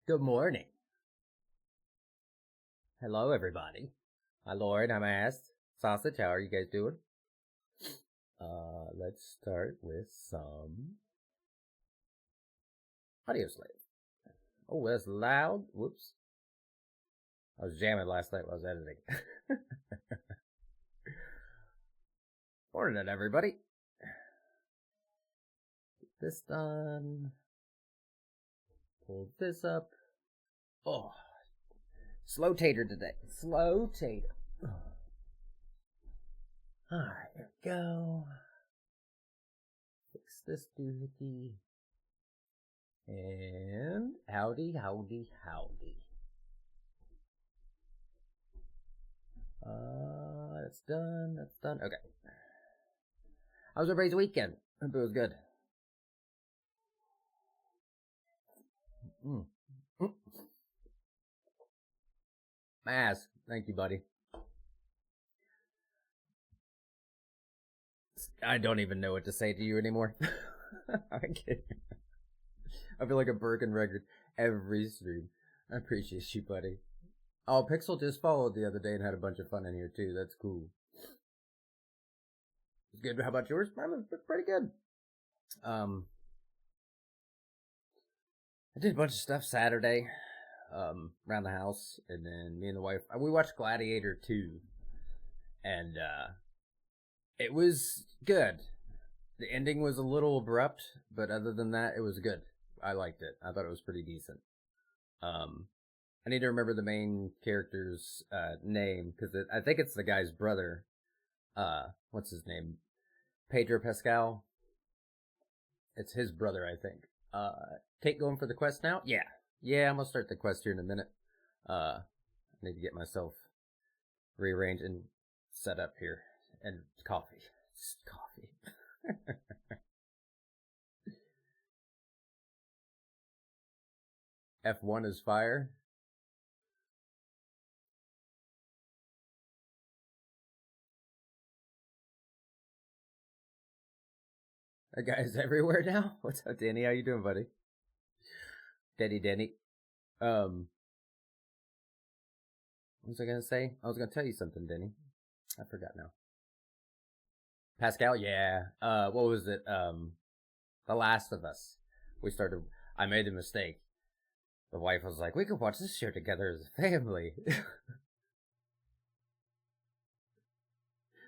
Good morning. Hello, everybody. My lord, I'm asked. Sausage, how are you guys doing? Let's start with some audio slave. Oh, that's loud. Whoops. I was jamming last night while I was editing. Morning, everybody. Get this done. Pull this up. Oh, slow tater today. Slow tater. Alright, there we go. Fix this doohickey. And howdy. That's done. Okay. How was everybody's weekend? Hope it was good. Mask. Thank you, buddy. I don't even know what to say to you anymore. I'm kidding. I feel like a broken record every stream. I appreciate you, buddy. Oh, Pixel just followed the other day and had a bunch of fun in here too. That's cool. It's good. How about yours? Mine was pretty good. I did a bunch of stuff Saturday, around the house, and then me and the wife we watched Gladiator 2, and it was good. The ending was a little abrupt, but other than that, it was good. I liked it. I thought it was pretty decent. I need to remember the main character's name because I think it's the guy's brother. What's his name? Pedro Pascal. It's his brother, I think. Kate going for the quest now? Yeah. I'm gonna start the quest here in a minute. I need to get myself rearranged and set up here. And coffee. Just coffee. F1 is fire. That guy's everywhere now. What's up, Danny? How you doing, buddy? Danny. What was I gonna say? I was gonna tell you something, Danny. I forgot now. Pascal, yeah. What was it? The Last of Us. I made a mistake. The wife was like, we could watch this show together as a family.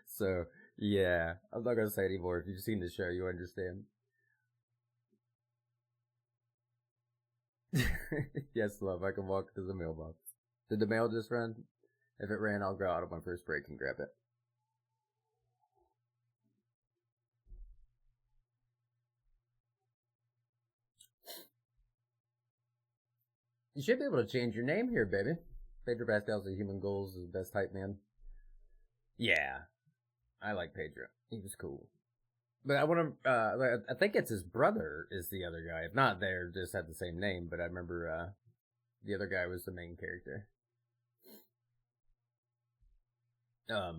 So, yeah. I'm not gonna say anymore. If you've seen the show, you understand. Yes, love, I can walk to the mailbox. Did the mail just run? If it ran, I'll go out on my first break and grab it. You should be able to change your name here, baby. Pedro Pascal's a human goals is the best hype man. Yeah, I like Pedro. He was cool. But I want to. I think it's his brother is the other guy. If not, they just had the same name. But I remember the other guy was the main character. I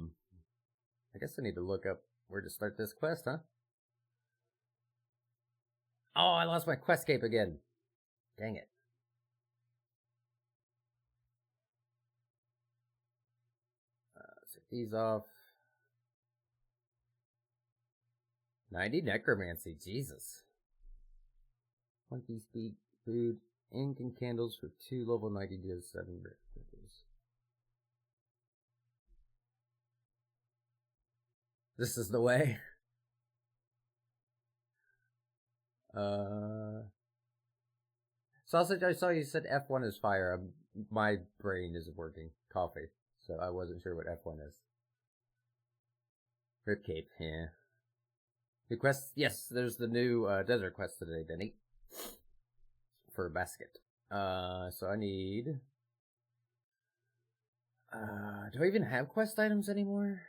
guess I need to look up where to start this quest, huh? Oh, I lost my quest cape again. Dang it. Set these off. 90 necromancy, Jesus. 20 speed food, ink and candles for 2 level 90 deals 7 brick. This is the way. Sausage, I saw you said F1 is fire. My brain isn't working. Coffee. So I wasn't sure what F1 is. Rip Cape, yeah. New quest? Yes, there's the new desert quest today, Denny. For a basket. So I need... do I even have quest items anymore?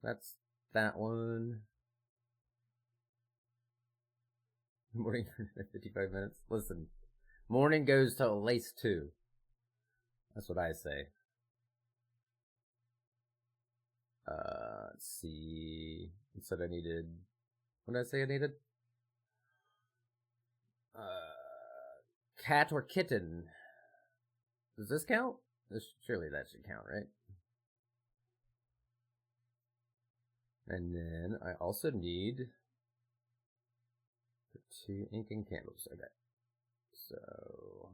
That's that one. Morning for 55 minutes. Listen, morning goes till at least 2. That's what I say. Let's see. It said I needed... What did I say I needed? cat or kitten. Does this count? Surely that should count, right? And then I also need 2 ink and candles. Okay. So,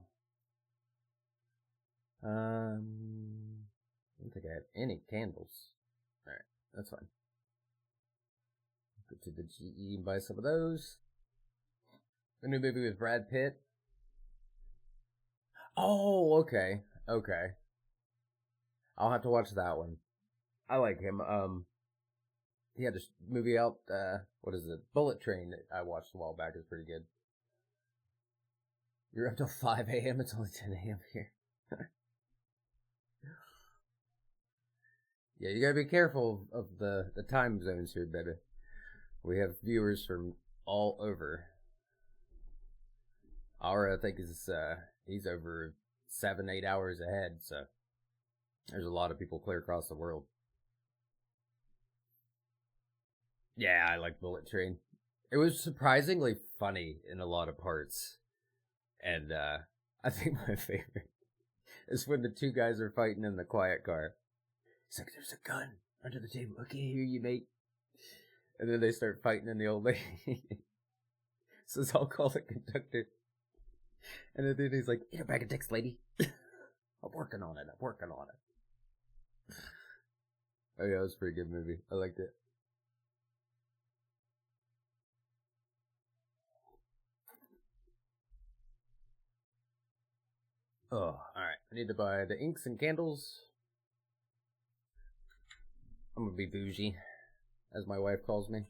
I don't think I have any candles. Alright, that's fine. Go to the GE and buy some of those. A new movie with Brad Pitt. Oh, okay. Okay. I'll have to watch that one. I like him. He had this movie out, what is it? Bullet Train that I watched a while back. It's pretty good. You're up till 5 a.m. It's only 10 a.m. here. Yeah, you gotta be careful of the time zones here, baby. We have viewers from all over. Aura, I think, is, he's over 7-8 hours ahead, so there's a lot of people clear across the world. Yeah, I like Bullet Train. It was surprisingly funny in a lot of parts. And I think my favorite is when the 2 guys are fighting in the quiet car. He's like, there's a gun under the table. Okay, hear you, mate. And then they start fighting and the old lady says, I'll call the conductor. And then he's like, eat a bag of dicks, lady. I'm working on it. Oh yeah, it was a pretty good movie. I liked it. Oh, alright. I need to buy the inks and candles. I'm gonna be bougie, as my wife calls me.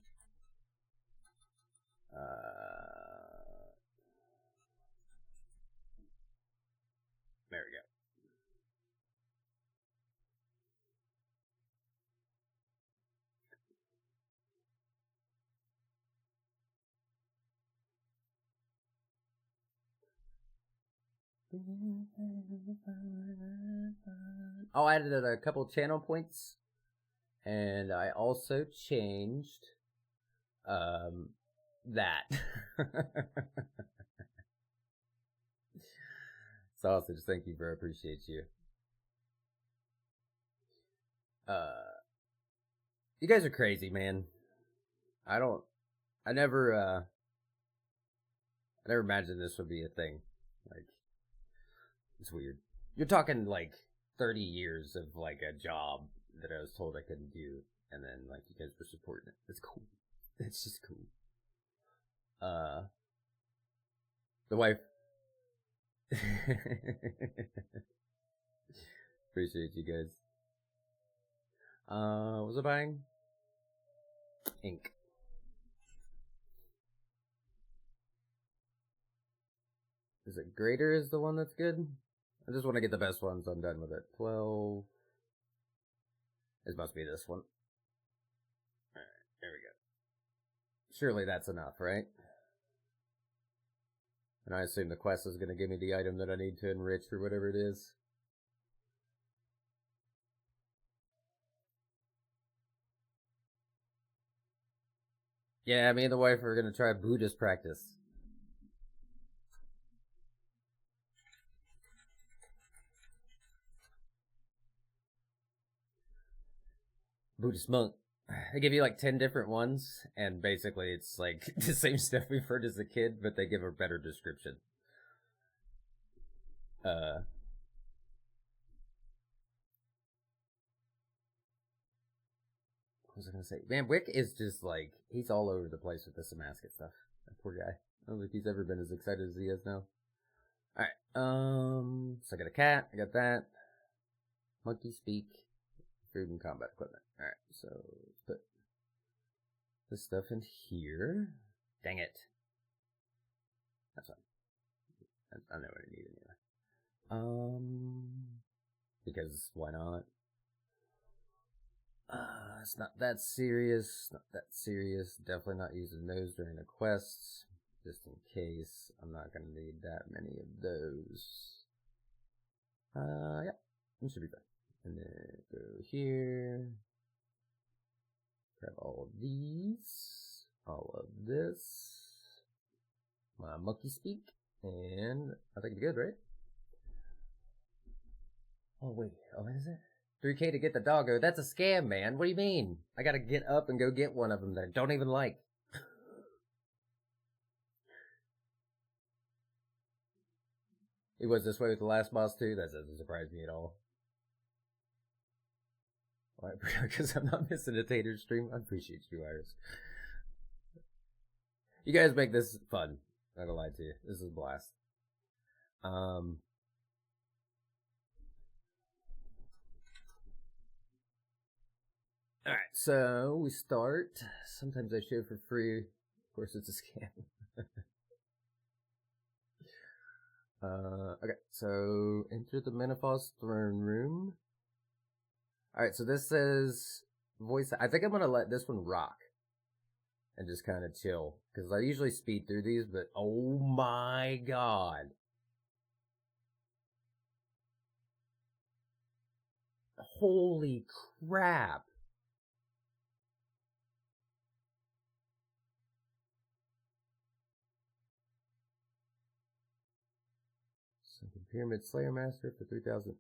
There we go. Oh, I added a couple channel points. And I also changed that. Sausage, thank you, bro. Appreciate you. You guys are crazy, man. I never imagined this would be a thing. Like, it's weird. You're talking like 30 years of like a job that I was told I couldn't do, and then like you guys were supporting it. It's cool. It's just cool. The wife. Appreciate you guys. What was I buying? Ink. Is it greater is the one that's good? I just want to get the best ones. I'm done with it. 12. This must be this one. Alright, there we go. Surely that's enough, right? And I assume the quest is going to give me the item that I need to enrich or whatever it is. Yeah, me and the wife are going to try Buddhist practice. Buddhist monk. They give you like 10 different ones, and basically it's like the same stuff we've heard as a kid, but they give a better description. What was I gonna say? Man, Wick is just like, he's all over the place with this Amascut stuff. That poor guy. I don't think he's ever been as excited as he is now. Alright, so I got a cat, I got that. Monkey speak. Food and combat equipment. Alright, so let's put this stuff in here. Dang it. That's fine. I know what I need anyway. Because why not? It's not that serious. Not that serious. Definitely not using those during the quests. Just in case. I'm not gonna need that many of those. Yeah. It should be fine. And then go here. Grab all of these. All of this. My monkey speak. And I think it's good, right? Oh, wait. Oh, what is it? 3K to get the doggo. That's a scam, man. What do you mean? I gotta get up and go get one of them that I don't even like. It was this way with the last boss, too. That doesn't surprise me at all. Why? Because I'm not missing a tater stream. I appreciate you, Iris. You guys make this fun. Not gonna lie to you. This is a blast. Alright, so we start. Sometimes I show for free. Of course, it's a scam. Okay, so enter the Menopause throne room. Alright, so this says voice. I think I'm gonna let this one rock and just kind of chill, because I usually speed through these, but oh my god. Holy crap. So the Pyramid Slayer Master for 3,000.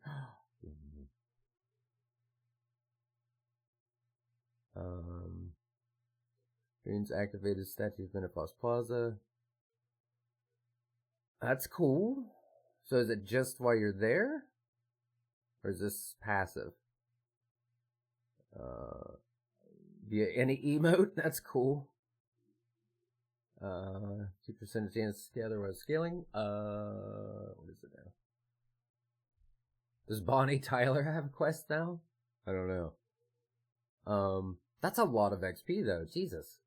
Runes activated statue of Menopause Plaza. That's cool. So is it just while you're there? Or is this passive? Via any emote? That's cool. 2% chance to gather while scaling. What is it now? Does Bonnie Tyler have a quest now? I don't know. That's a lot of XP though. Jesus.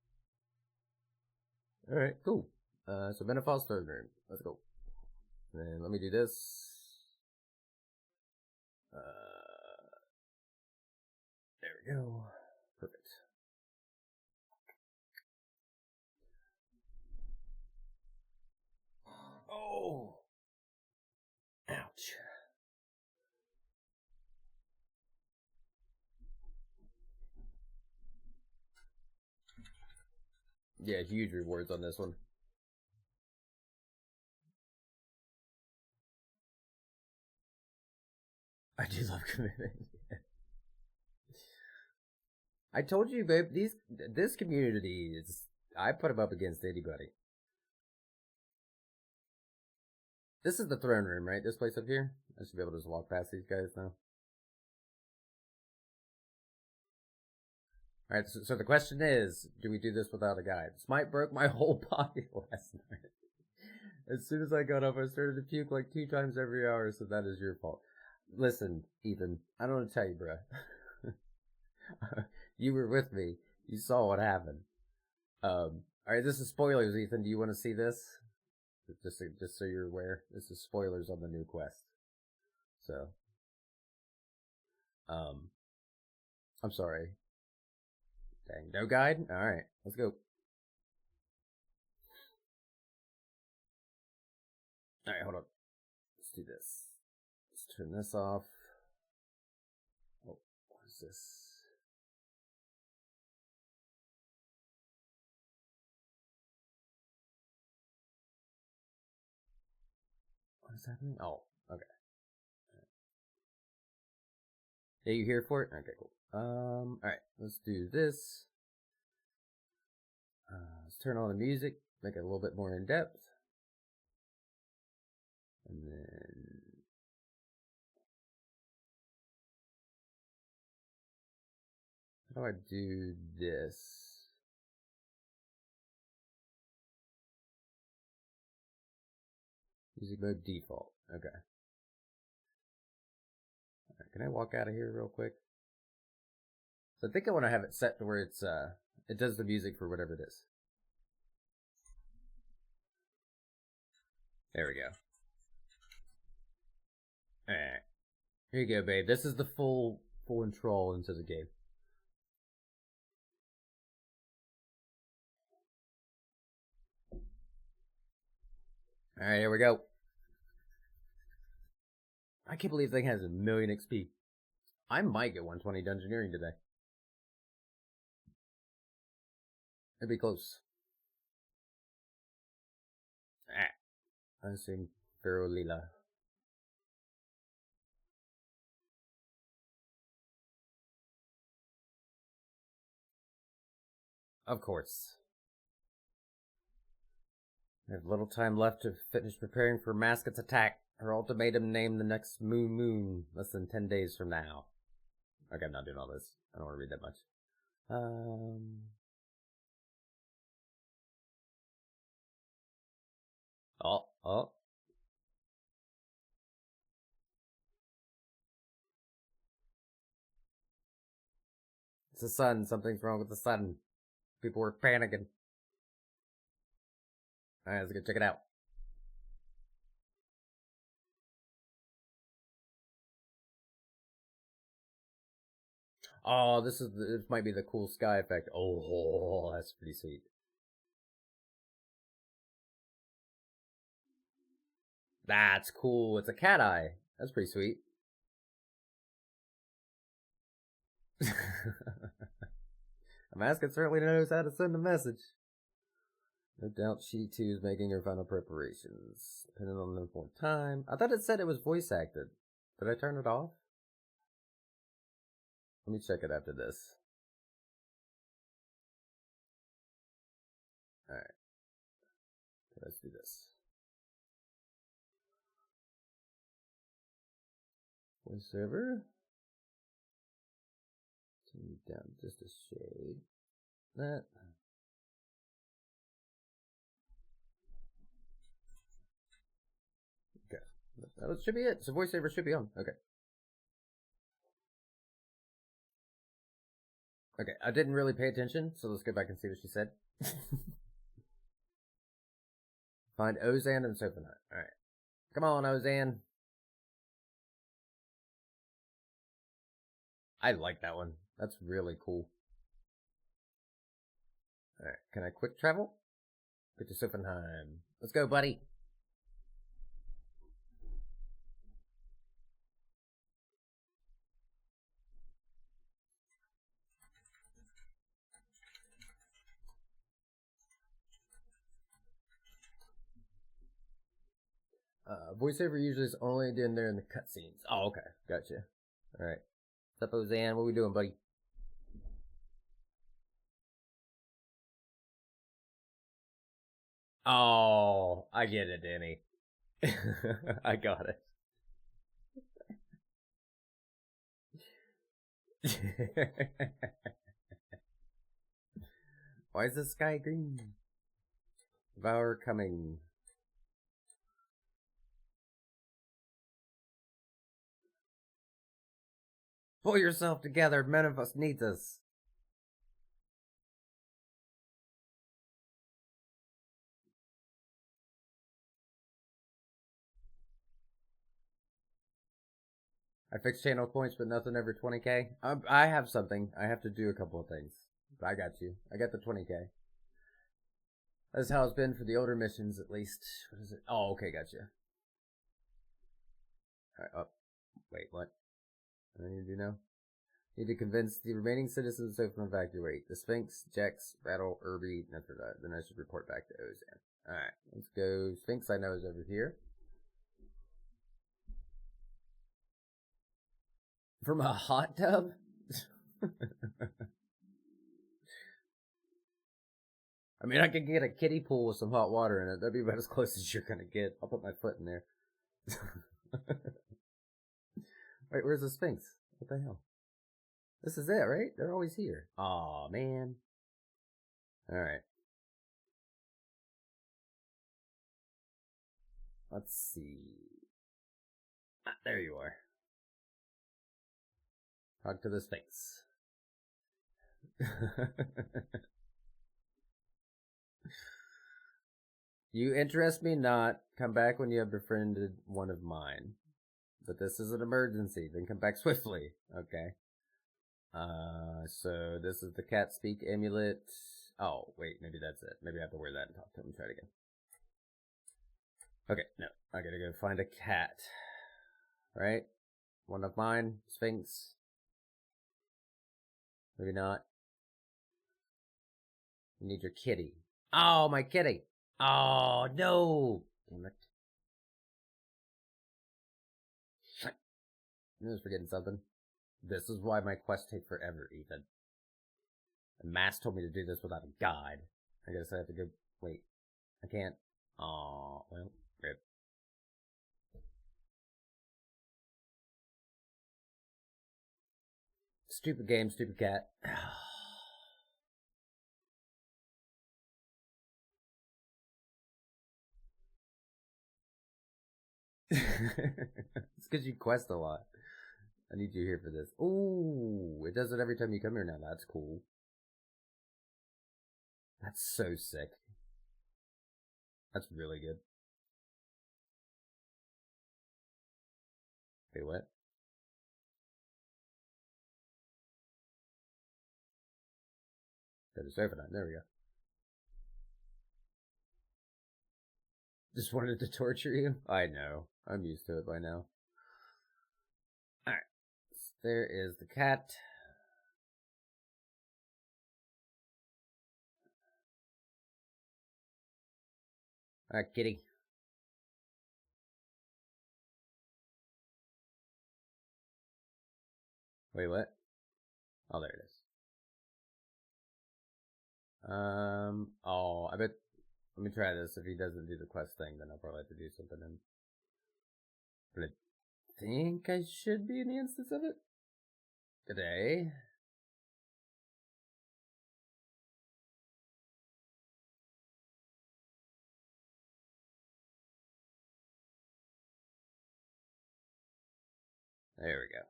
Alright, cool. So Menopause third room. Let's go. And let me do this. There we go. Perfect. Oh! Ouch. Yeah, huge rewards on this one. I do love commitment. I told you, babe, this community is, I put them up against anybody. This is the throne room, right? This place up here? I should be able to just walk past these guys now. Alright, so the question is, do we do this without a guide? Smite broke my whole body last night. As soon as I got up, I started to puke like 2 times every hour, so that is your fault. Listen, Ethan, I don't want to tell you, bruh. You were with me. You saw what happened. Alright, this is spoilers, Ethan. Do you want to see this? Just so you're aware, this is spoilers on the new quest. So, I'm sorry. Dang, no guide? Alright, let's go. Alright, hold on. Let's do this. Let's turn this off. Oh, what is this? What is happening? Oh, okay. Yeah, you here for it? Okay, cool. Alright, let's do this. Let's turn on the music, make it a little bit more in depth. And then how do I do this? Music mode default. Okay. Right, can I walk out of here real quick? So I think I want to have it set to where it's it does the music for whatever it is. There we go. Alright. Here you go, babe. This is the full intro into the game. Alright, here we go. I can't believe the thing has 1,000,000 XP. I might get 120 dungeoneering today. It'd be close. Alright. I assume Pharaoh Lila. Of course. I have little time left to finish preparing for Amascut's attack. Her ultimatum named the next moon, less than 10 days from now. Okay, I'm not doing all this. I don't want to read that much. Oh. It's the sun. Something's wrong with the sun. People were panicking. Alright, let's go check it out. Oh, this might be the cool sky effect. Oh, that's pretty sweet. That's cool. It's a cat eye. That's pretty sweet. Amascut certainly knows how to send a message. No doubt she too is making her final preparations. Depending on the informed time. I thought it said it was voice acted. Did I turn it off? Let me check it after this. Alright. Let's do this. Voiceover. Turn it down just a shade. That. Okay. That should be it. So voiceover should be on. Okay. Okay, I didn't really pay attention, so let's go back and see what she said. Find Ozan and Sophanite. Alright. Come on, Ozan. I like that one. That's really cool. Alright, can I quick travel? Get to Sophenheim. Let's go, buddy. Voiceover usually is only in there in the cutscenes. Oh, okay. Gotcha. Alright. What's up, Ozan? What we doing, buddy? Oh, I get it, Danny. I got it. Why is the sky green? Devour coming. Pull yourself together. Men of us needs us. I fixed channel points, but nothing over 20k. I have something. I have to do a couple of things. But I got you. I got the 20k. That's how it's been for the older missions, at least. What is it? Oh, okay, gotcha. Alright, oh. Wait, what? What do I need to do now? Need to convince the remaining citizens to evacuate. The Sphinx, Jex, Rattle, Irby, Nephrodite. Then I should report back to Ozan. Alright, let's go. Sphinx I know is over here. From a hot tub? I mean, I could get a kiddie pool with some hot water in it. That'd be about as close as you're gonna get. I'll put my foot in there. Wait, where's the Sphinx? What the hell? This is it, right? They're always here. Aw, man. Alright. Let's see. Ah, there you are. Talk to the Sphinx. You interest me not. Come back when you have befriended one of mine. But this is an emergency. Then come back swiftly. Okay. So this is the cat speak amulet. Oh, wait, maybe that's it. Maybe I have to wear that and talk to him. Try it again. Okay, no. I gotta go find a cat. Right? One of mine. Sphinx. Maybe not. You need your kitty. Oh, my kitty. Oh, no. Damn it. I was forgetting something. This is why my quests take forever, Ethan. And Mass told me to do this without a guide. I guess I have to go. Wait, I can't. Aw, well, rip. Stupid game, stupid cat. It's because you quest a lot. I need you here for this. Ooh, it does it every time you come here now. That's cool. That's so sick. That's really good. Wait, what? Go to server 9. There we go. Just wanted to torture you? I know. I'm used to it by now. Alright. There is the cat. Alright, kitty. Wait, what? Oh, there it is. Oh, I bet. Let me try this. If he doesn't do the quest thing, then I'll probably have to do something. But I think I should be in the instance of it today. There we go.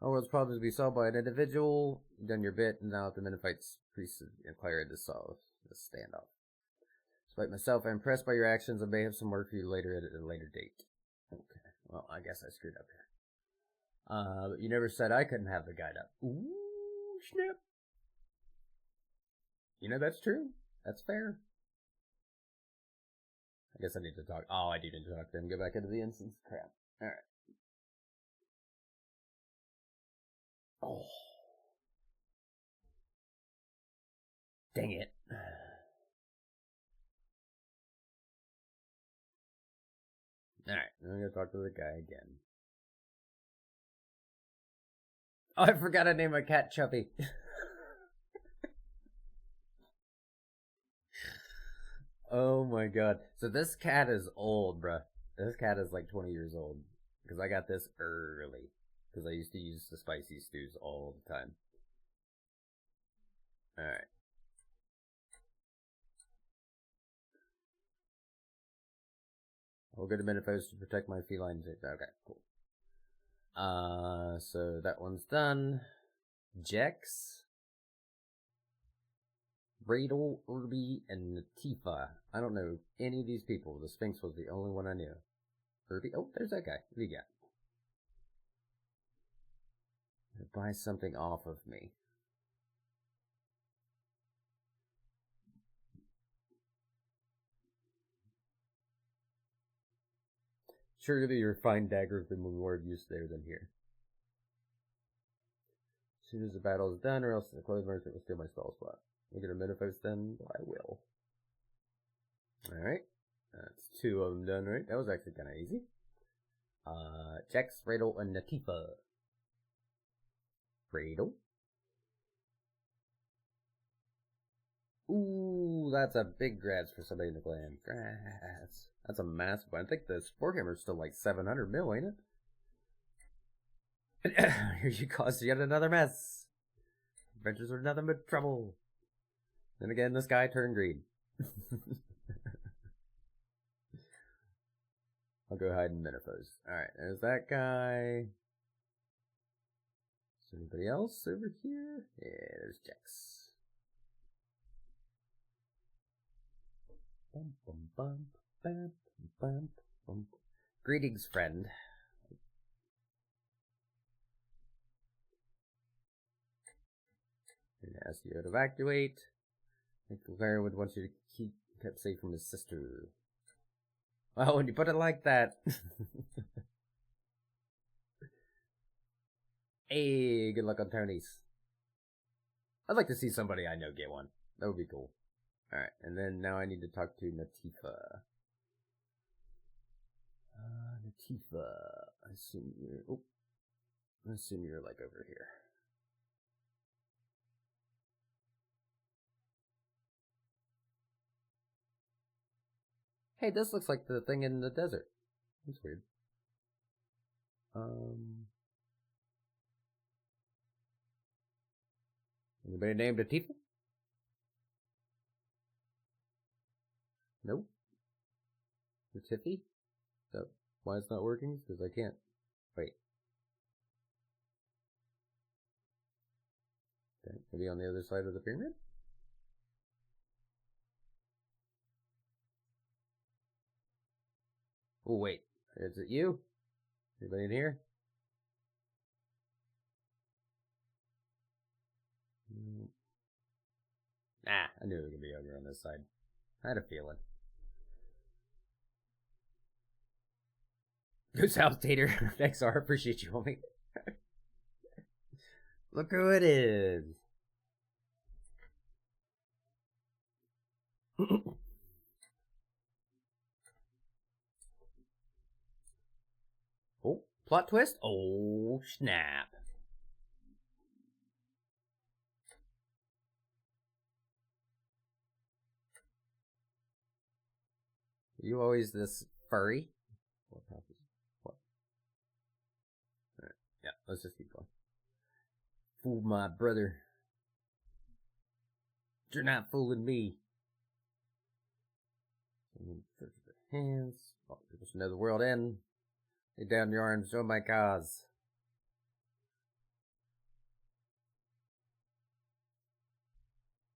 All world's problems to be solved by an individual. You've done your bit, and now at the minute fights priests inquired to solve this standoff. Despite myself, I'm impressed by your actions. I may have some work for you later at a later date. Okay, well, I guess I screwed up here. But you never said I couldn't have the guide up. Ooh, snap. You know, that's true. That's fair. I guess I need to talk. Oh, I do need to talk to him. Go back into the instance. Crap. Alright. Oh. Dang it. Alright, I'm gonna talk to the guy again. Oh, I forgot to name my cat Chubby. Oh my god. So this cat is old, bruh. This cat is like 20 years old. Because I got this early. Because I used to use the spicy stews all the time. Alright. I'll go to Menopause to protect my feline. Okay, cool. So that one's done. Jex, Bradle, Irby, and Natifa. I don't know any of these people. The Sphinx was the only one I knew. Irby? Oh, there's that guy. What do you got? Buy something off of me. Surely your fine dagger has been more of use there than here. As soon as the battle is done, or else the clothes merchant will steal my stall spot. We'll get a Metaphos then? I will. Alright. That's 2 of them done, right? That was actually kind of easy. Jex, Bradle, and Natifa. Bradle. Ooh, that's a big grats for somebody in the clan. Grats. That's a massive one. I think the Sporehammer's still like 700 mil, ain't it? Here you caused yet another mess. Adventures are nothing but trouble. Then again, the sky turned green. I'll go hide in Menopause. Alright, there's that guy. Is there anybody else over here? Yeah, there's Jex. Bum, bum, bum, bum, bum, bum. Greetings, friend. I'm gonna ask you to evacuate. I think Larry would want you to keep kept safe from his sister. Oh, when you put it like that. Hey, good luck on Tony's. I'd like to see somebody I know get one. That would be cool. Alright, and then now I need to talk to Natifa. Latifa. I assume you're. Oh, I assume you're like over here. Hey, this looks like the thing in the desert. That's weird. Anybody named Latifa? Nope. Latifi? So why it's not working? Because I can't. Wait. Okay, maybe on the other side of the pyramid? Oh, wait. Is it you? Anybody in here? Nah, I knew it was going to be over on this side. I had a feeling. Good South Tater. Thanks, R. Appreciate you, homie. Look who it is. Oh, plot twist? Oh, snap. You always this furry? What? Alright, yeah, let's just keep going. Fool my brother. You're not fooling me. Hands. Oh, just know the world end. Lay down your arms, show my cause.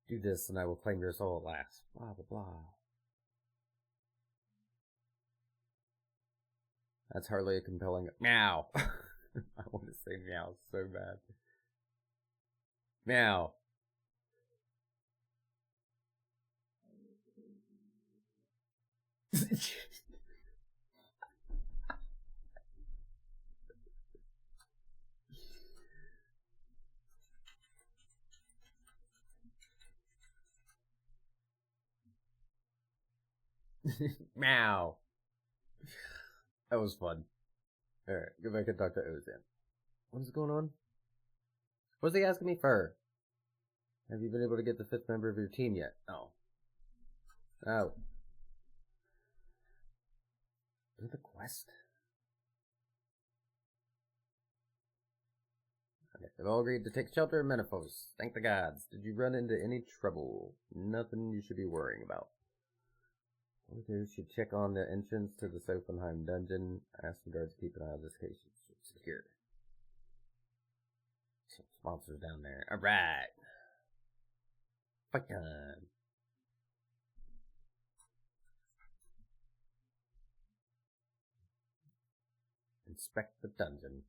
Do this and I will claim your soul at last. Blah, blah, blah. That's hardly a compelling... Meow! I want to say meow so bad. Meow. Meow. That was fun. Alright, go back and talk to Ozan. What is going on? What's he asking me for? Have you been able to get the 5th member of your team yet? Oh. Oh. Do the quest? Okay, they've all agreed to take shelter in Menopause. Thank the gods. Did you run into any trouble? Nothing you should be worrying about. Okay, should check on the entrance to the Sophenheim dungeon. Ask the guards to keep an eye on this case. It's secure. Some sponsors down there. Alright. Fight time. Inspect the dungeon.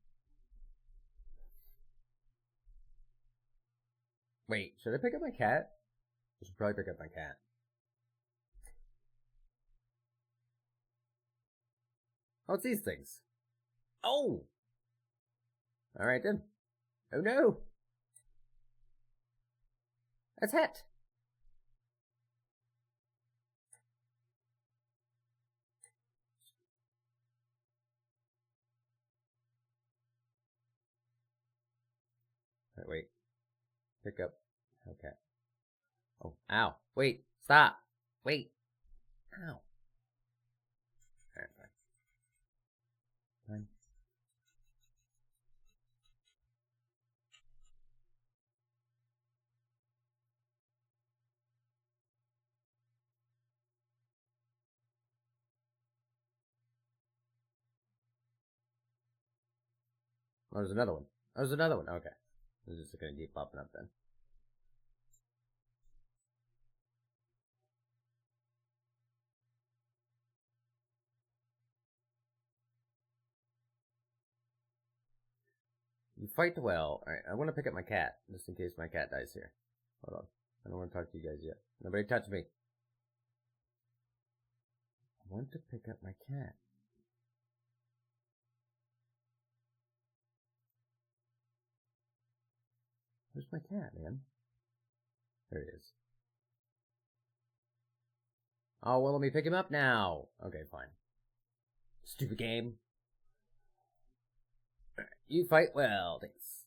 Wait, should I pick up my cat? I should probably pick up my cat. Oh, it's these things. Oh! Alright then. Oh no! That's Het! Alright, wait. Pick up. Okay. Oh, ow. Wait. Stop. Wait. Ow. Alright, fine. Fine. Oh, there's another one. Oh, there's another one. Okay. This is just gonna keep popping up then. You fight well. Alright, I want to pick up my cat, just in case my cat dies here. Hold on. I don't want to talk to you guys yet. Nobody touch me. I want to pick up my cat. Where's my cat, man? There he is. Oh, well, let me pick him up now. Okay, fine. Stupid game. You fight well, thanks.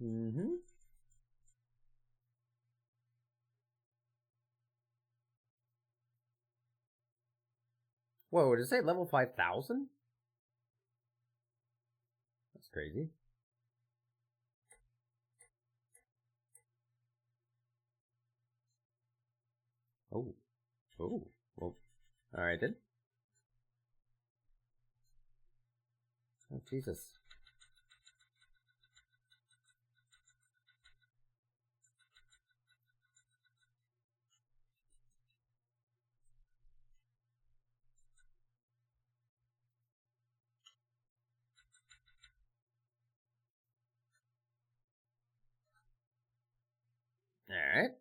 Mm-hmm. Whoa, did it say level 5,000? That's crazy. Oh. Oh. Well, alright then. Oh, Jesus. Alright.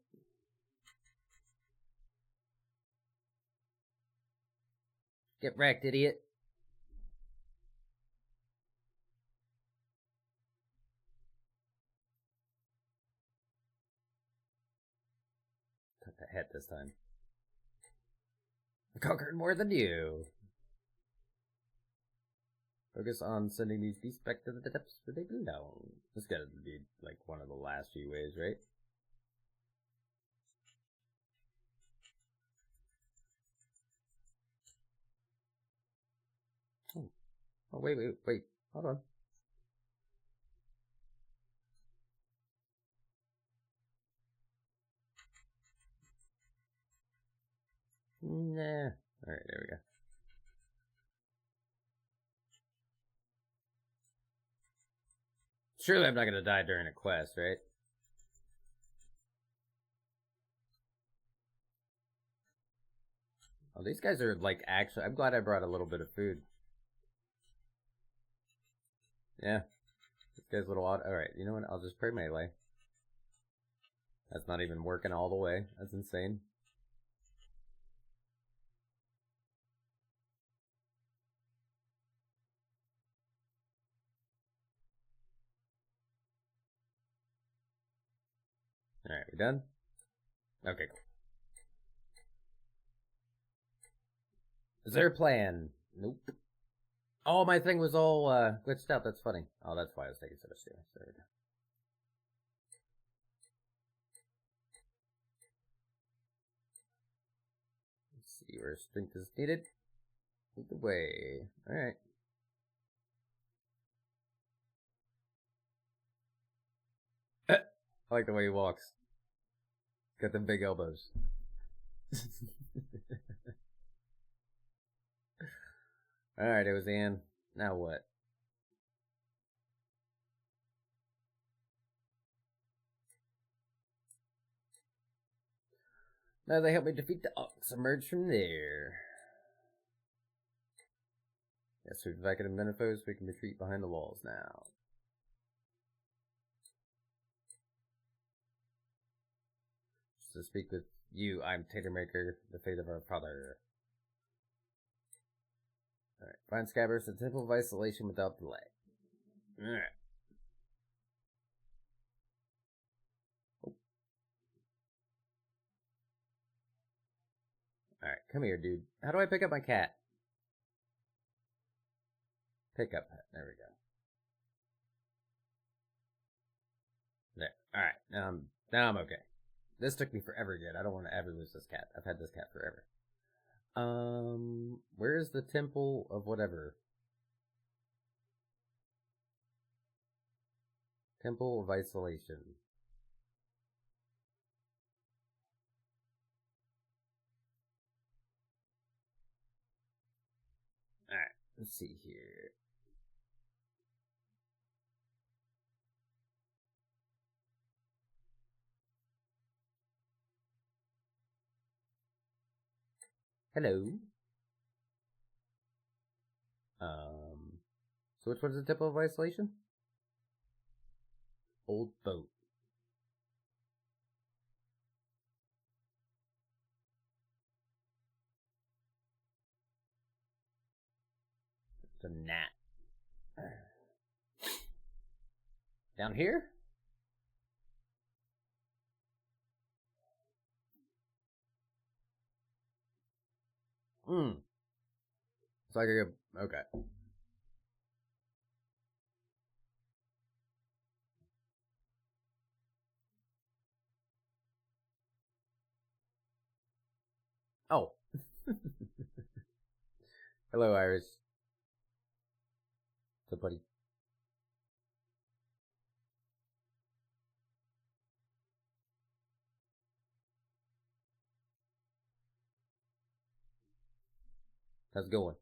Get wrecked, idiot. Cut the head this time. I conquered more than you. Focus on sending these beasts back to the depths where they belong. This gotta be like one of the last few ways, right? Oh, oh wait. Hold on. Nah. Alright, there we go. Surely I'm not gonna die during a quest, right? Oh, these guys are like actually. I'm glad I brought a little bit of food. Yeah. This guy's a little odd. Alright, you know what? I'll just pray melee. That's not even working all the way. That's insane. Alright, we done? Okay, cool. Is there a plan? Nope. Oh, my thing was all glitched out. That's funny. Oh, that's why I was taking so much damage. There we go. Let's see where strength is needed. Lead the way. Alright. I like the way he walks. Got them big elbows. Alright, it was Anne. Now what? Now they help me defeat the Ox. Emerge from there. Yes, we've vacated Menopause. We can retreat behind the walls now. Just to speak with you, I'm Tatermaker, the fate of our father. Alright, find Scabbers, the Temple of Isolation without delay. Alright. Oh. Alright, come here, dude. How do I pick up my cat? Pick up pet. There we go. There. Alright, now I'm okay. This took me forever to get. I don't want to ever lose this cat. I've had this cat forever. Where is the Temple of whatever? Temple of Isolation. Alright, let's see here. Hello. So which one's the Temple of Isolation? Old Boat. gnat. Down here? Hmm. It's like a... Okay. Oh. Hello, Iris. What's up, buddy? How's it going?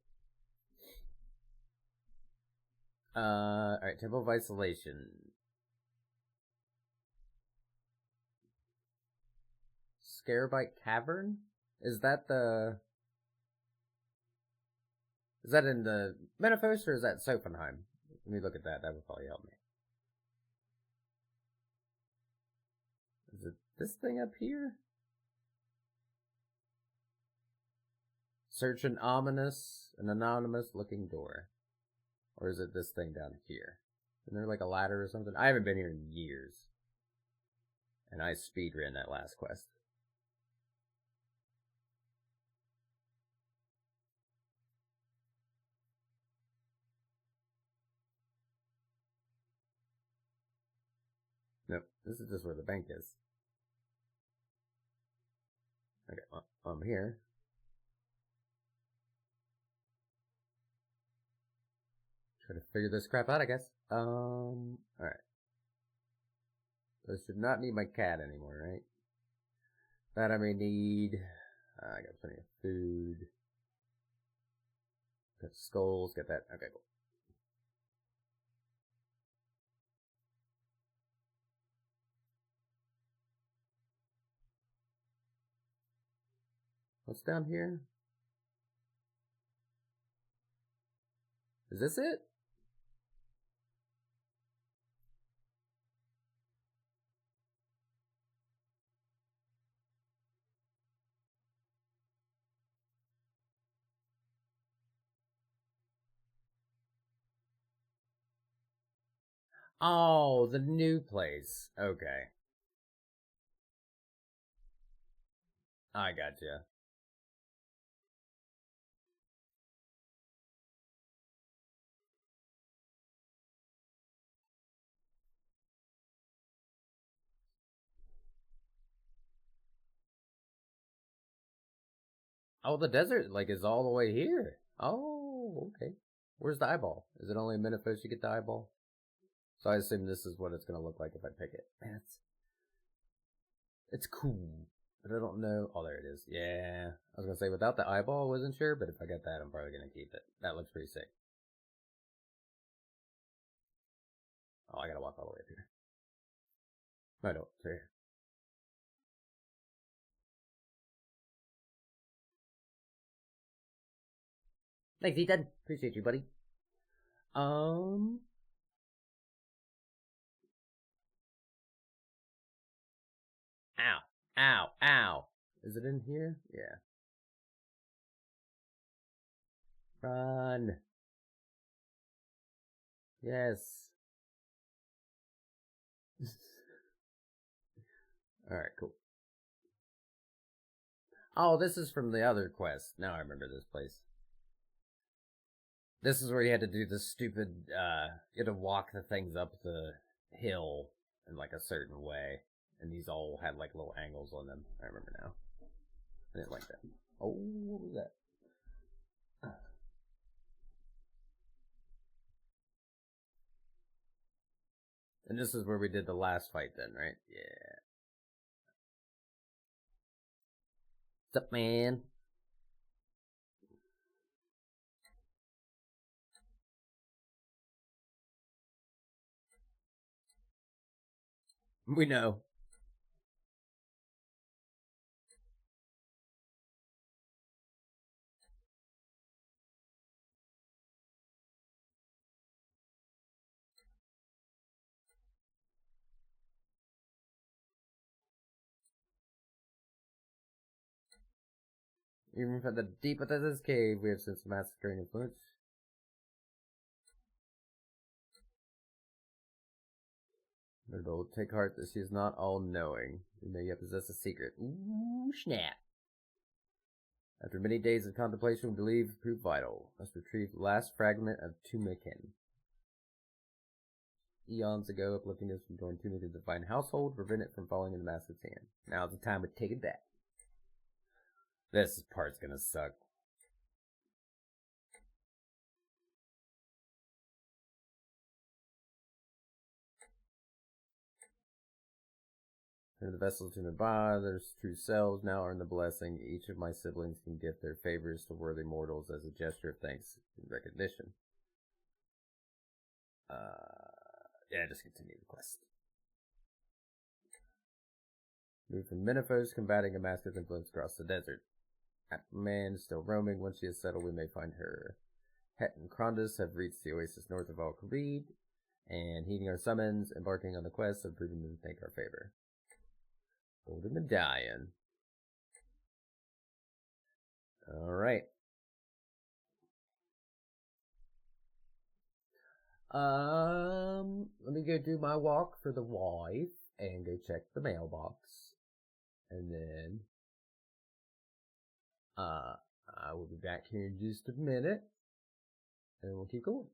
Alright, Temple of Isolation. Scarebite Cavern? Is that the... Is that in the Menefos or is that Sophenheim? Let me look at that. That would probably help me. Is it this thing up here? Search an anonymous looking door. Or is it this thing down here? Isn't there like a ladder or something? I haven't been here in years. And I speedran that last quest. Nope, this is just where the bank is. Okay, well, I'm here. Try to figure this crap out, I guess. Alright. So I should not need my cat anymore, right? That I may need. I got plenty of food. Got skulls, get that. Okay, cool. What's down here? Is this it? Oh, the new place. Okay. I gotcha. Oh, the desert, like, is all the way here. Oh, okay. Where's the eyeball? Is it only a minute fish you get the eyeball? So I assume this is what it's gonna look like if I pick it. Man, it's cool. But I don't know. Oh, there it is. Yeah. I was gonna say, without the eyeball, I wasn't sure, but if I get that, I'm probably gonna keep it. That looks pretty sick. Oh, I gotta walk all the way up here. I don't. It's right here. Thanks, Ethan. Appreciate you, buddy. Um. Ow. Ow. Ow. Is it in here? Yeah. Run. Yes. Alright, cool. Oh, this is from the other quest. Now I remember this place. This is where you had to do the stupid, you had to walk the things up the hill in like a certain way. And these all had like little angles on them. I remember now. I didn't like that. Oh, what was that? And this is where we did the last fight then, right? Yeah. What's up, man? We know. Even from the deep within this cave, we have since massacring influence. Notable, take heart that she is not all-knowing. We may yet possess a secret. Ooh, snap. After many days of contemplation, we believe proved vital. Must retrieve the last fragment of Tumikin. Eons ago, uplifting us from joining Tumikin's divine household, prevent it from falling into Amascut's hand. Now's the time to take it back. This part's gonna suck. Turn the vessels to nearby, their true selves now earn the blessing. Each of my siblings can gift their favors to worthy mortals as a gesture of thanks and recognition. Yeah, just continue the quest. Move from Menifos, combating Amascut's influence across the desert. Man is still roaming. Once she is settled, we may find her. Het and Krondus have reached the oasis north of Al Kharid, and heeding our summons, embarking on the quest of proving to thank our favor. Golden Medallion. Alright. Let me go do my walk for the wife and go check the mailbox. And then I will be back here in just a minute. And we'll keep going.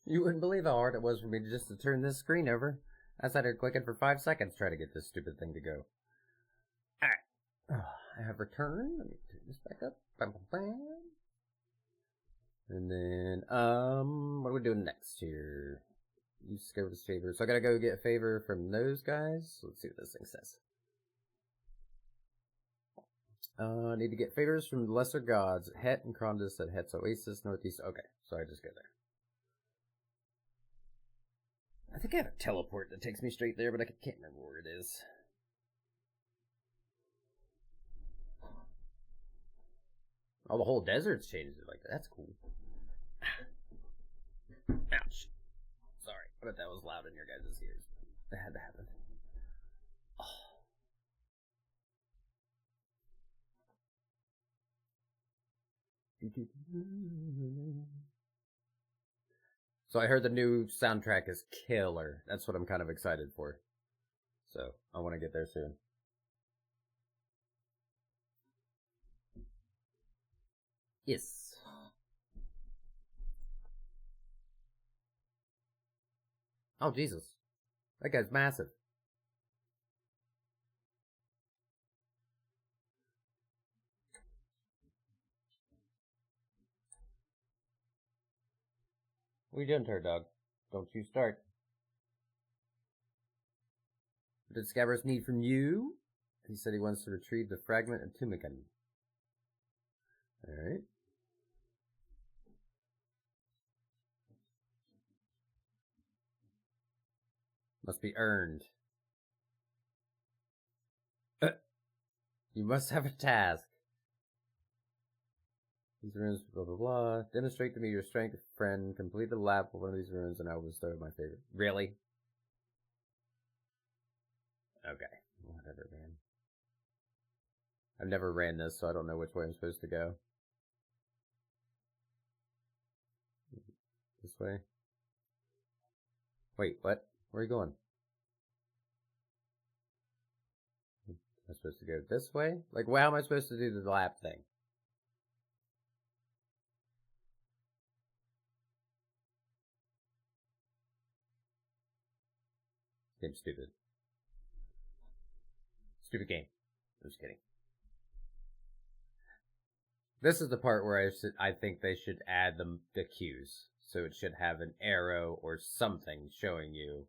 You wouldn't believe how hard it was for me to just to turn this screen over. I sat here clicking for 5 seconds trying to get this stupid thing to go. Alright. Oh, I have returned. Let me turn this back up. Bam, bam, bam. And then, what are we doing next here? You discovered this favor. So I gotta go get a favor from those guys. Let's see what this thing says. I need to get favors from the lesser gods. Het and Krondus at Het's Oasis, northeast. Okay, so I just go there. I think I have a teleport that takes me straight there, but I can't remember where it is. Oh, the whole desert's changed like that. That's cool. Ouch. Sorry, I bet that was loud in your guys' ears. That had to happen. Oh. So I heard the new soundtrack is killer. That's what I'm kind of excited for. So I want to get there soon. Yes. Oh, Jesus. That guy's massive. What are you doing, turd dog? Don't you start. What did Scabrous need from you? He said he wants to retrieve the fragment of Tumican. Alright. Must be earned. You must have a task. These runes, blah blah blah. Demonstrate to me your strength, friend. Complete the lap of one of these runes, and I will bestow my favorite. Really? Okay. Whatever, man. I've never ran this, so I don't know which way I'm supposed to go. This way? Wait, what? Where are you going? Am I supposed to go this way? Like, how am I supposed to do the lap thing? Game's stupid. Stupid game. I'm just kidding. This is the part where I think they should add the cues. So it should have an arrow or something showing you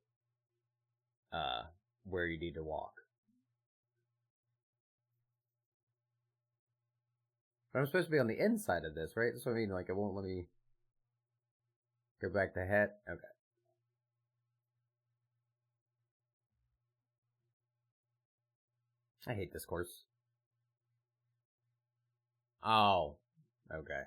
where you need to walk. But I'm supposed to be on the inside of this, right? That's what I mean. Like, it won't let me go back to Het. Okay. I hate this course. Oh. Okay.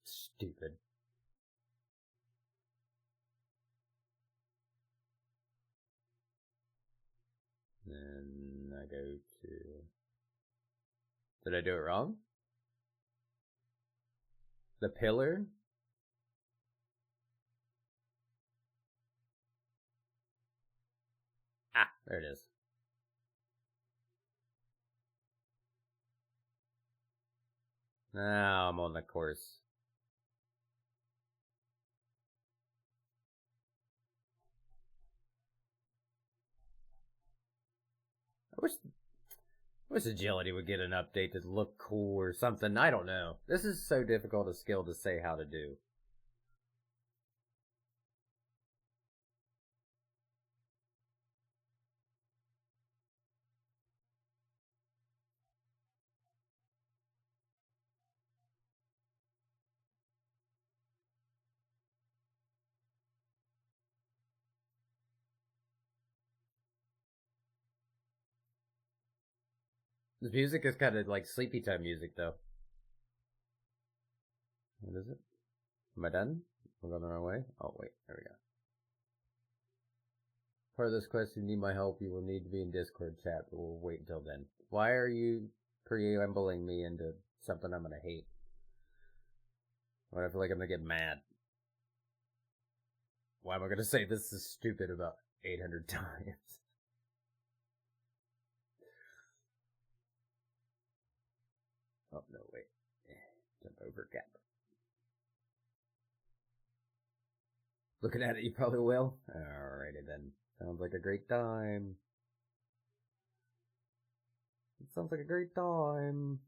Stupid. Then I go to... Did I do it wrong? The pillar? Ah, there it is. Now I'm on the course. I wish agility would get an update to look cool or something. I don't know. This is so difficult a skill to say how to do. This music is kind of like sleepy time music, though. What is it? Am I done? We're going the wrong way? Oh, wait. There we go. Part of this quest, you need my help. You will need to be in Discord chat, but we'll wait until then. Why are you preambling me into something I'm gonna hate? When I feel like I'm gonna get mad. Why am I gonna say this is stupid about 800 times? Oh, no, wait. Jump over cap. Looking at it, you probably will. Alrighty then. Sounds like a great time. It sounds like a great time.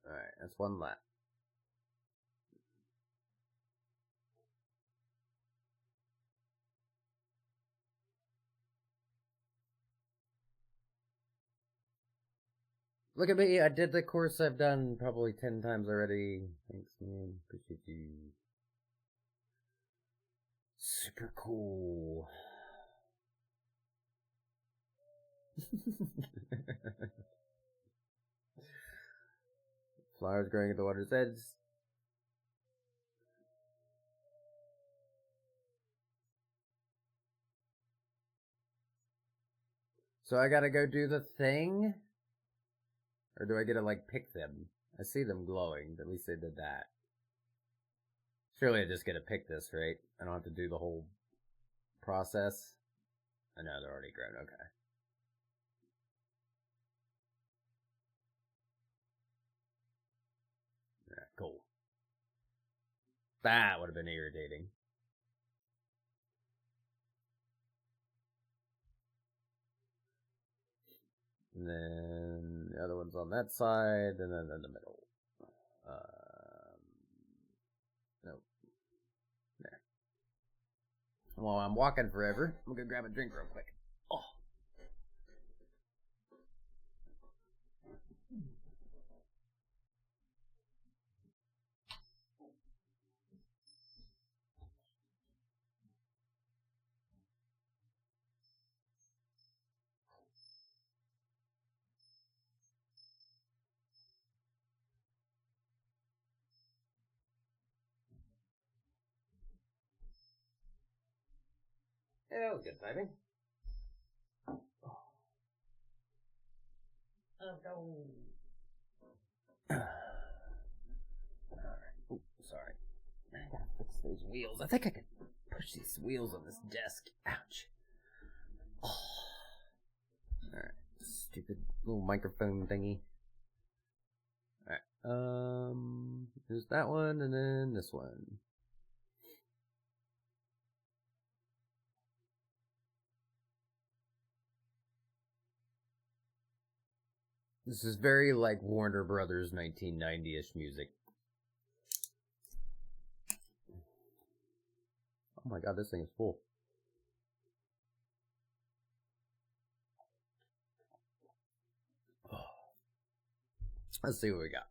Alright, that's one lap. Look at me, I did the course I've done probably 10 times already. Thanks, man. Appreciate you. Super cool. Flowers growing at the water's edge. So I gotta go do the thing? Or do I get to, like, pick them? I see them glowing, at least they did that. Surely I just get to pick this, right? I don't have to do the whole process. I know, they're already grown, okay. Yeah, cool. That would have been irritating. And then the other one's on that side, and then in the middle. Nope. There. While I'm walking forever, I'm gonna grab a drink real quick. Oh. Yeah, that was good timing. Oh, go. Alright. Ooh, sorry. I gotta fix those wheels. I think I could push these wheels on this desk. Ouch. Oh. Alright. Stupid little microphone thingy. Alright. There's that one, and then this one. This is very like Warner Brothers 1990-ish music. Oh my god, this thing is full. Oh. Let's see what we got.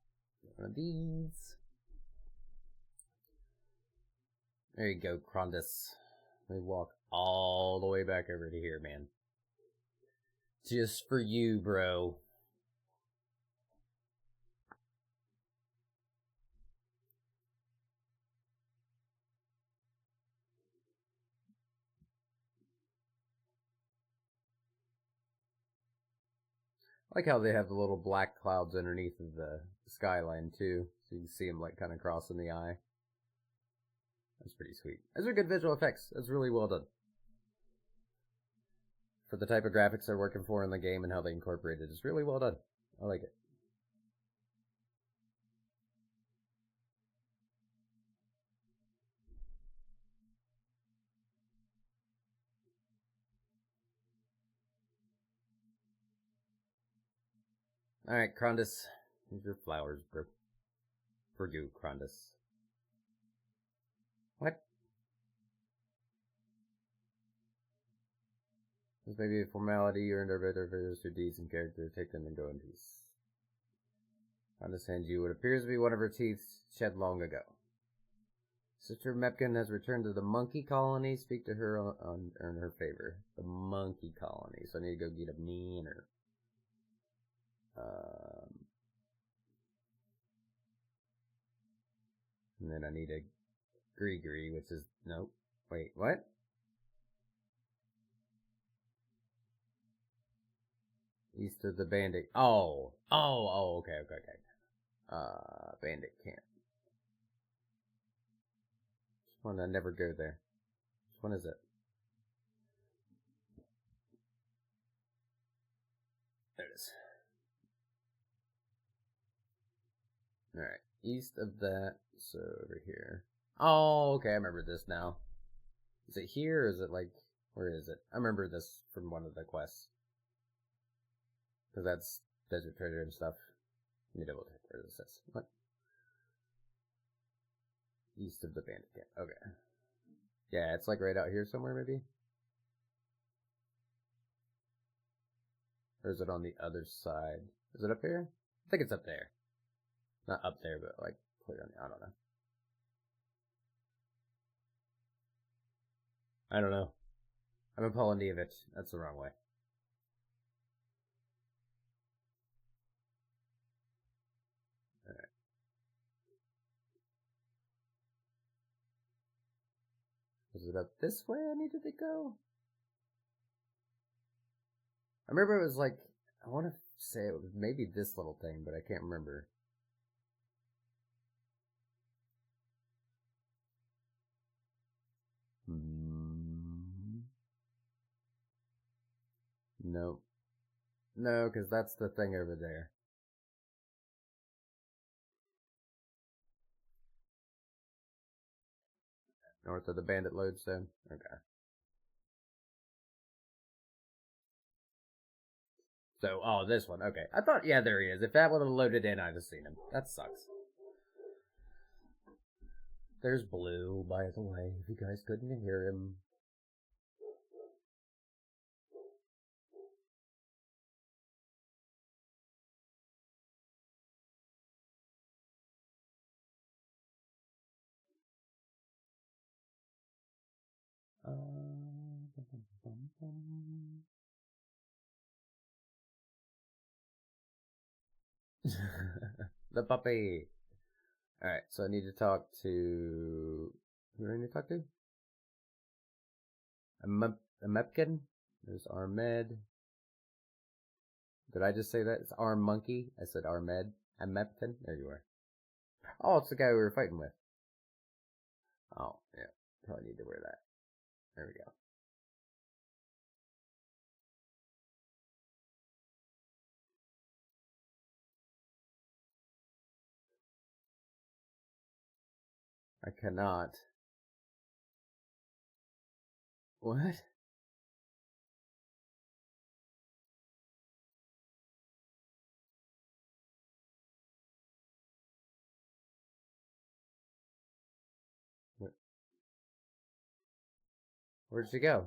One of these. There you go, Crondus. Let me walk all the way back over to here, man. Just for you, bro. I like how they have the little black clouds underneath of the skyline, too. So you can see them, like, kind of crossing the eye. That's pretty sweet. Those are good visual effects. That's really well done. For the type of graphics they're working for in the game and how they incorporate it, it's really well done. I like it. Alright, Crondus. Here's your flowers, bro. For you, Crondus. What? This may be a formality. You earned our better for through deeds and character. Take them and go in peace. Crondus hands you what appears to be one of her teeth shed long ago. Sister Mepkin has returned to the monkey colony. Speak to her on earn her favor. The monkey colony. So I need to go get a me and her. And then I need a Gree, which is nope. Wait, what? East of the bandit. Oh, okay. Bandit camp. Just wanna never go there. Which one is it? There it is. Alright, east of that, so over here. Oh, okay, I remember this now. Is it here, or is it like, where is it? I remember this from one of the quests. Because that's desert treasure and stuff. Let me double check where this is. What? East of the bandit camp. Okay. Yeah, it's like right out here somewhere, maybe? Or is it on the other side? Is it up here? I think it's up there. Not up there, but like clear on the, I don't know. I don't know. I'm in Polonevich. That's the wrong way. Alright. Was it up this way I needed to go? I remember it was like, I want to say it was maybe this little thing, but I can't remember. Nope. No, because that's the thing over there. North of the bandit lodestone? Okay. So, oh, this one. Okay. I thought, yeah, there he is. If that would have loaded in, I'd have seen him. That sucks. There's Blue, by the way, if you guys couldn't hear him. The puppy. Alright, so I need to talk to... Who do I need to talk to? A Mepkin? There's Armed. Did I just say that? It's Arm Monkey. I said Armed. And Mepkin. There you are. Oh, it's the guy we were fighting with. Oh, yeah. Probably need to wear that. There we go. I cannot. What? Where'd she go?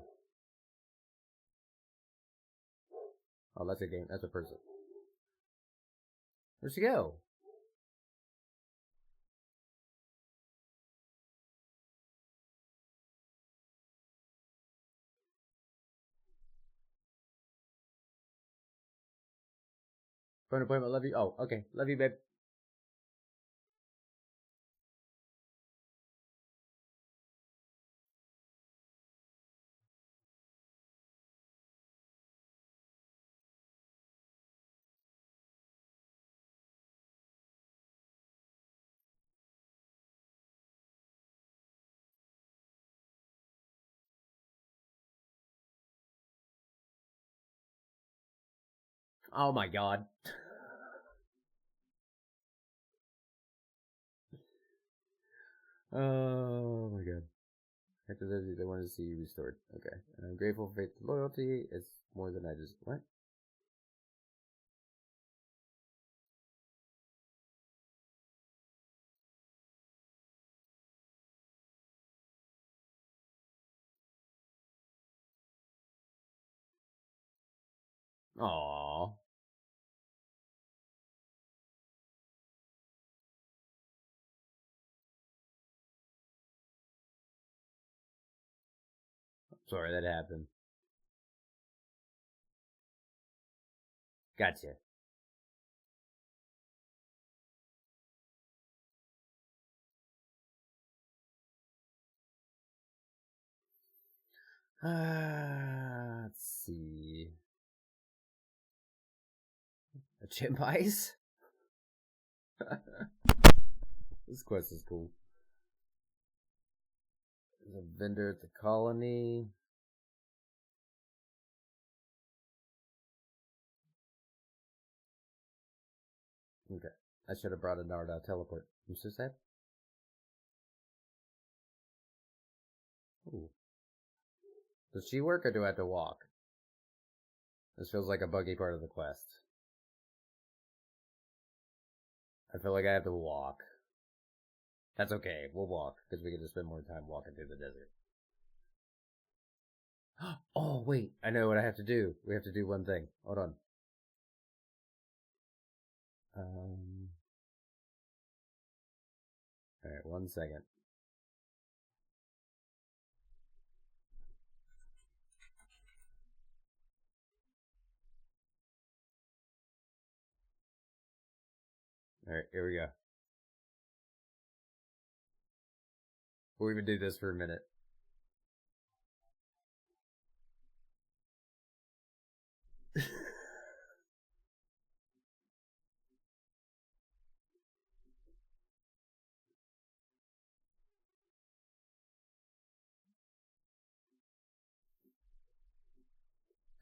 Oh, that's a game. That's a person. Where'd she go? Phone appointment. Love you. Oh, okay. Love you, babe. Oh my god. Oh my god. After this, they wanted to see you restored. Okay. I'm grateful for faith and loyalty. It's more than I just. What? Aww. Sorry that happened. Gotcha. Let's see. A chimp ice? This quest is cool. There's a vendor at the colony. Okay. I should have brought a Narda teleport. I'm so sad. Ooh. Does she work or do I have to walk? This feels like a buggy part of the quest. I feel like I have to walk. That's okay. We'll walk because we get to spend more time walking through the desert. Oh, wait. I know what I have to do. We have to do one thing. Hold on. Alright, 1 second. Alright, here we go. We'll even do this for a minute.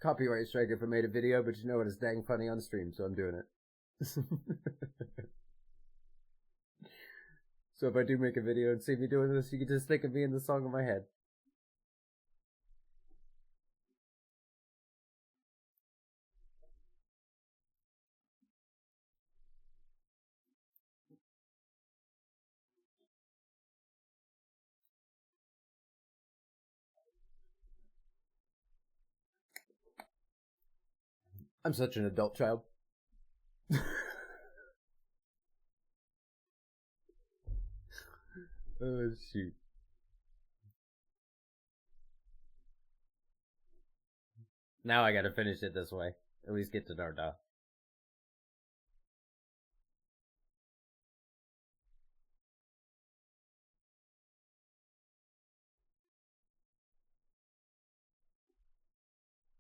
Copyright strike if I made a video, but you know what? It's dang funny on stream, so I'm doing it. So if I do make a video and see me doing this, you can just think of me in the song in my head. I'm such an adult child. Oh, shoot. Now I gotta finish it this way. At least get to Narda.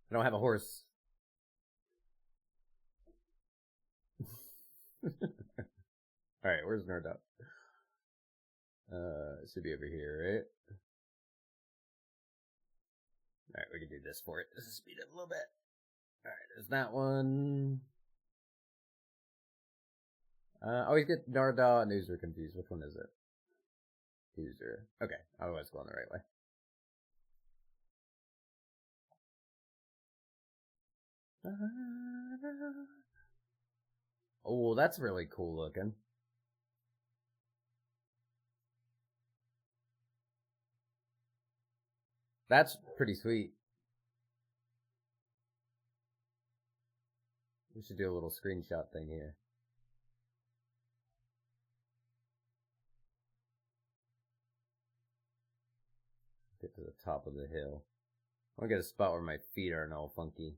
I don't have a horse. Alright, where's Narda? It should be over here, right? Alright, we can do this for it. This is speed up a little bit. Alright, there's that one. I always get Narda and User confused. Which one is it? User. Okay, I was going the right way. Oh, that's really cool looking. That's pretty sweet. We should do a little screenshot thing here. Get to the top of the hill. I want to get a spot where my feet aren't all funky.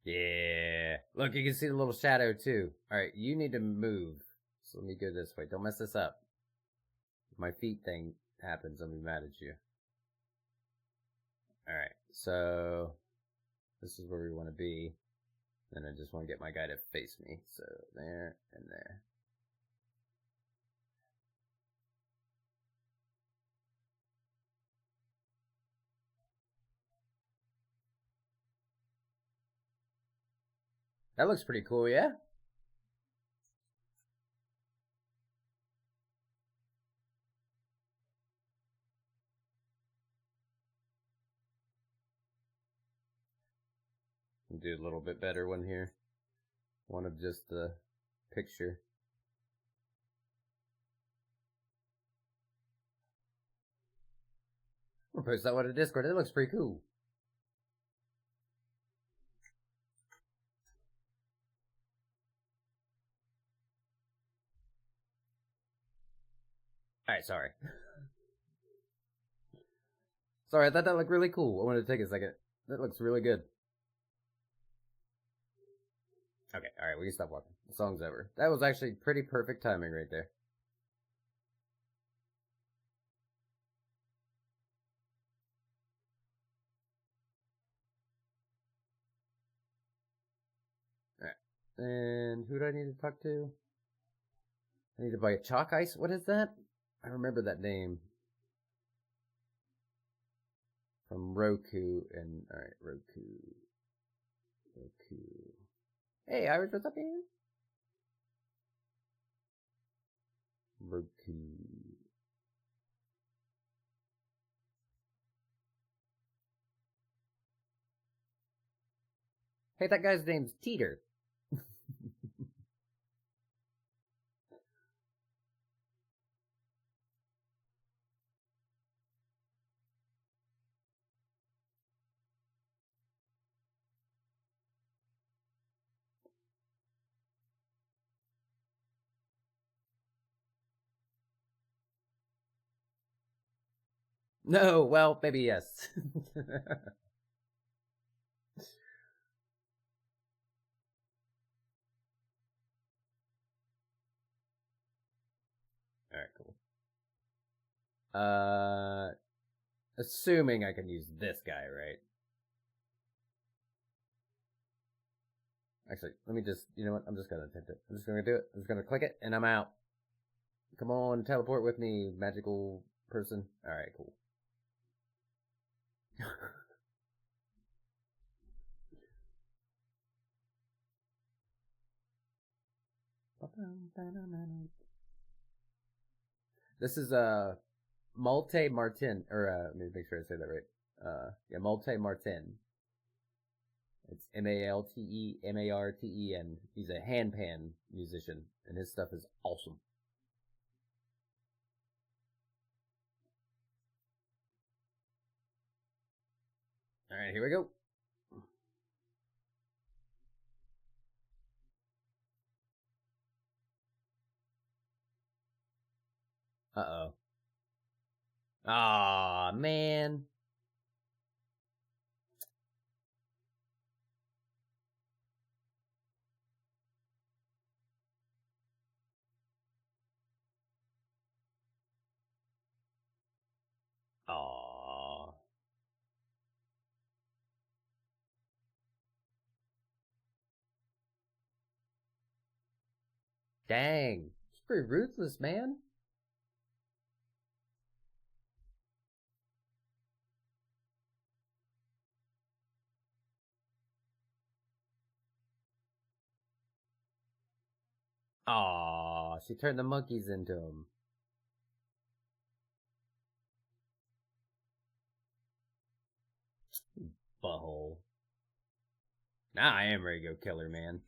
Yeah. Look, you can see the little shadow too. Alright, you need to move. So let me go this way. Don't mess this up. If my feet thing happens, I'll be mad at you. Alright, so this is where we want to be. Then I just want to get my guy to face me. So there and there. That looks pretty cool, yeah? Do a little bit better one here. One of just the picture. We'll post that one to Discord. It looks pretty cool. Alright, sorry. Sorry, I thought that looked really cool. I wanted to take a second. That looks really good. Okay, alright, we can stop walking. The song's over. That was actually pretty perfect timing right there. Alright, And who do I need to talk to? I need to buy a chalk ice. What is that? I remember that name. From Roku and alright, Roku. Hey, Irish, what's up, man? Roku. Hey, that guy's name's Teeter. No, well, maybe yes. Alright, cool. Assuming I can use this guy, right? Actually, let me just, you know what? I'm just gonna attempt it. I'm just gonna do it. I'm just gonna click it, and I'm out. Come on, teleport with me, magical person. Alright, cool. This is a Malte Martin, or let me make sure I say that right. Yeah, Malte Martin. It's Maltemarten. He's a handpan musician, and his stuff is awesome. All right, here we go. Uh-oh. Aw, man. Aw. Dang. It's pretty ruthless, man. Aw, she turned the monkeys into him. Butthole. Now I am ready to go kill her, man.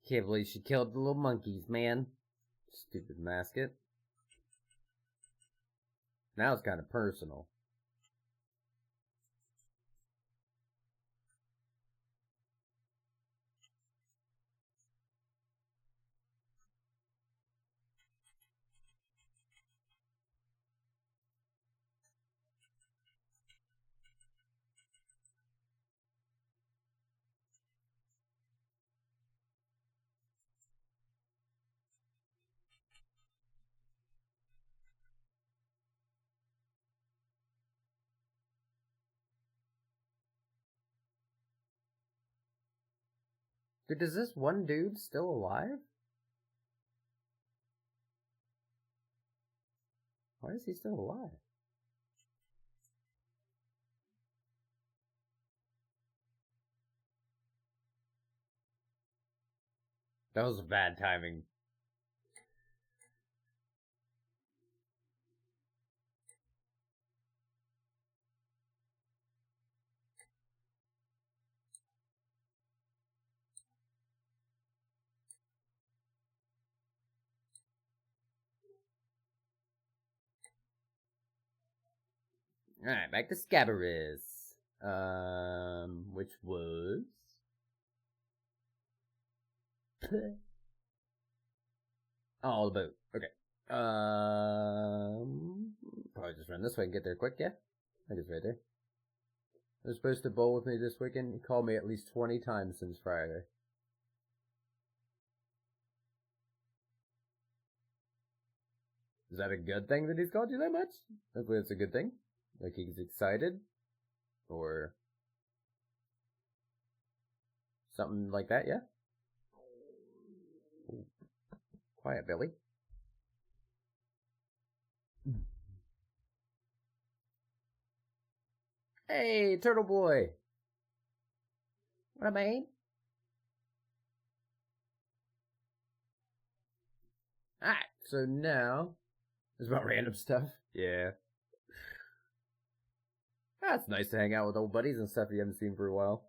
Can't believe she killed the little monkeys, man. Stupid Amascut. Now it's kind of personal. Dude, is this one dude still alive? Why is he still alive? That was bad timing. Alright, back to Scabarys. Which was... Oh, the boat. Okay. Probably just run this way and get there quick, yeah? I think it's right there. They're supposed to bowl with me this weekend. He called me at least 20 times since Friday. Is that a good thing that he's called you that much? Hopefully it's a good thing. Like he's excited. Or something like that, yeah? Ooh. Quiet, Billy. Hey, Turtle Boy! What up, mate? Alright, so now it's about random stuff. Yeah. That's nice to hang out with old buddies and stuff you haven't seen for a while.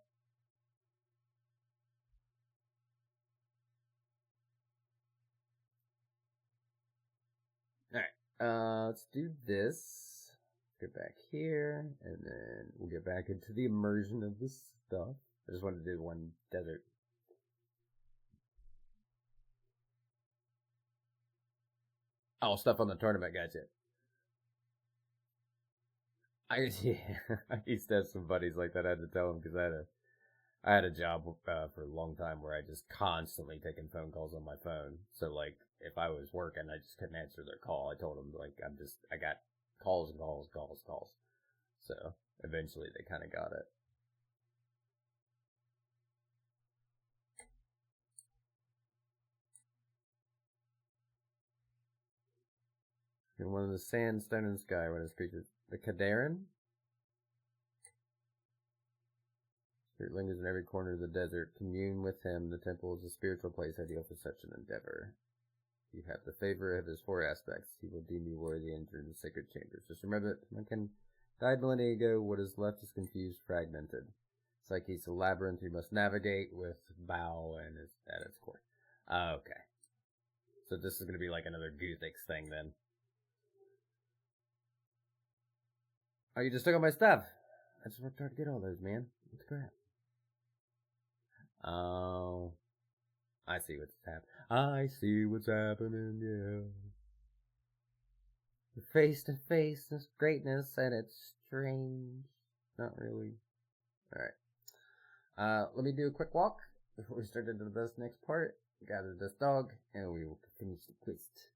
Alright, let's do this. Get back here, and then we'll get back into the immersion of this stuff. I just wanted to do one desert. Oh, stuff on the tournament, gotcha. Yeah, I used to have some buddies like that. I had to tell them because I had a job for a long time where I just constantly taking phone calls on my phone. So like, if I was working, I just couldn't answer their call. I told them like I got calls and calls, calls, calls. So eventually they kind of got it. And one of the sandstone and sky, what is creatures? The Kadarin? Spirit lingers in every corner of the desert. Commune with him. The temple is a spiritual place ideal for such an endeavor. You have the favor of his four aspects. He will deem you worthy to enter the sacred chambers. Just remember that Mankind died millennia ago. What is left is confused, fragmented. It's like he's a labyrinth you must navigate with bow and is at its core. Okay. So this is going to be like another Guthix thing then. Oh, you just took all my stuff. I just worked hard to get all those, man. What's crap? Oh. I see what's happening. I see what's happening, yeah. Face to face with greatness, and it's strange. Not really. Alright. Let me do a quick walk before we start into this next part. Gather this dog, and we will finish the quest.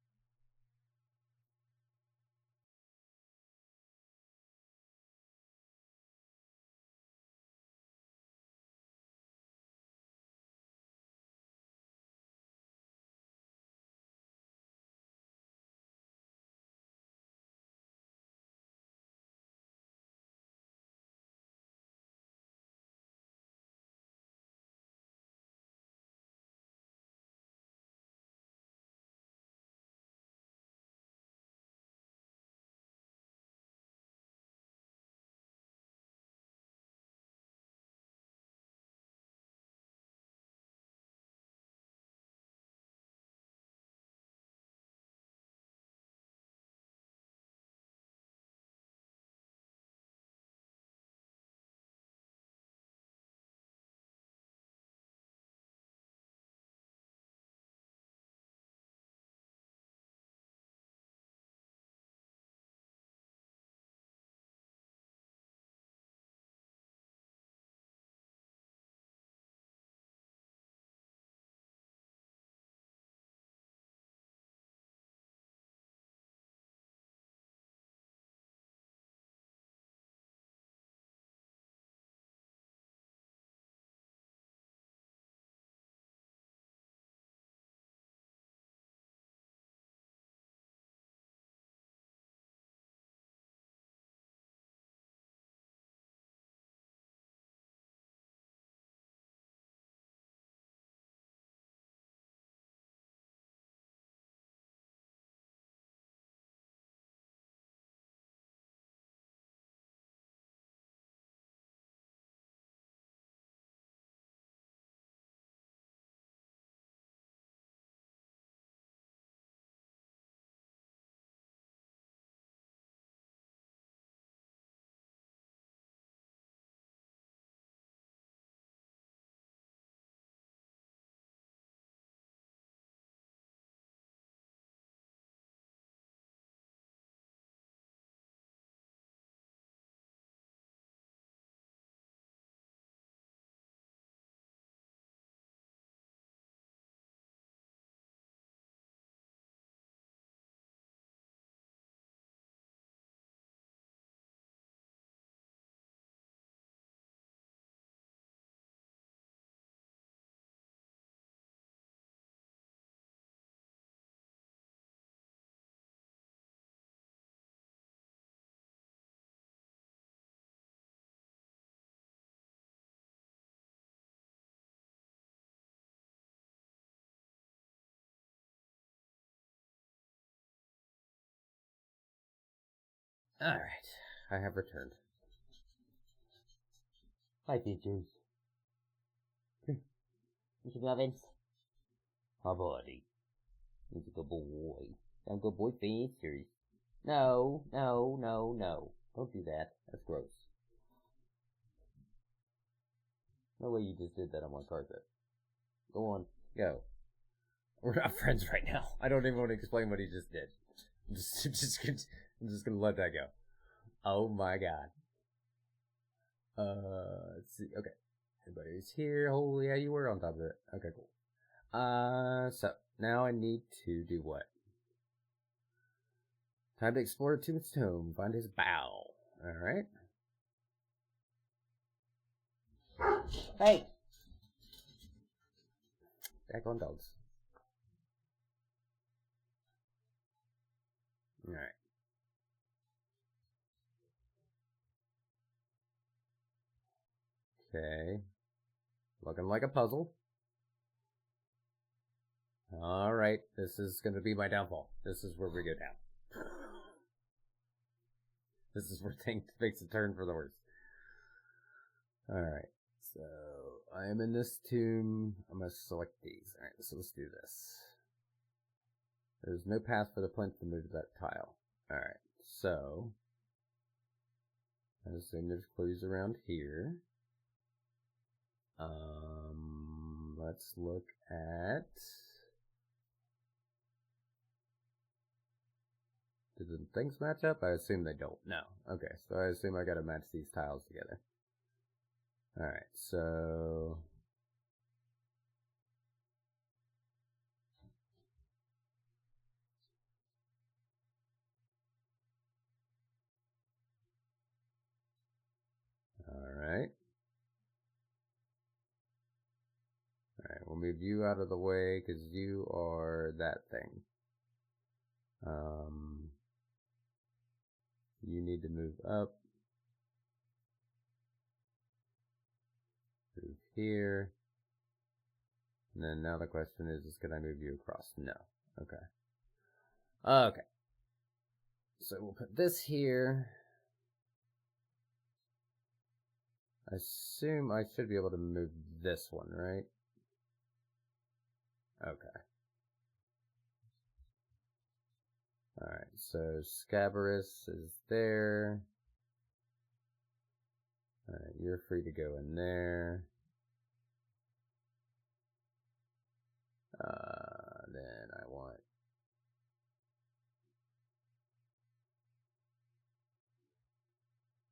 Alright, I have returned. Hi, teachers. Mr. Muffins. My buddy. He's a good boy. I'm a good boy, Fasters. No. Don't do that. That's gross. No way you just did that on my carpet. Go on. Go. We're not friends right now. I don't even want to explain what he just did. I'm just gonna let that go. Oh my god. Let's see. Okay. Everybody's here. Holy, yeah, you were on top of it. Okay, cool. So now I need to do what? Time to explore Tombstone. Find his bow. Alright. Hey! Back on dogs. Alright. Okay. Looking like a puzzle. Alright. This is gonna be my downfall. This is where we go down. This is where things makes a turn for the worse. Alright. So, I am in this tomb. I'm gonna select these. Alright, so let's do this. There's no path for the plinth to move to that tile. Alright, so I assume there's clues around here. Let's look at... Do the things match up? I assume they don't. No. Okay, so I assume I gotta match these tiles together. Alright, so... Alright. Alright, we'll move you out of the way because you are that thing. You need to move up. Move here. And then now the question is can I move you across? No. Okay. Okay. So we'll put this here. I assume I should be able to move this one, right? Okay. Alright, so Scabarus is there. Alright, you're free to go in there. Then I want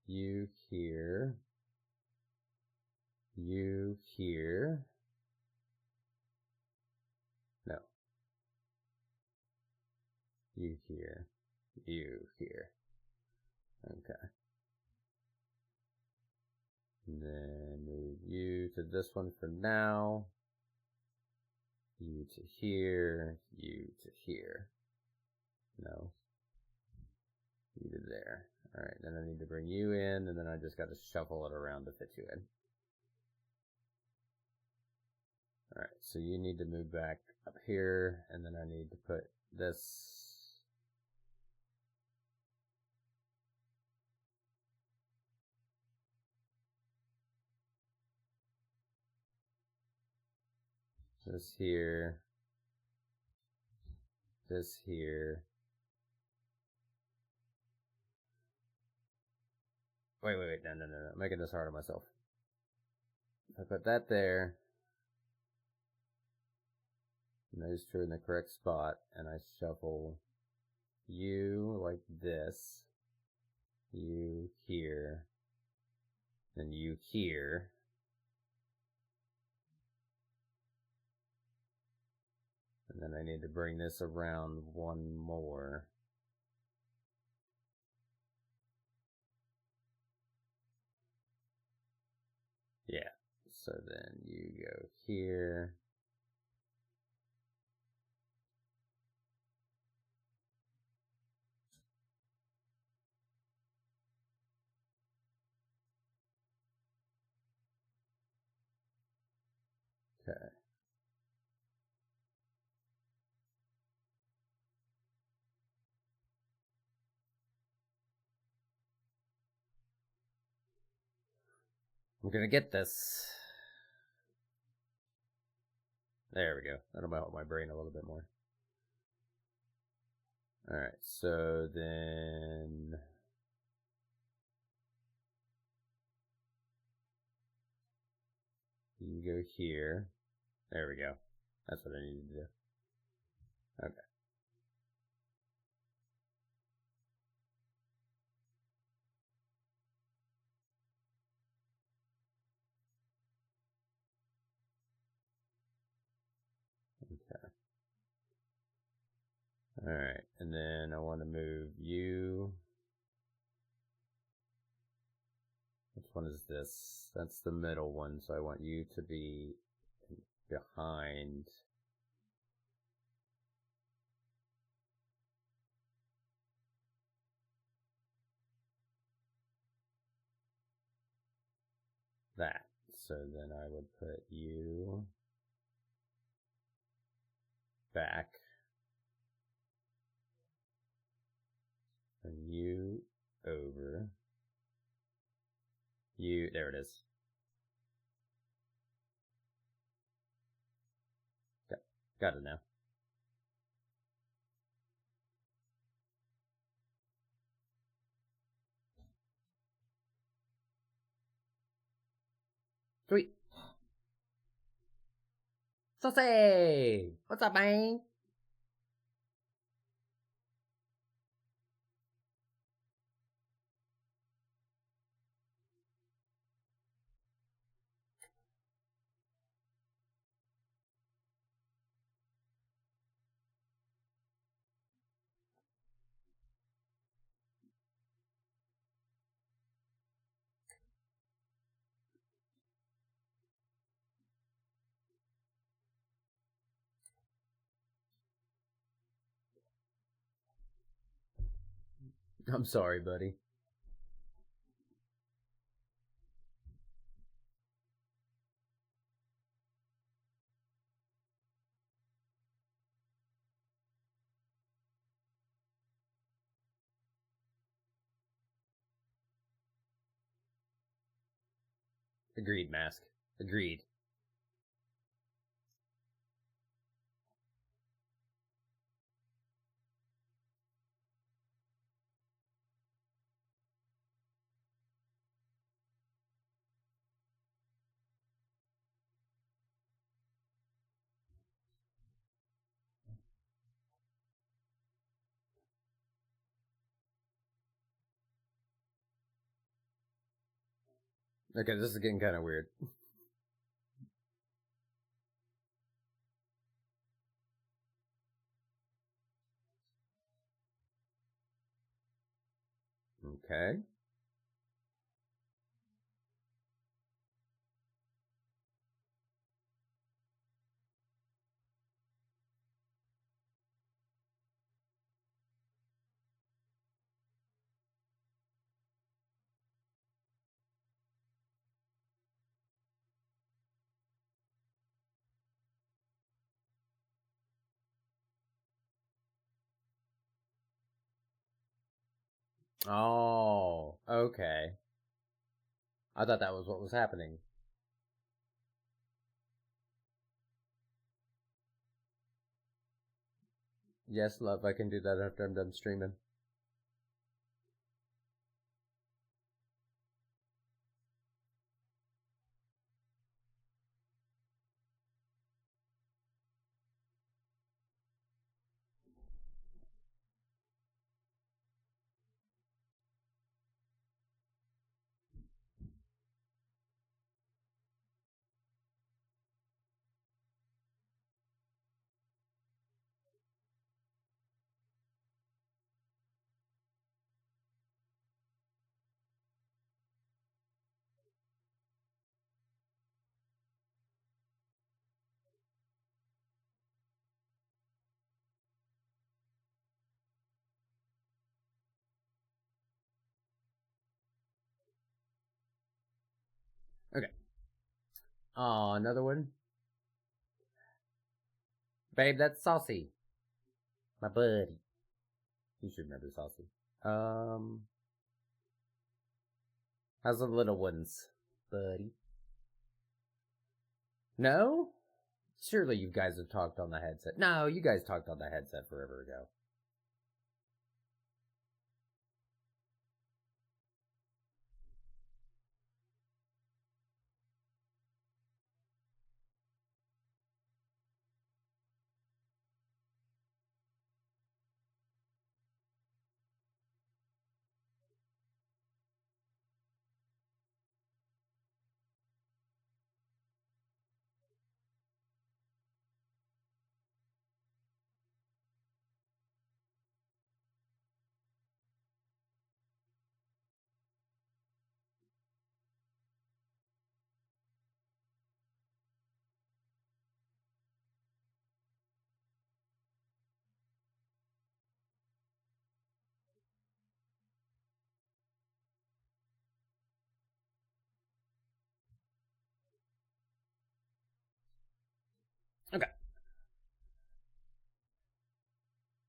you here. You here. No. You here. You here. Okay. And then move you to this one for now. You to here. You to here. No. You to there. Alright, then I need to bring you in, and then I just gotta shuffle it around to fit you in. Alright, so you need to move back up here, and then I need to put this... This here. This here. Wait, no. I'm making this hard on myself. If I put that there, and those two in the correct spot, and I shuffle you like this, you here, then you here, and then I need to bring this around one more. Yeah, so then you go here. Okay. I'm gonna get this. There we go. That'll help my brain a little bit more. Alright, so then... you go here. There we go. That's what I needed to do. Okay. Okay. Alright, and then I want to move you. Which one is this? That's the middle one, so I want you to be behind. That. So then I would put you back. And you over. You, there it is. Got it now. Sweet. Saucy! What's up, man? I'm sorry, buddy. Agreed, Mask. Agreed. Okay, this is getting kind of weird. Okay. Oh, okay. I thought that was what was happening. Yes, love, I can do that after I'm done streaming. Okay. Oh, another one? Babe, that's Saucy. My buddy. You should remember Saucy. How's the little ones? buddy. No? Surely you guys have talked on the headset. No, you guys talked on the headset forever ago. Okay.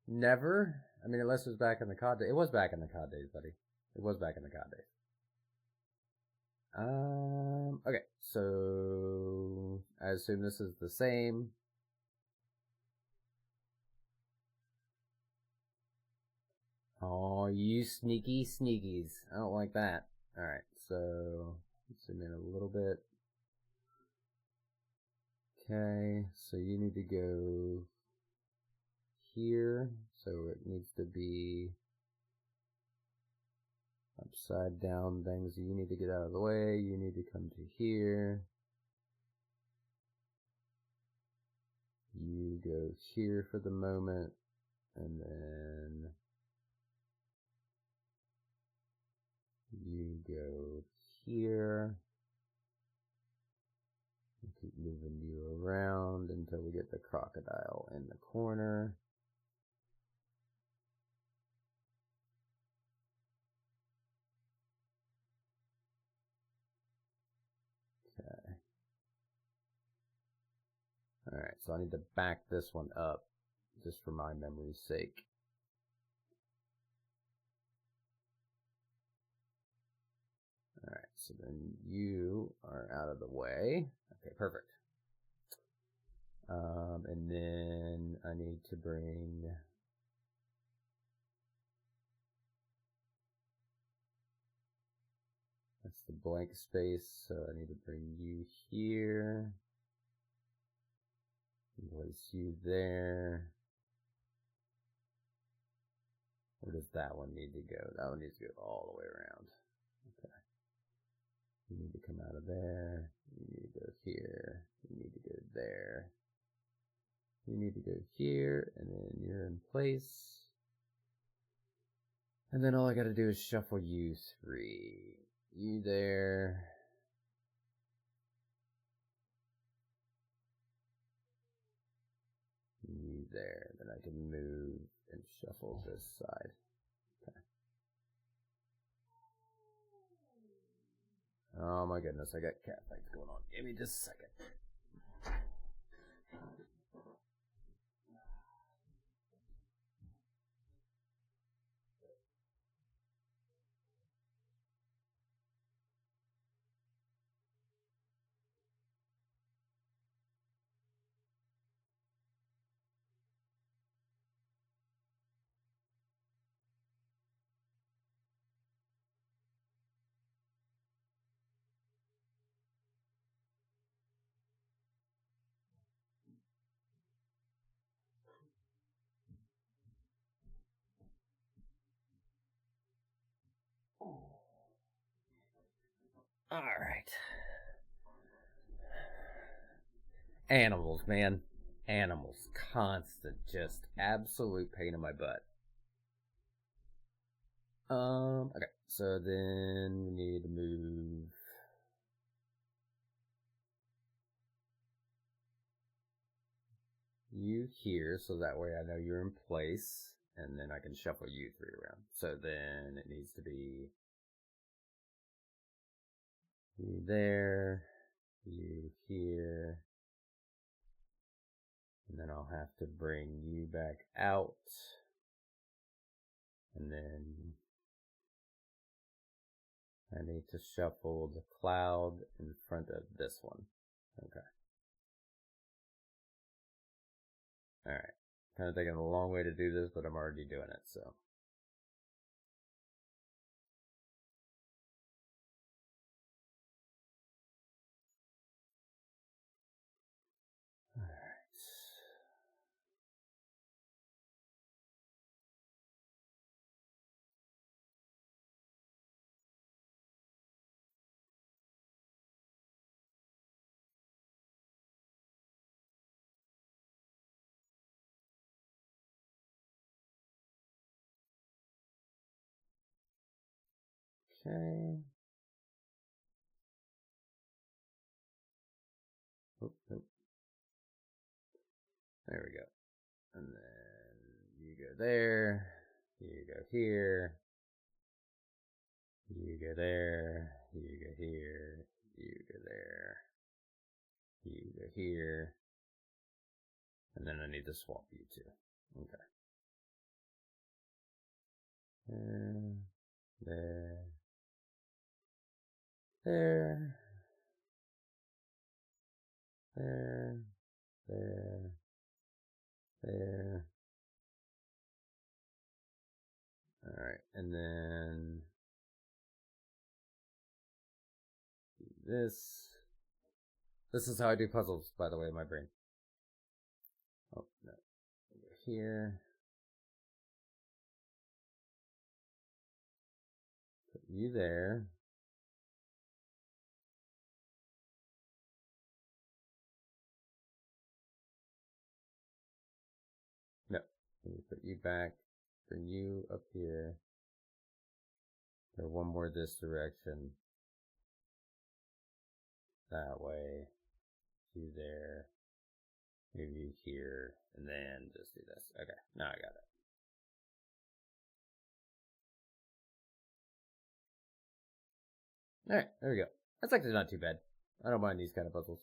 Never? I mean, unless it was back in the COD days. It was back in the COD days, buddy. It was back in the COD days. Okay, so I assume this is the same. Oh, you sneaky sneakies. I don't like that. Alright, so zoom in a little bit. Okay, so you need to go here. So it needs to be upside down things. You need to get out of the way. You need to come to here. You go here for the moment. And then you go here. We keep moving you around until we get the crocodile in the corner. Okay. Alright, so I need to back this one up just for my memory's sake. Alright, so then you are out of the way. Okay, perfect. And then I need to bring that's the blank space, so I need to bring you here. Place you there. Where does that one need to go? That one needs to go all the way around. Okay. You need to come out of there. You need to go here. You need to go there. You need to go here, and then you're in place. And then all I gotta do is shuffle you three. You there. You there. Then I can move and shuffle this side. Okay. Oh my goodness, I got cat fights going on. Give me just a second. Alright. Animals, man. Animals. Constant, just absolute pain in my butt. Okay. So then we need to move you here, so that way I know you're in place, and then I can shuffle you three around. So then it needs to be you there, you here, and then I'll have to bring you back out, and then I need to shuffle the cloud in front of this one. Okay. Alright. Kind of taking a long way to do this, but I'm already doing it, so. Alright. Okay. Oop, nope. There we go. And then you go there. You go here. You go there. You go here. You go there. You go here. And then I need to swap you two. Okay. There. There. There. There. There. Alright, and then this. This is how I do puzzles, by the way, in my brain. Oh, no. Over here. Put you there. No. Let me put you back. Bring you up here. Go one more this direction. That way. You there. Move you here. And then just do this. Okay, now I got it. Alright, there we go. That's actually not too bad. I don't mind these kind of puzzles.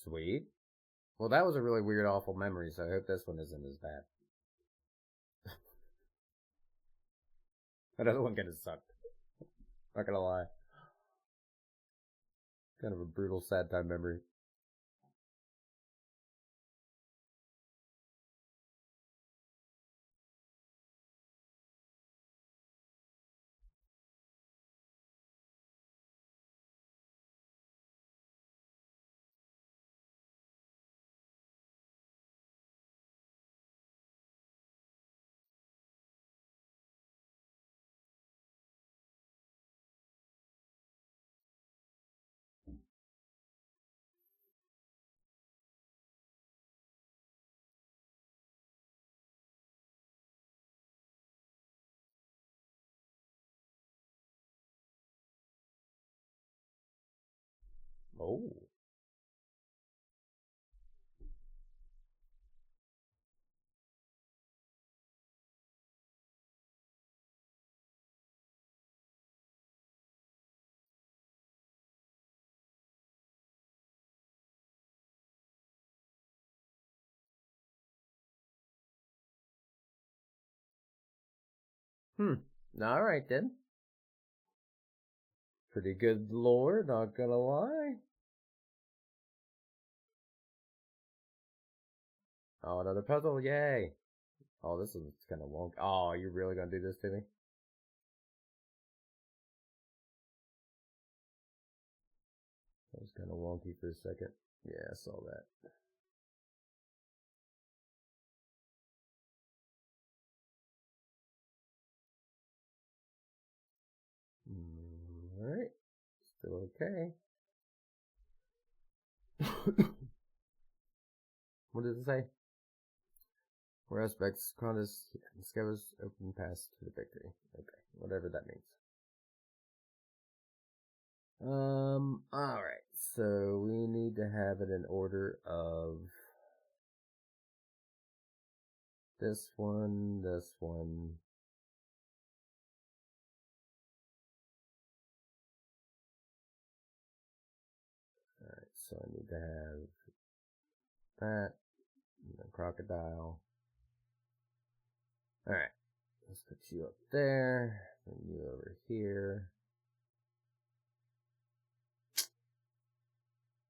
Sweet. Well, that was a really weird, awful memory, so I hope this one isn't as bad. That other one kind of sucked. Not gonna lie. Kind of a brutal, sad time memory. Oh. Alright then. Pretty good lore, not gonna lie. Oh, another puzzle, yay. Oh, this is kind of wonky. Oh, you're really gonna do this to me? That was kind of wonky for a second. Yeah, I saw that. Alright. Still okay. What does it say? Where aspects Cronus discovers open path to the victory. Okay, whatever that means. Alright, so we need to have it in order of this one, So I need to have that, and then crocodile. Alright, let's put you up there, bring you over here.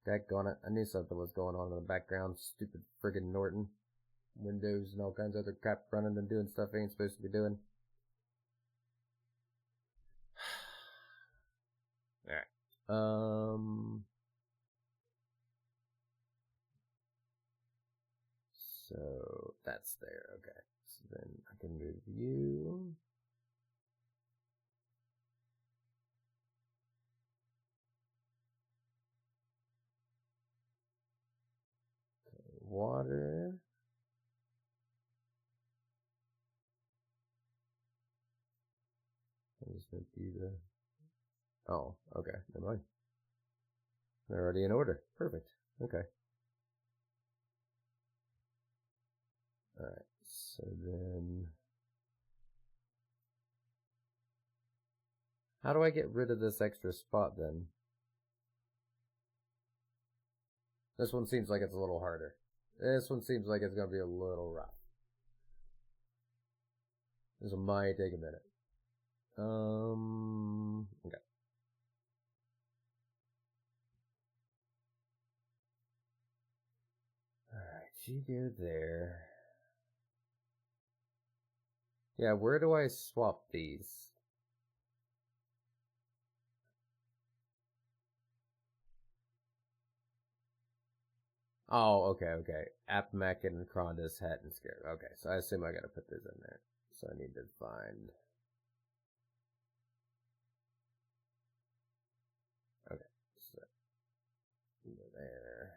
Daggone it, I knew something was going on in the background. Stupid friggin' Norton. Windows and all kinds of other crap running and doing stuff ain't supposed to be doing. Alright. So that's there, okay. So then I can move you. Okay, water. I just make you the... Oh, okay, never mind. They're already in order. Perfect. Okay. Alright, so then... How do I get rid of this extra spot then? This one seems like it's a little harder. This one seems like it's going to be a little rough. This one might take a minute. Okay. Alright, you go there. Yeah, where do I swap these? Oh, okay. Apmac and Kronda's hat and Scared. Okay, so I assume I gotta put this in there. So I need to find... Okay, so go there.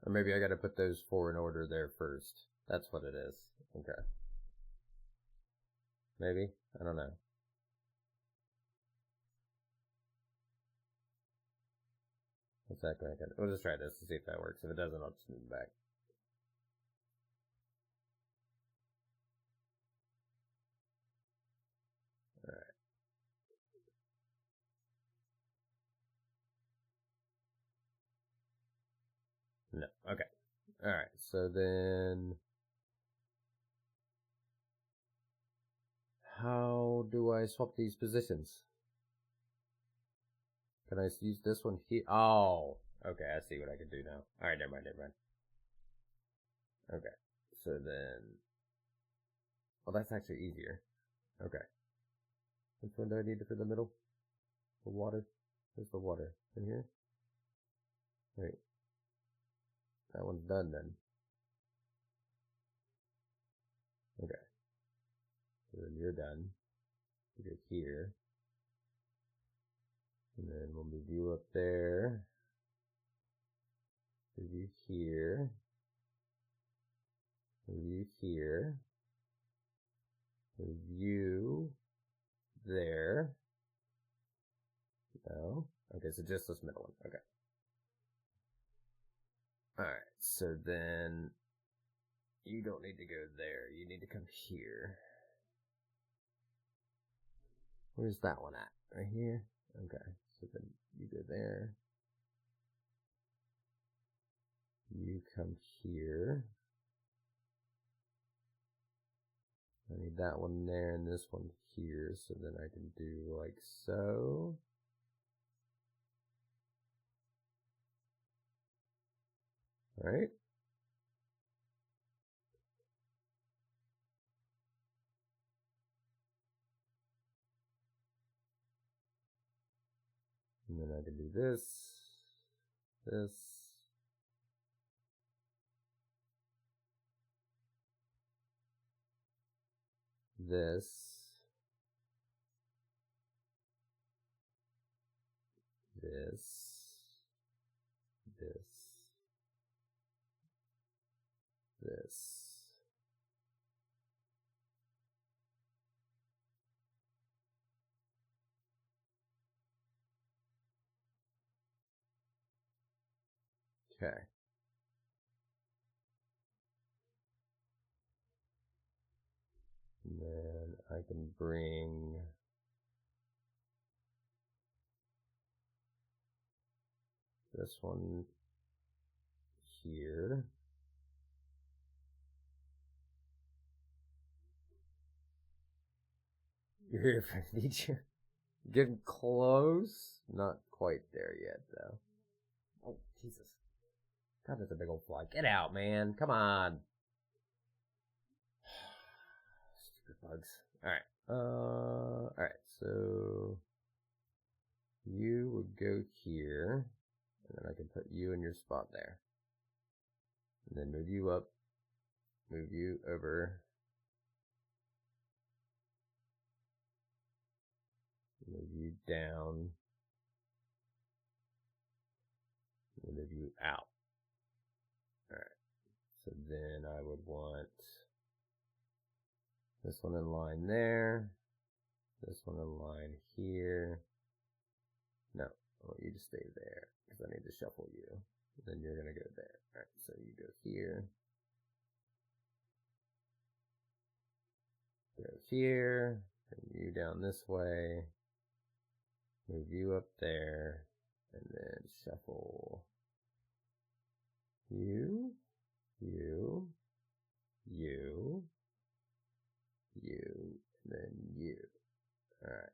Or maybe I gotta put those four in order there first. That's what it is. Okay. Maybe? I don't know. Exactly. We'll just try this to see if that works. If it doesn't, I'll just move it back. Alright. No. Okay. Alright, so then... How do I swap these positions? Can I use this one here? Oh! Okay, I see what I can do now. Alright, never mind. Okay, so then... Well, that's actually easier. Okay. Which one do I need for the middle? The water? Where's the water? In here? Wait. That one's done then. Okay. So then you're done. You go here. And then we'll move you up there. Move you here. Move you here. Move you there. No. Okay, so just this middle one. Okay. Alright, so then you don't need to go there. You need to come here. Where's that one at? Right here? Okay, so then you go there. You come here. I need that one there and this one here, so then I can do like so. Alright. And then I can do this, this, this, this, this, this, Okay. And then I can bring this one here. You're here for nature. Getting close. Not quite there yet, though. Oh, Jesus. God, that's a big old fly. Get out, man. Come on. Stupid bugs. Alright. Alright, so you would go here, and then I can put you in your spot there. And then move you up, move you over, move you down, and move you out. Alright, so then I would want this one in line there, this one in line here. No, I want you to stay there, because I need to shuffle you. Then you're going to go there. Alright, so you go here. Go here. Bring you down this way. Move you up there. And then shuffle you, you, you, you, and then you. Alright.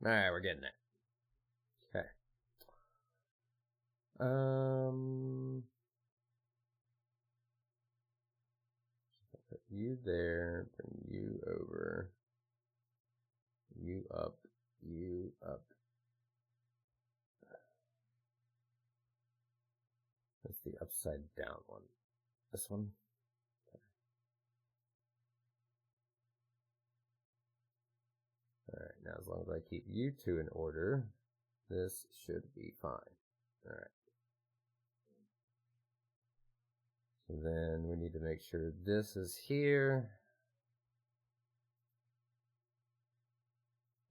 Alright, we're getting there. Okay. Put you there, bring you over, you up, you up. That's the upside down one. This one. Okay. Alright, now as long as I keep you two in order, this should be fine. Alright. So then we need to make sure this is here.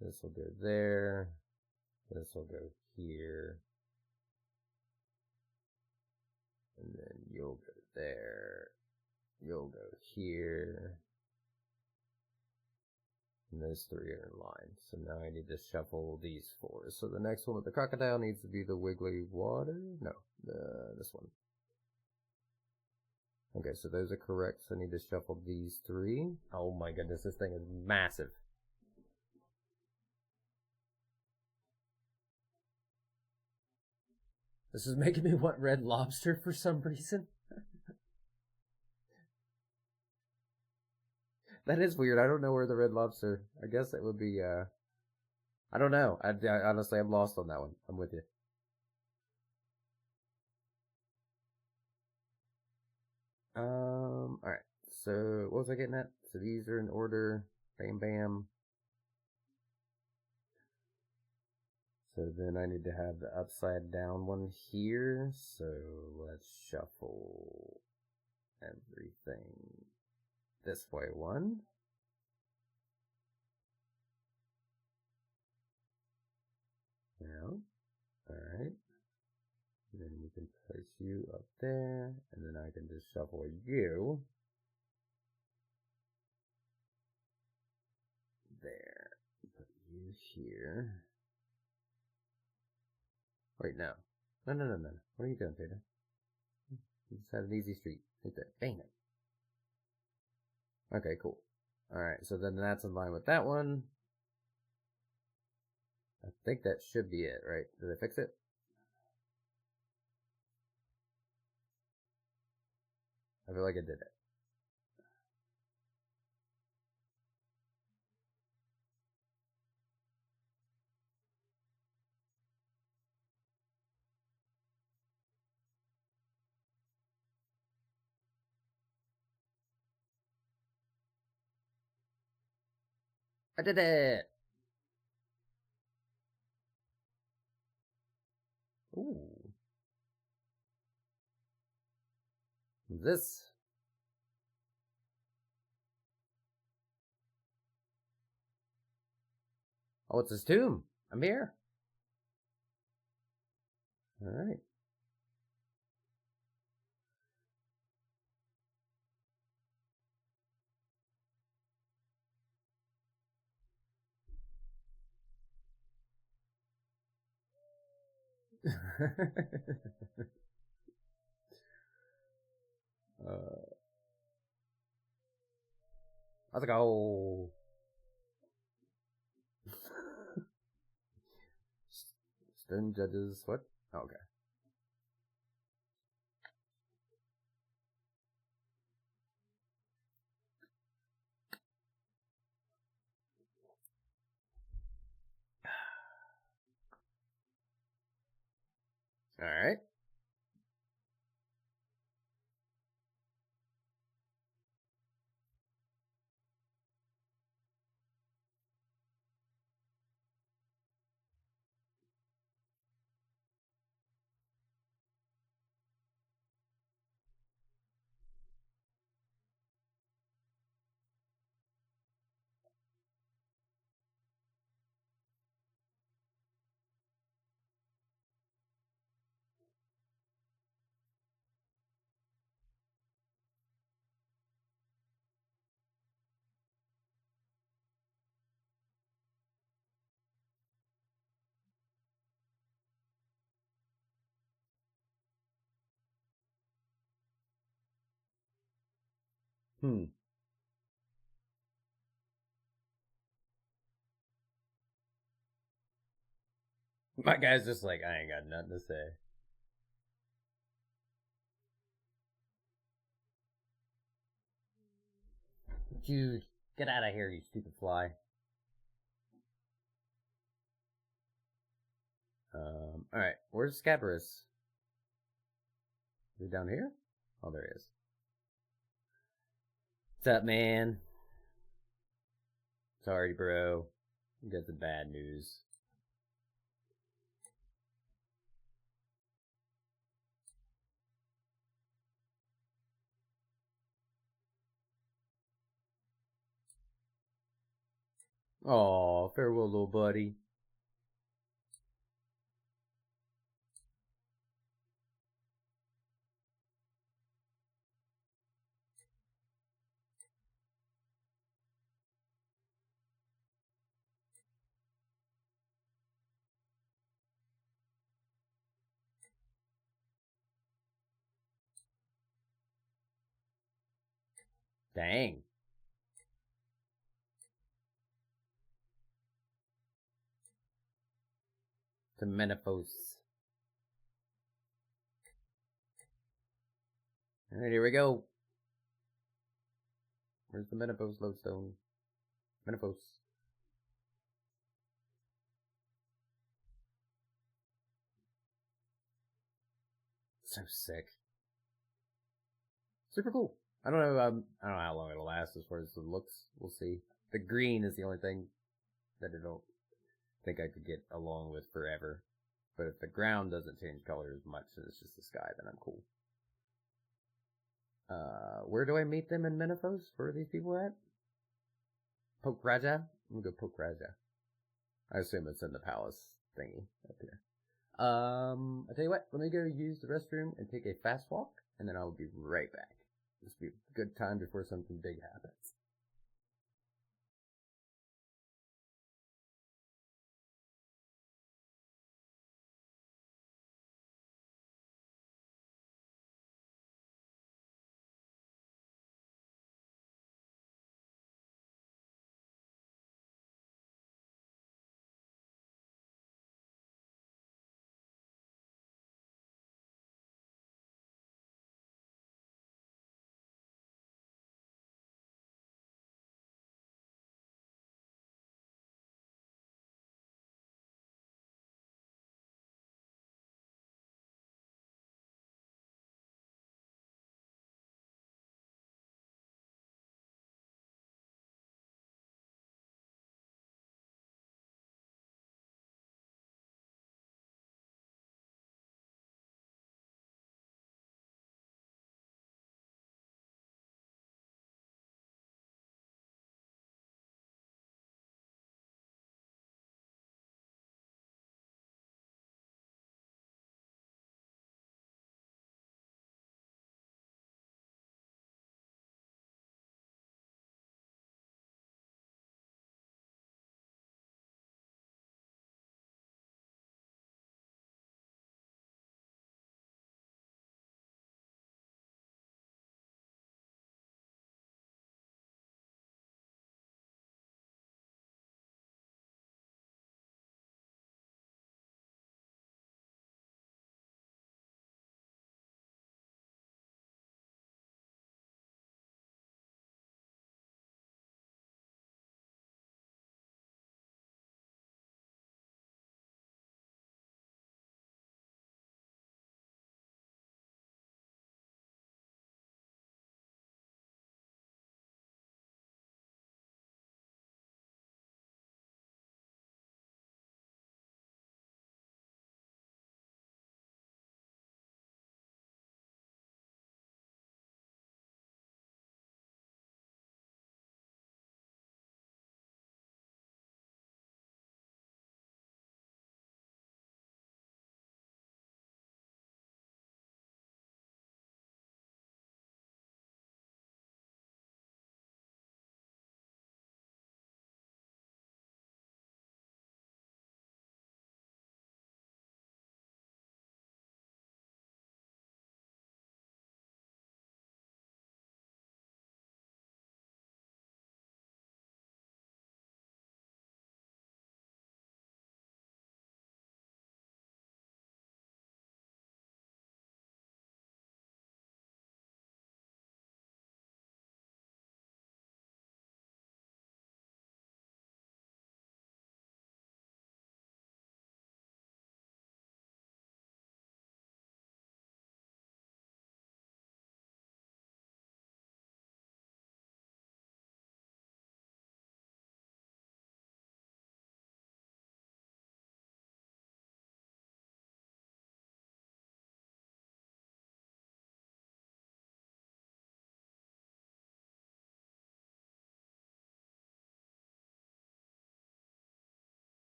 This will go there. This will go here. And then you'll go there. You'll go here. And those three are in line. So now I need to shuffle these four. So the next one with the crocodile needs to be the wiggly water. No, this one. Okay, so those are correct. So I need to shuffle these three. Oh my goodness, this thing is massive. This is making me want Red Lobster for some reason. That is weird. I don't know where the Red Lobster. I guess it would be, I don't know. I honestly, I'm lost on that one. I'm with you. Alright. So, what was I getting at? So these are in order. Bam, bam. So then I need to have the upside down one here. So let's shuffle everything this way one. Now, alright. Then we can place you up there, and then I can just shuffle you there. Put you here. Wait, no. No. What are you doing, Peter? You just had an easy street. Right there. Bang it. Okay, cool. Alright, so then that's in line with that one. I think that should be it, right? Did I fix it? I feel like I did it. I did it! Ooh. This Oh, it's his tomb. I'm here. All right. uh, let's go. Stone judges. What? Okay. All right. Hmm. My guy's just like, I ain't got nothing to say. You get out of here, you stupid fly. All right. Where's Scabrous? Is he down here? Oh, there he is. What's up, man? Sorry, bro. You got the bad news. Aw, farewell, little buddy. Dang. To Menopause. Alright, here we go. Where's the Menopause lodestone? Menopause. So sick. Super cool. I don't know. I don't know how long it'll last as far as the looks. We'll see. The green is the only thing that I don't think I could get along with forever. But if the ground doesn't change color as much and it's just the sky, then I'm cool. Where do I meet them in Menopause? Where are these people at? Poke Raja? I'm gonna go Poke Raja. I assume it's in the palace thingy up here. I tell you what, let me go use the restroom and take a fast walk, and then I'll be right back. This will be a good time before something big happens.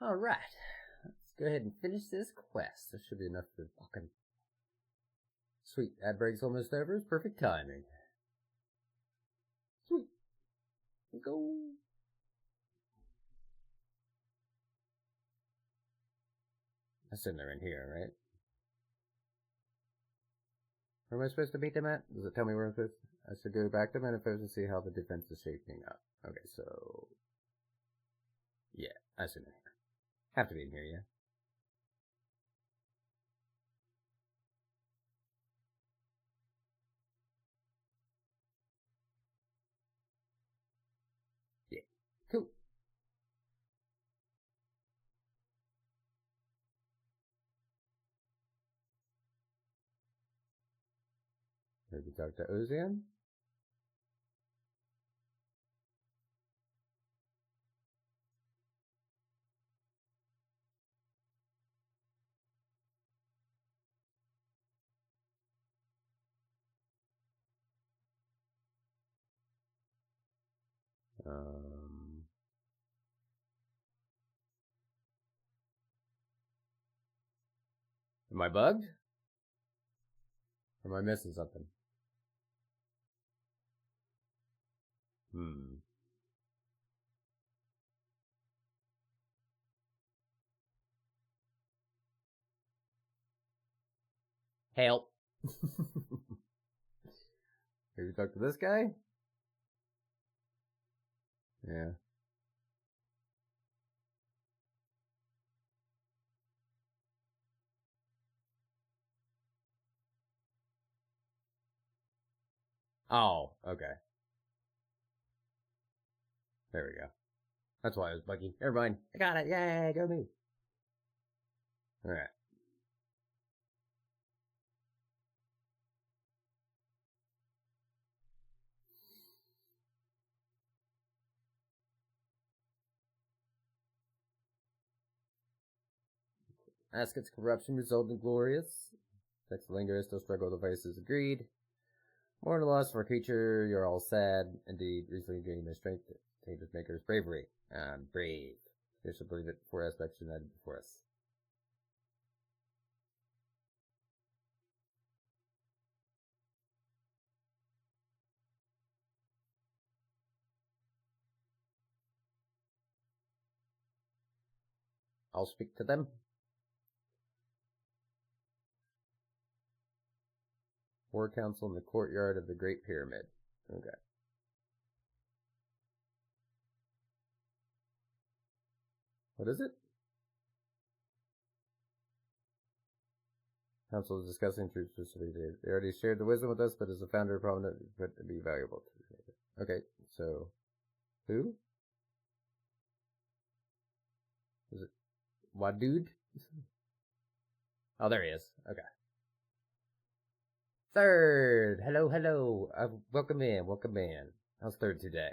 Alright. Let's go ahead and finish this quest. This should be enough for fucking... Sweet. Ad break's almost over. It's perfect timing. Sweet. Go. I assume they're in here, right? Where am I supposed to meet them at? Does it tell me where I'm supposed to? I should go back to manifest and see how the defense is shaping up. Okay, so... Yeah, I assume they're here. Have to be in here, yeah? Yeah. Cool. Maybe talk to Ozian? Am I bugged? Or am I missing something? Help. Maybe talk to this guy? Yeah. Oh, okay. There we go. That's why I was buggy. Never mind. I got it. Yay, go me. Alright. Amascut's corruption resulted in glorious. Text linger still struggle with the vices agreed. Mourn the loss of our creature, you're all sad. Indeed, recently gaining their strength. Tainted Maker's bravery. I'm brave. They should believe it. 4 aspects united before us. I'll speak to them. War Council in the courtyard of the Great Pyramid. Okay. What is it? Council is discussing truth specifically. They already shared the wisdom with us, but as a founder, prominent, but to be valuable. Okay, so who? Is it Wadude? Oh, there he is. Okay. Third. Hello, hello. Welcome in. Welcome in. How's third today?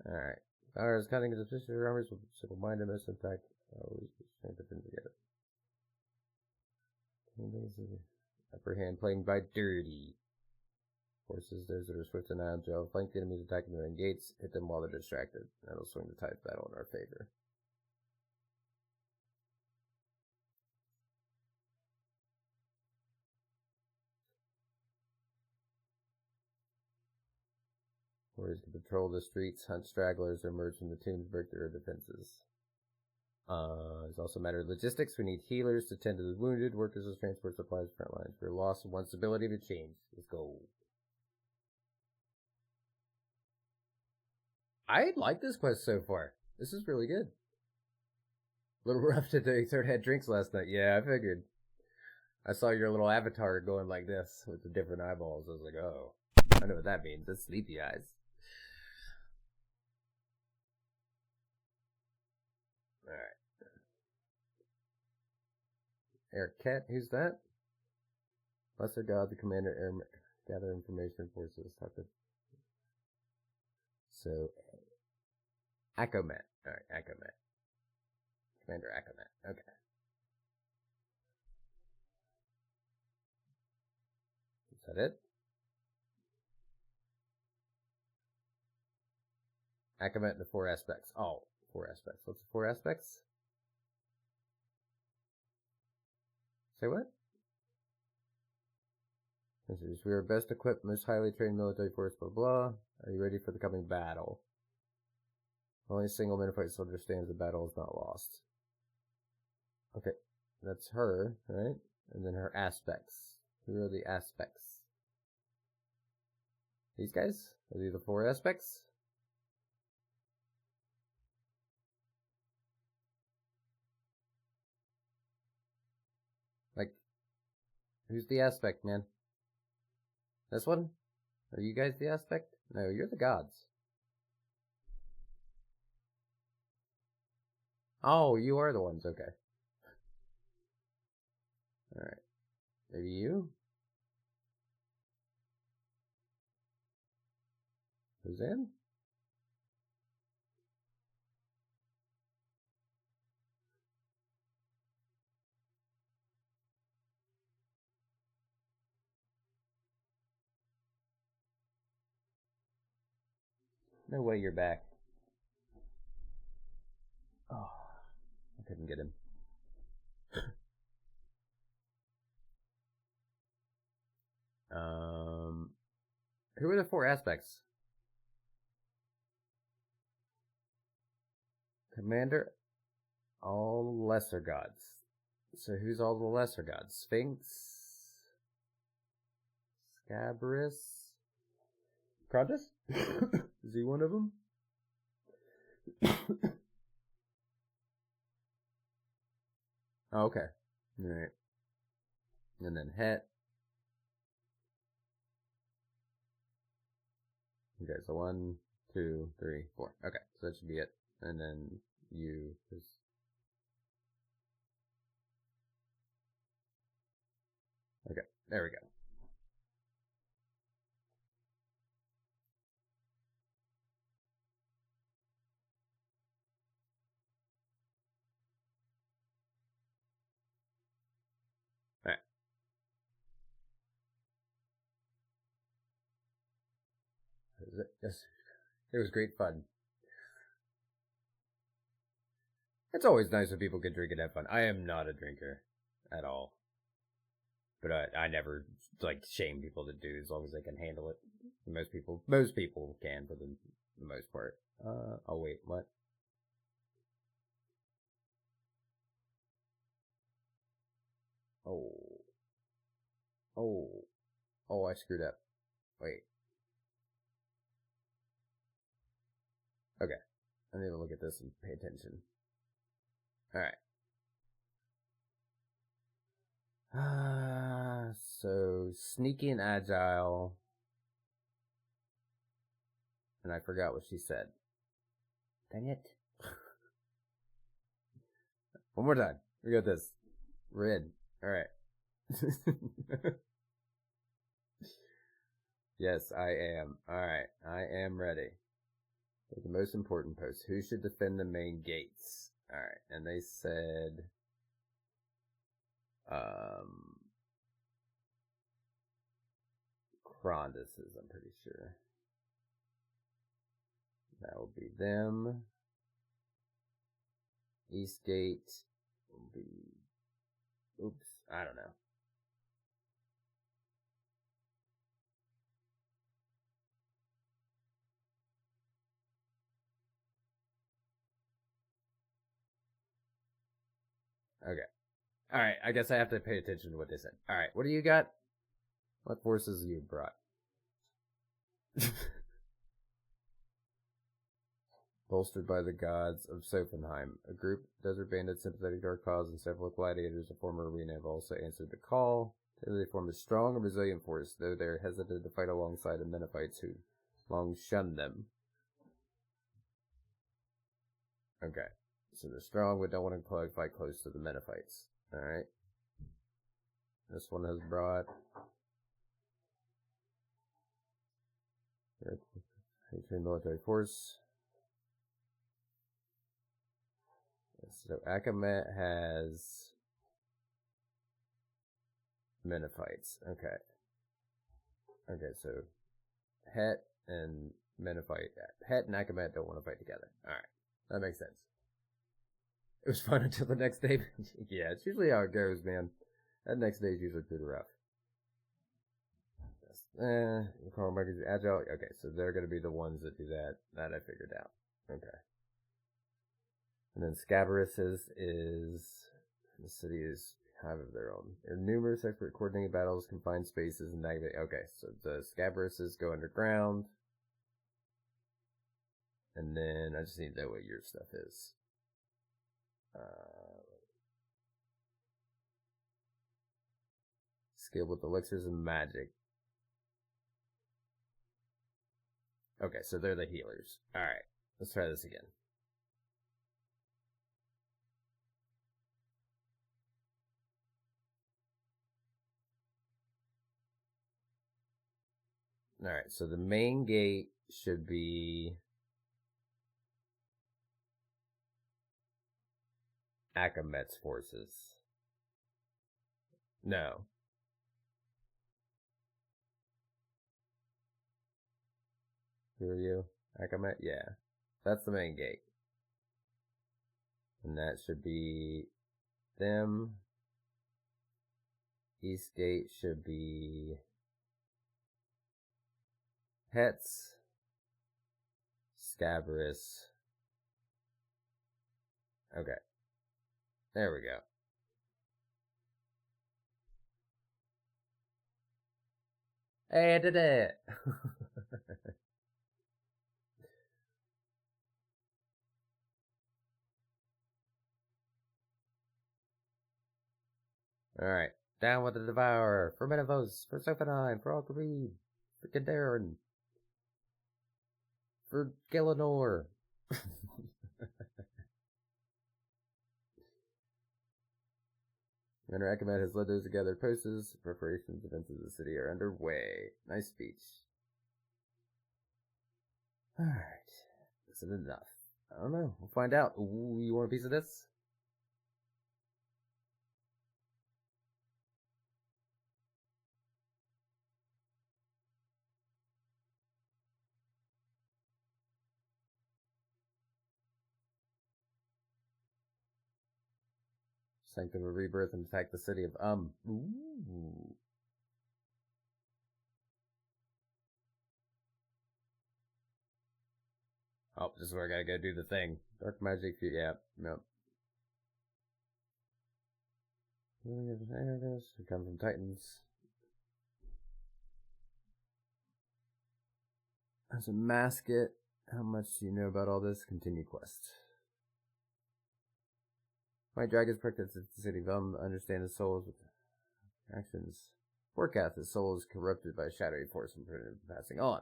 All right. Ours cutting his official armies with simple minded most impact. Always strength to pin together. Upper hand playing by dirty. Forces those that are swift and agile. Flank the enemies attacking their gates. Hit them while they're distracted. That'll swing the tide of battle in our favor. Warriors can patrol the streets, hunt stragglers, or emerge from the tombs, break their defenses. It's also a matter of logistics. We need healers to tend to the wounded, workers to transport supplies to front lines. We're lost one's ability to change. Let's go. I like this quest so far. This is really good. A little rough today. Third had drinks last night. Yeah, I figured. I saw your little avatar going like this with the different eyeballs. I was like, oh, I know what that means. That's sleepy eyes. Alright. Eric Cat, who's that? Lesser God, the commander, gather information forces. So, Acomet. Alright, Acomet. Commander Acomet. Okay. Is that it? Akamet the 4 aspects. Oh, 4 aspects. What's the 4 aspects? Say what? We are best equipped, most highly trained military force, blah blah. Are you ready for the coming battle? Only a single Metafight soldier understands the battle is not lost. Okay, that's her, right? And then her aspects. Who are the aspects? These guys? Are these the 4 aspects? Like, who's the aspect, man? This one? Are you guys the aspect? No, you're the gods. Oh, you are the ones, okay. Alright. Maybe you? Who's in? No way you're back. Oh, I couldn't get him. Who are the 4 aspects? Commander, all lesser gods. So who's all the lesser gods? Sphinx? Scabrous? Crontus? Is he one of them? Oh, okay. Alright. And then Het. Okay, so 1, 2, 3, 4. Okay, so that should be it. And then you just... Okay, there we go. Alright. Yes. It was great fun. It's always nice when people can drink and have fun. I am not a drinker at all. But I never, like, shame people to do as long as they can handle it. Most people can for the most part. Oh wait, what? Oh. Oh. Oh, I screwed up. Wait. Okay. I need to look at this and pay attention. Alright. So sneaky and agile. And I forgot what she said. Dang it. One more time. We got this. We're in. Alright. Yes, I am. Alright. I am ready. For the most important post. Who should defend the main gates? Alright. And they said... Cronduses, I'm pretty sure. That will be them. Eastgate will be... Oops, I don't know. Okay. Alright, I guess I have to pay attention to what they said. Alright, what do you got? What forces you brought? Bolstered by the gods of Sophenheim. A group of desert bandits sympathetic to our cause and several gladiators of former arena have also answered the call. They form a strong and resilient force, though they are hesitant to fight alongside the Menophites who long shunned them. Okay. So they're strong, but don't want to fight close to the Menophites. Alright. This one has brought... military force. So Akamet has Menophites. Okay. Okay, so Het and Men to fight. Het and Akamet don't want to fight together. Alright. That makes sense. It was fun until the next day. Yeah, it's usually how it goes, man. That next day is usually pretty rough. Carl Markers Agile. Okay, so they're going to be the ones that do that. That I figured out. Okay. And then Scabarus's is the city is hive of their own. They're numerous expert coordinating battles, confined spaces, and navigate. Okay, so the Scabarus's go underground. And then I just need to know what your stuff is. Skill with elixirs and magic. Okay, so they're the healers. Alright, let's try this again. Alright, so the main gate should be Akamet's forces. No. Who are you? Akamet? Yeah. That's the main gate. And that should be them. East gate should be Hetz, Scabrous. Okay. There we go. Hey, I did it! Alright. Down with the Devourer. For Menevos. For Sophanine. For Alchemy. For Kadarin. For Gillinor. Commander Akamet has led those together posts. Preparations events of the city are underway. Nice speech. Alright. Is it enough? I don't know. We'll find out. Ooh, you want a piece of this? Sanctum of Rebirth and attack the city of Ooh. Oh, this is where I gotta go do the thing. Dark magic, yeah, nope. We come from Titans. As a Amascut, how much do you know about all this? Continue quest. My dragon's practice at the city of understand his soul's actions. Forecast his soul is corrupted by a shadowy force and prevented from passing on.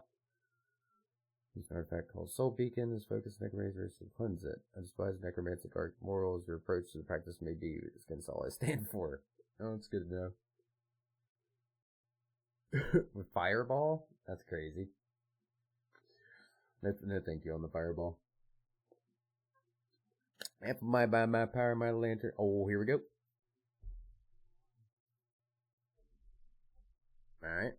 Use an artifact called Soul Beacon is focused necromancers to cleanse it. I despise necromantic art. Moral as your approach to the practice may be. That's all I stand for. Oh, it's good to know. With Fireball? That's crazy. No, thank you on the Fireball. Amplified by my power, my lantern. Oh, here we go. Alright.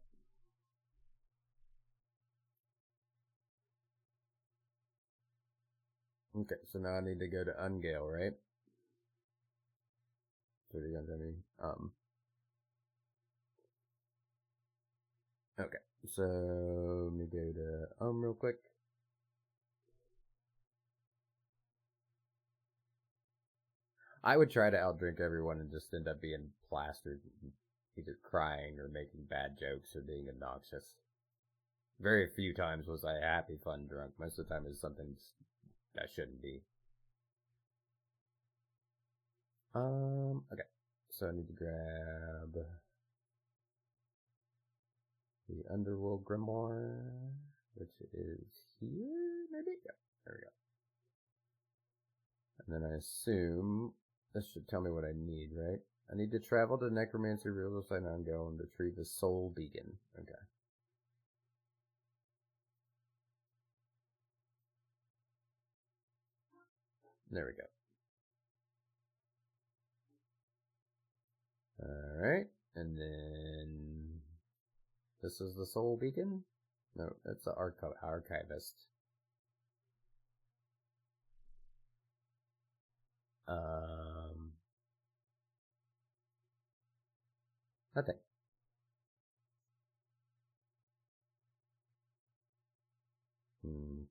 Okay, so now I need to go to Ungale, right? Okay, so let me go to real quick. I would try to outdrink everyone and just end up being plastered, either crying or making bad jokes or being obnoxious. Very few times was I happy, fun, drunk. Most of the time it's something that shouldn't be. Okay. So I need to grab the Underworld Grimoire, which is here, maybe? Yeah, there we go. And then I assume this should tell me what I need, right? I need to travel to Necromancy Real Estate and go and retrieve the Soul Beacon. Okay. There we go. Alright. And then this is the Soul Beacon. No, that's the archivist. Nothing.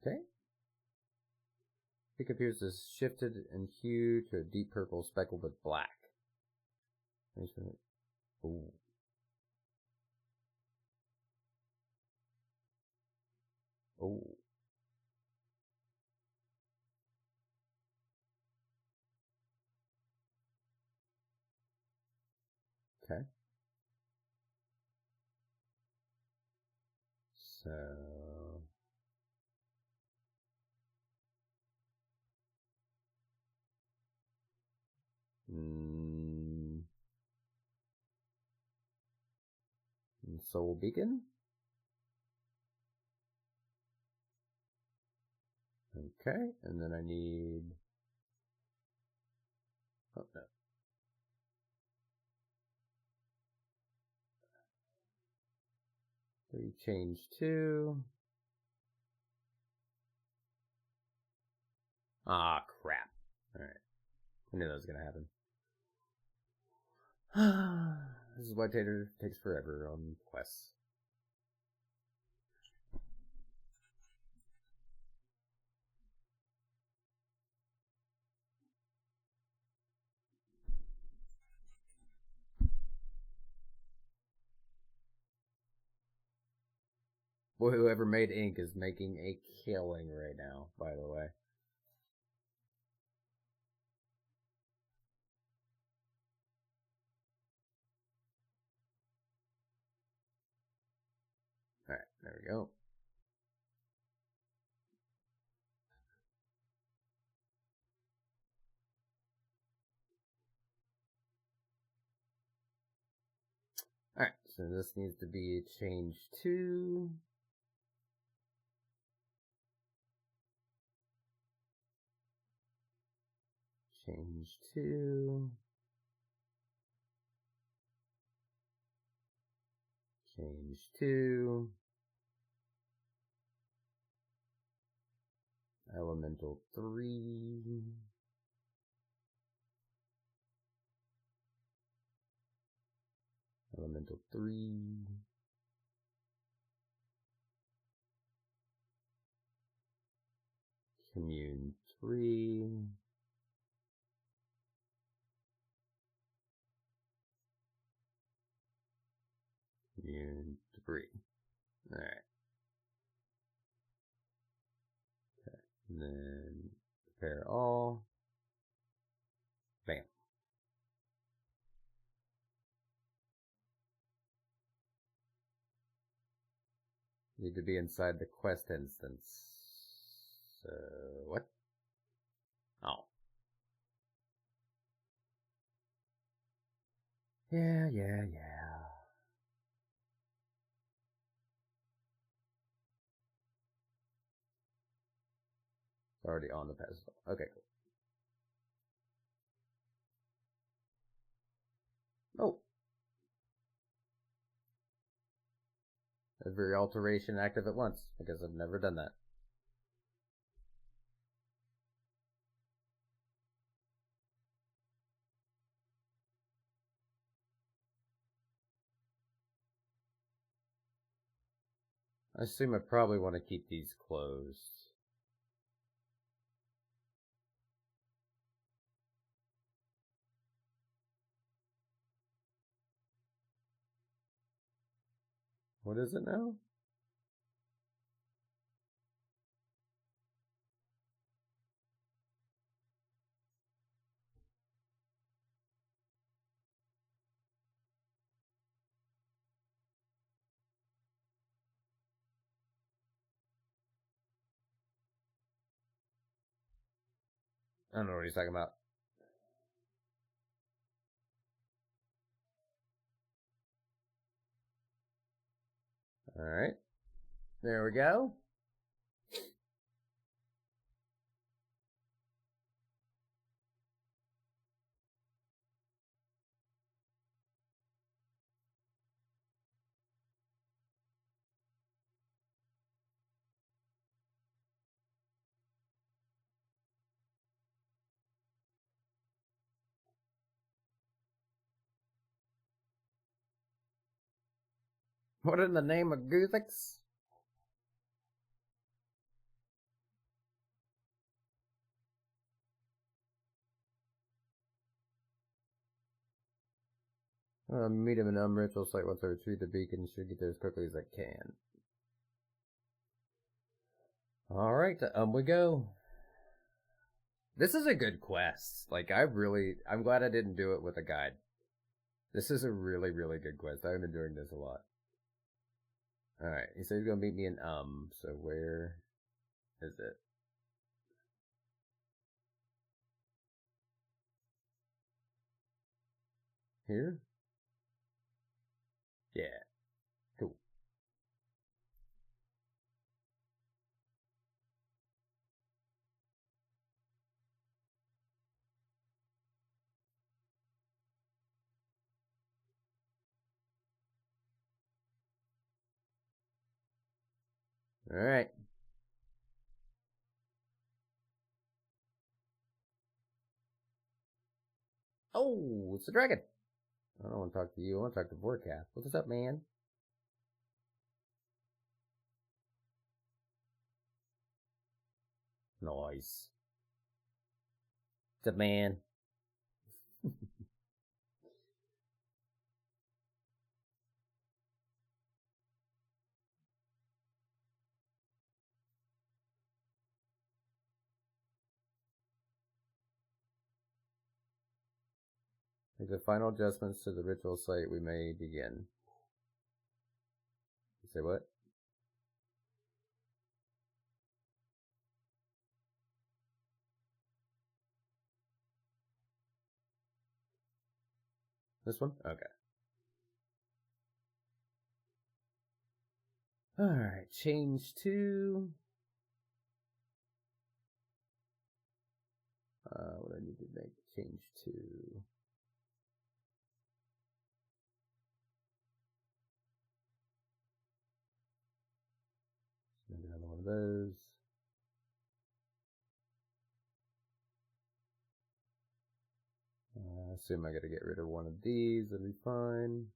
Okay. It appears is shifted in hue to a deep purple speckled with black. Ooh. Oh. Okay. So. Soul Beacon. Okay, and then I need. Oh no. We change to. Ah, crap. Alright. I knew that was gonna happen. This is why Tater takes forever on quests. Boy, whoever made ink is making a killing right now, by the way. Alright, there we go. Alright, so this needs to be changed to. Change to. Change to. Elemental 3. Elemental 3. Commune 3. Commune 3. Alright. Okay. And then prepare all. Bam. Need to be inside the quest instance. What? Oh. Yeah. It's already on the pedestal. Okay, cool. Oh. Every alteration active at once. I guess I've never done that. I assume I probably want to keep these closed. What is it now? I don't know what he's talking about. Alright. There we go. What in the name of Guthix? Meet him in an ritual site once I retrieve the beacon. Should get there as quickly as I can. Alright, we go. This is a good quest. Like, I'm glad I didn't do it with a guide. This is a really, really good quest. I've been doing this a lot. Alright, he said he's gonna meet me in, so where is it? Here? Yeah. Cool. Alright. Oh, it's the dragon. I don't want to talk to you. I want to talk to Vorkath. What's up, man? Nice. What's up, man? Make the final adjustments to the ritual site. We may begin. You say what? This one? Okay. Alright, change to... what do I need to make change to? Maybe another one of those. I assume I gotta get rid of one of these, that'll be fine.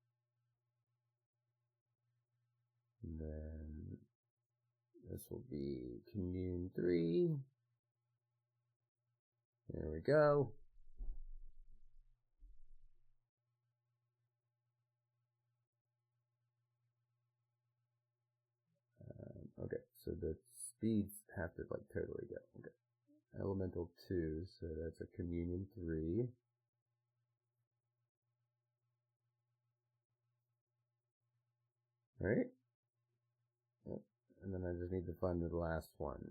And then this will be Commune 3. There we go. Okay, so the speeds have to like totally go. Okay. Elemental 2, so that's a Communion 3. Right? Yep. And then I just need to find the last one.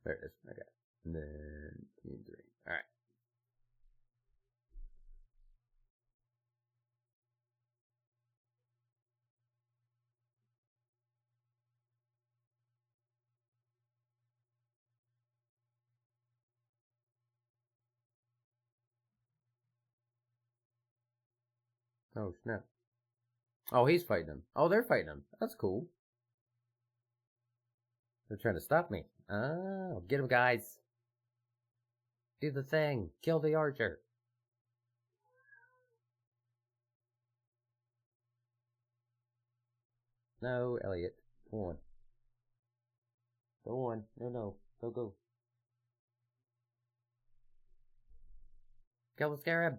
There it is. Okay. And then Communion 3. Alright. Oh, snap. Oh, he's fighting him. Oh, they're fighting him. That's cool. They're trying to stop me. Oh, get him, guys. Do the thing. Kill the archer. No, Elliot. Go on. Go on. No. Go, go. Kill the scarab.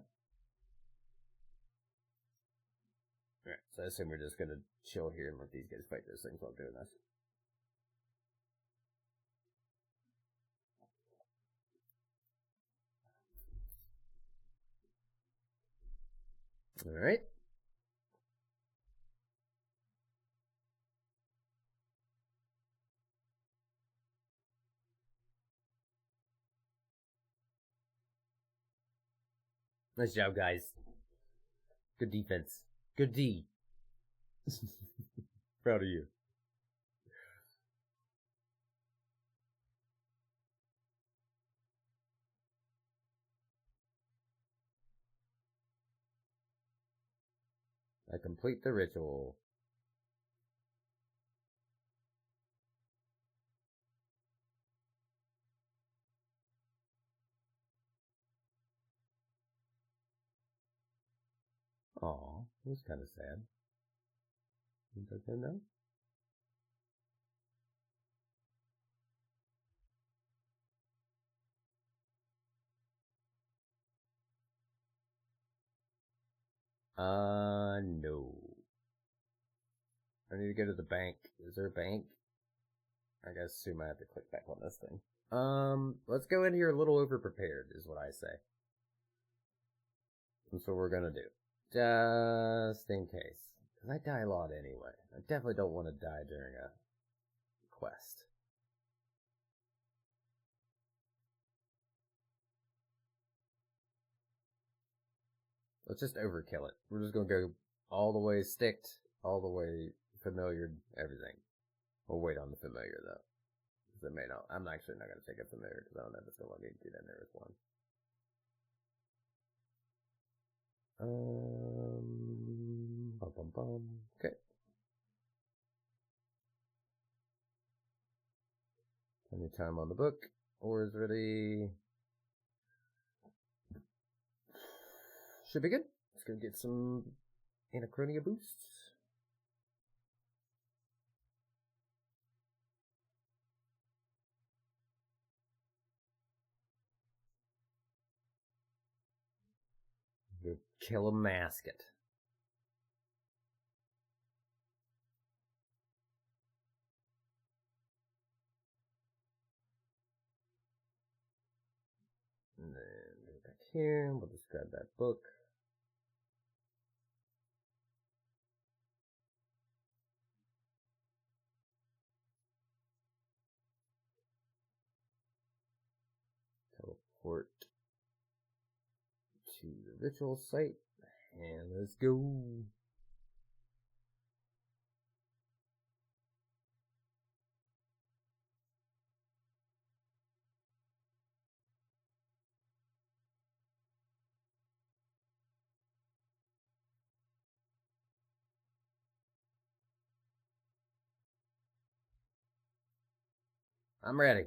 Alright, so I assume we're just gonna chill here and let these guys fight those things while doing this. Alright. Nice job, guys. Good defense. Good D. Proud of you. I complete the ritual. Aw, it was kind of sad. You took him now? No. I need to go to the bank. Is there a bank? I guess assume I have to click back on this thing. Let's go in here a little overprepared, is what I say. That's what we're gonna do. Just in case. Because I die a lot anyway. I definitely don't want to die during a quest. Let's just overkill it. We're just gonna go all the way sticked, all the way familiar, everything. We'll wait on the familiar though. Because it may not. I'm actually not gonna take a familiar because I don't know if it's gonna let me get in there with one. Okay. Plenty of time on the book. Ore is ready. Should be good. Let's go get some Anachronia boosts. Go kill a Amascut. And then go back here. We'll just grab that book. Teleport to the ritual site. And let's go. I'm ready.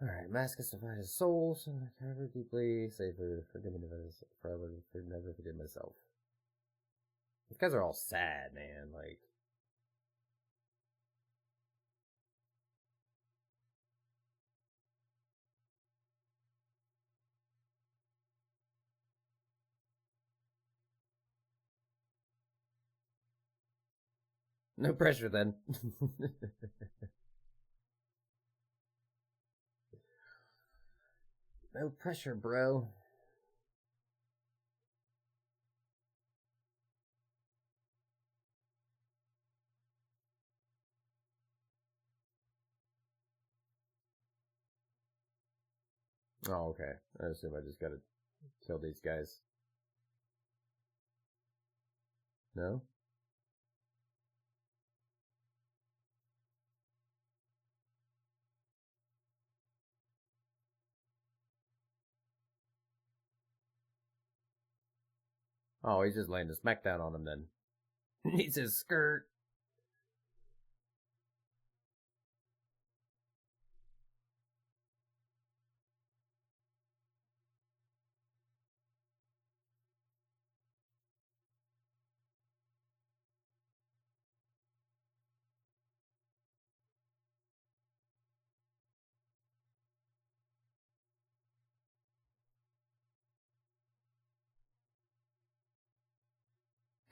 Alright, Amascut survived his soul, so I cover deeply, save her, forgive me forever, never forgive myself. These guys are all sad, man, like. No pressure then. No pressure, bro. Oh, okay. I assume I just gotta kill these guys. No? Oh, he's just laying the smackdown on him then. He's his skirt.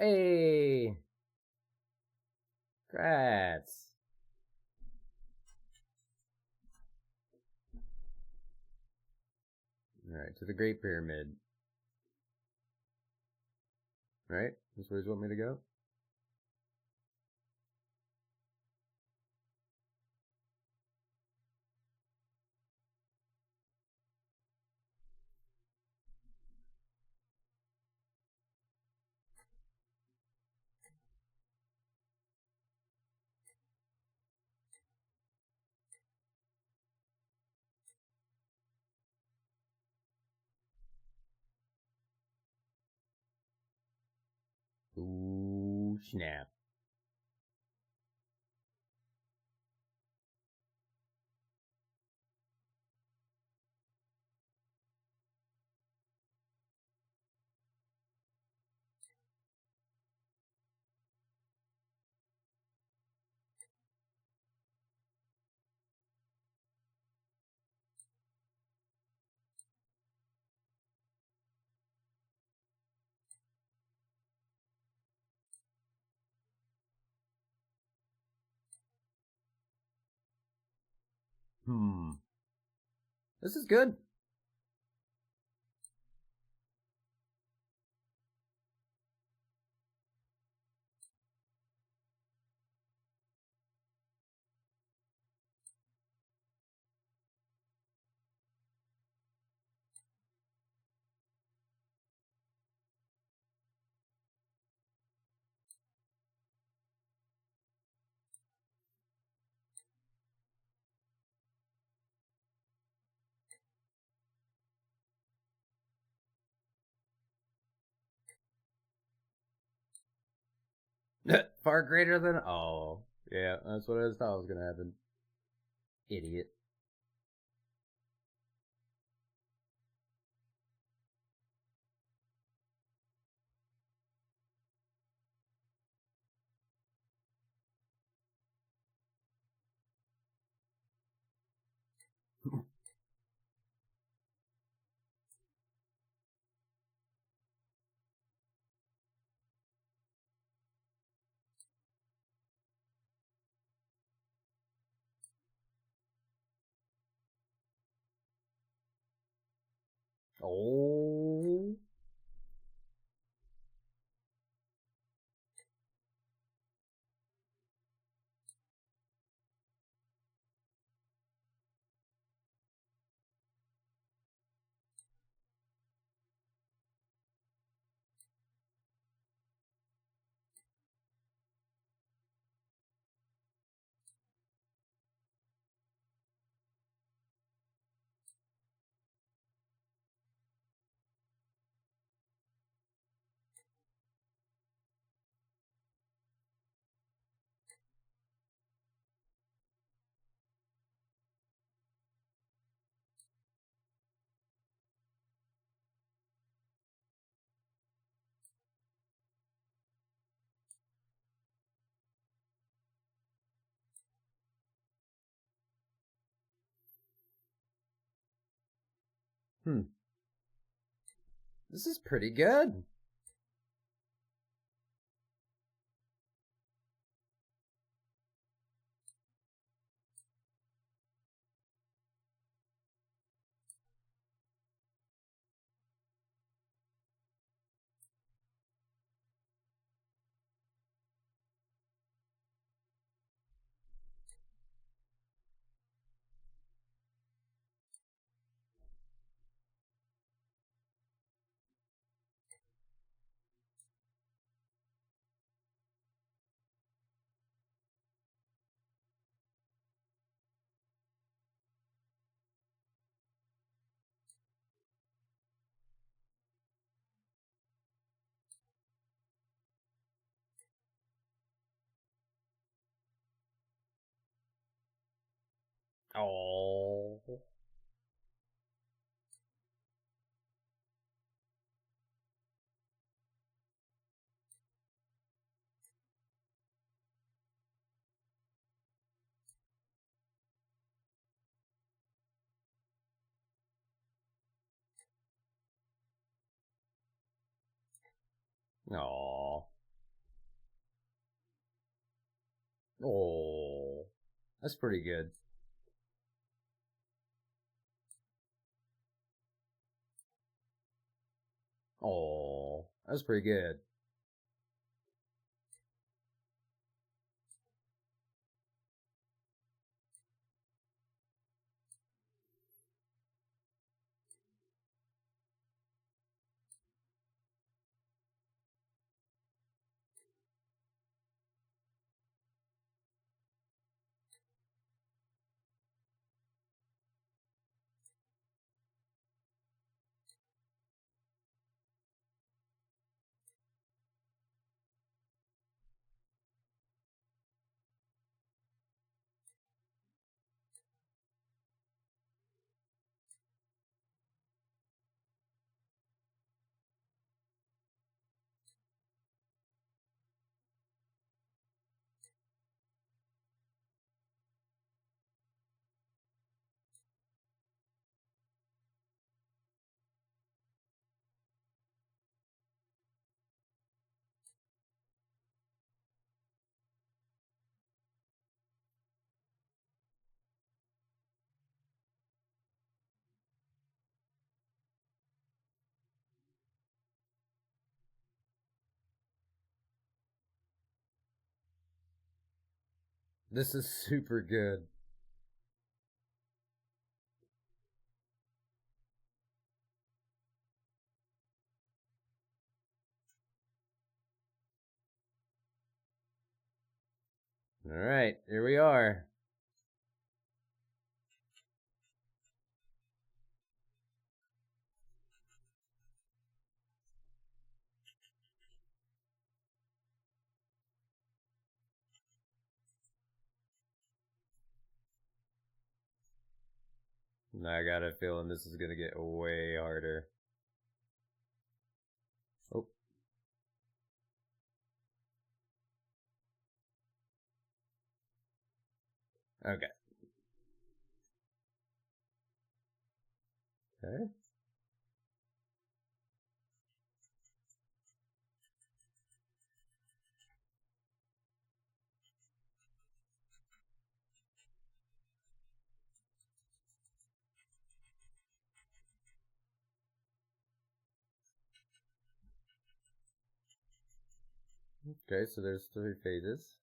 Hey! Congrats! Alright, to the Great Pyramid. Right? That's where you want me to go? Ooh, snap. Hmm. This is good. Far greater than. Oh, yeah, that's what I thought was gonna happen. Idiot. Oh. Hmm. This is pretty good. Oh. Oh. Oh. That's pretty good. Oh. That's pretty good. This is super good. Alright, here we are. I got a feeling this is gonna get way harder. Oh. Okay. Okay. Okay, so there's 3 phases.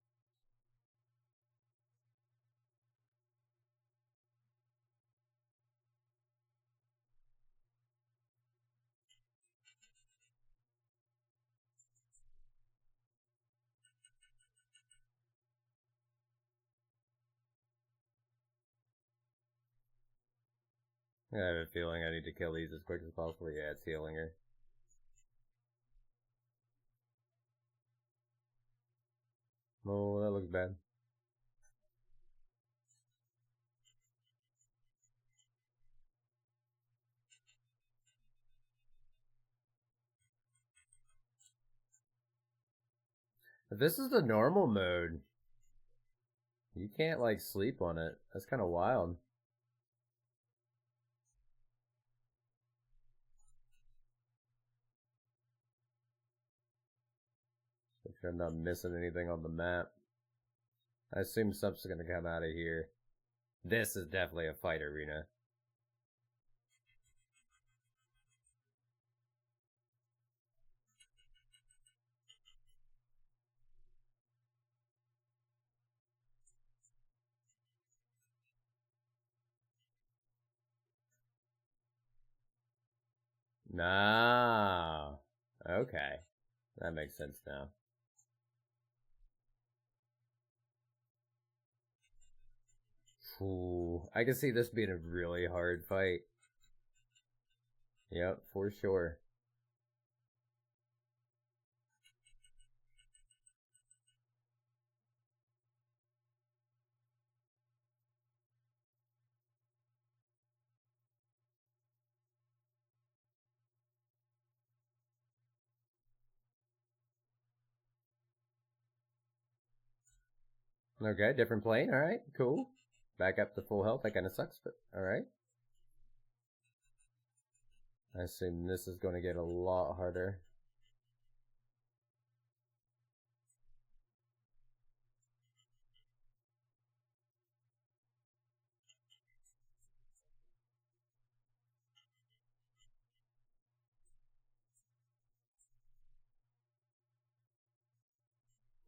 I have a feeling I need to kill these as quick as possible. Yeah, it's healing her. Oh, that looks bad. If this is the normal mode, you can't, like, sleep on it. That's kind of wild. Make sure I'm not missing anything on the map. I assume stuff's gonna come out of here. This is definitely a fight arena. Nah. Okay. That makes sense now. Ooh, I can see this being a really hard fight. Yep, for sure. Okay, different plane. Alright, cool. Back up to full health. That kind of sucks, but alright. I assume this is going to get a lot harder.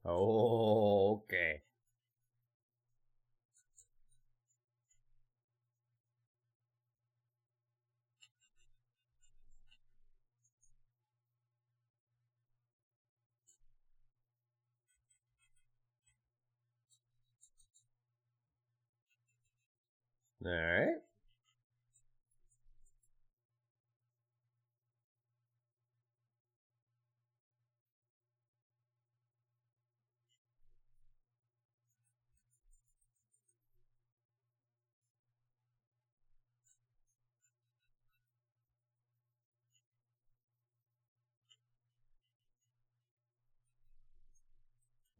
Oh, okay. Alright.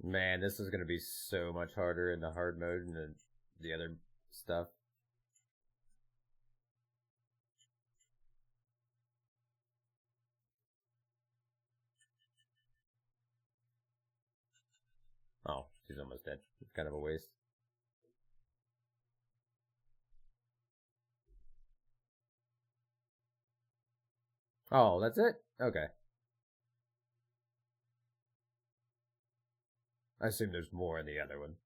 Man, this is going to be so much harder in the hard mode and the other stuff. Oh, she's almost dead. It's kind of a waste. Oh, that's it? Okay. I assume there's more in the other one.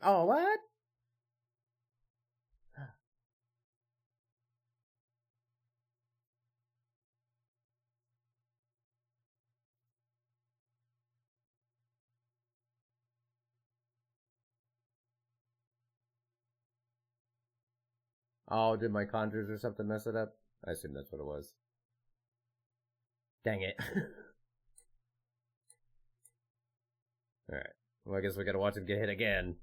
Oh, what? Oh, did my conjures or something mess it up? I assume that's what it was. Dang it. Alright. Well, I guess we gotta watch him get hit again.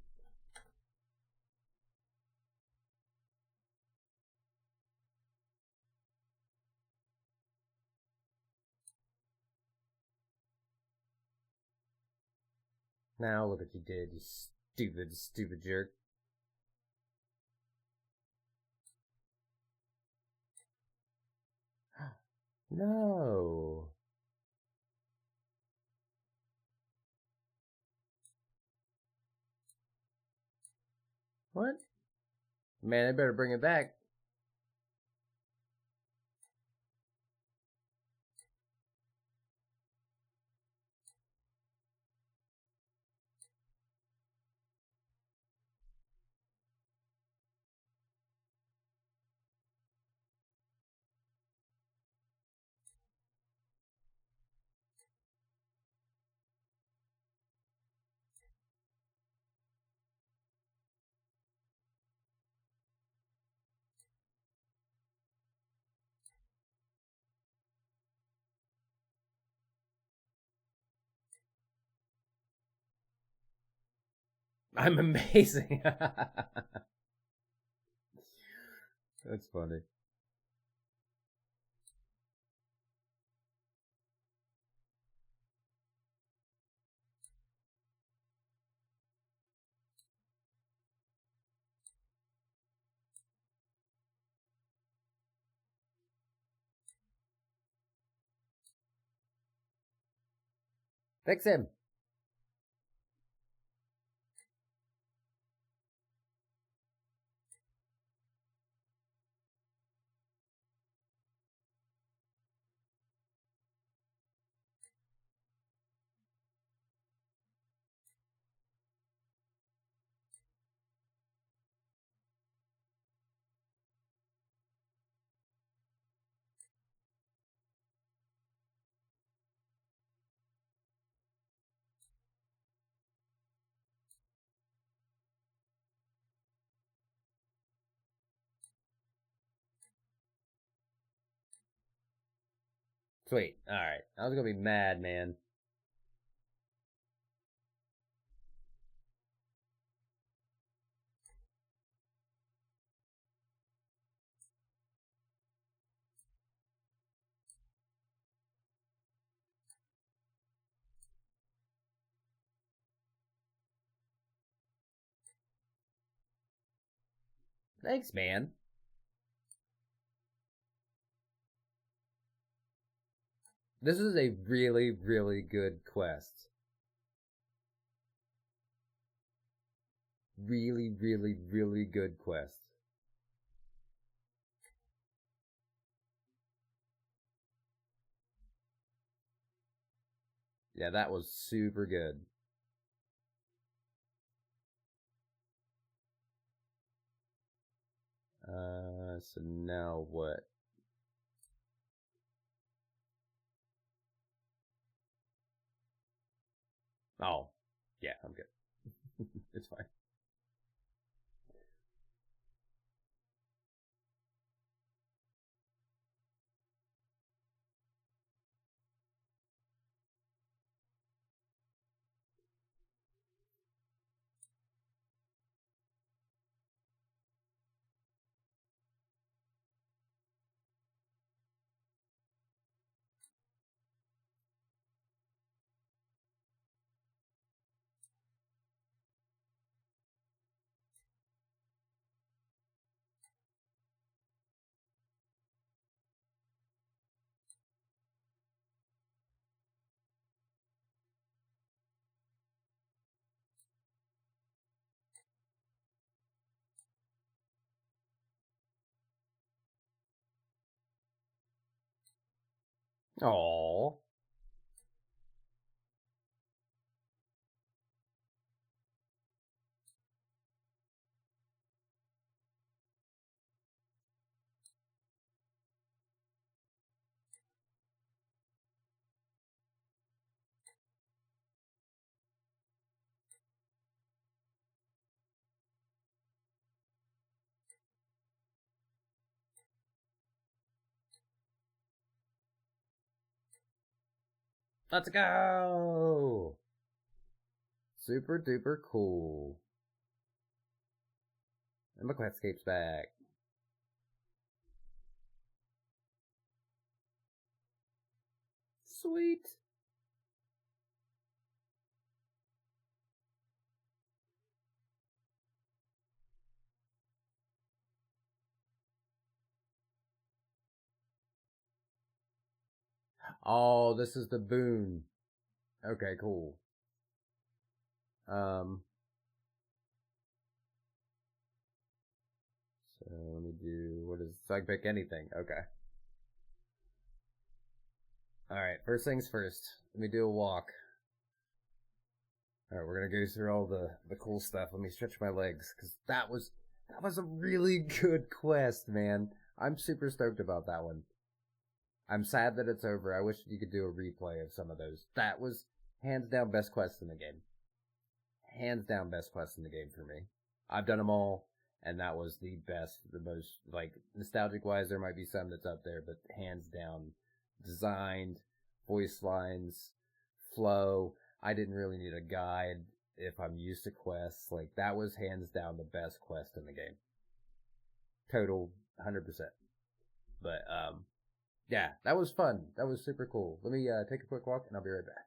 Now look what you did, you stupid, stupid jerk. No. What? Man, I better bring it back. I'm amazing. That's funny. Fix him. Sweet. Alright. I was gonna be mad, man. Thanks, man. This is a really, really good quest. Really, really, really good quest. Yeah, that was super good. So now what? Oh, yeah, I'm good. It's fine. Oh, Let's go! Super duper cool. And my Questscape's back. Sweet. Oh, this is the boon. Okay, cool. So let me do, what is, so I can pick anything. Okay. Alright, first things first. Let me do a walk. Alright, we're gonna go through all the cool stuff. Let me stretch my legs, because that was a really good quest, man. I'm super stoked about that one. I'm sad that it's over. I wish you could do a replay of some of those. That was hands down best quest in the game. Hands down best quest in the game for me. I've done them all, and that was the best, the most, like, nostalgic wise, there might be some that's up there, but hands down, designed, voice lines, flow. I didn't really need a guide if I'm used to quests. Like, that was hands down the best quest in the game. Total 100%. But, yeah, that was fun. That was super cool. Let me take a quick walk, and I'll be right back.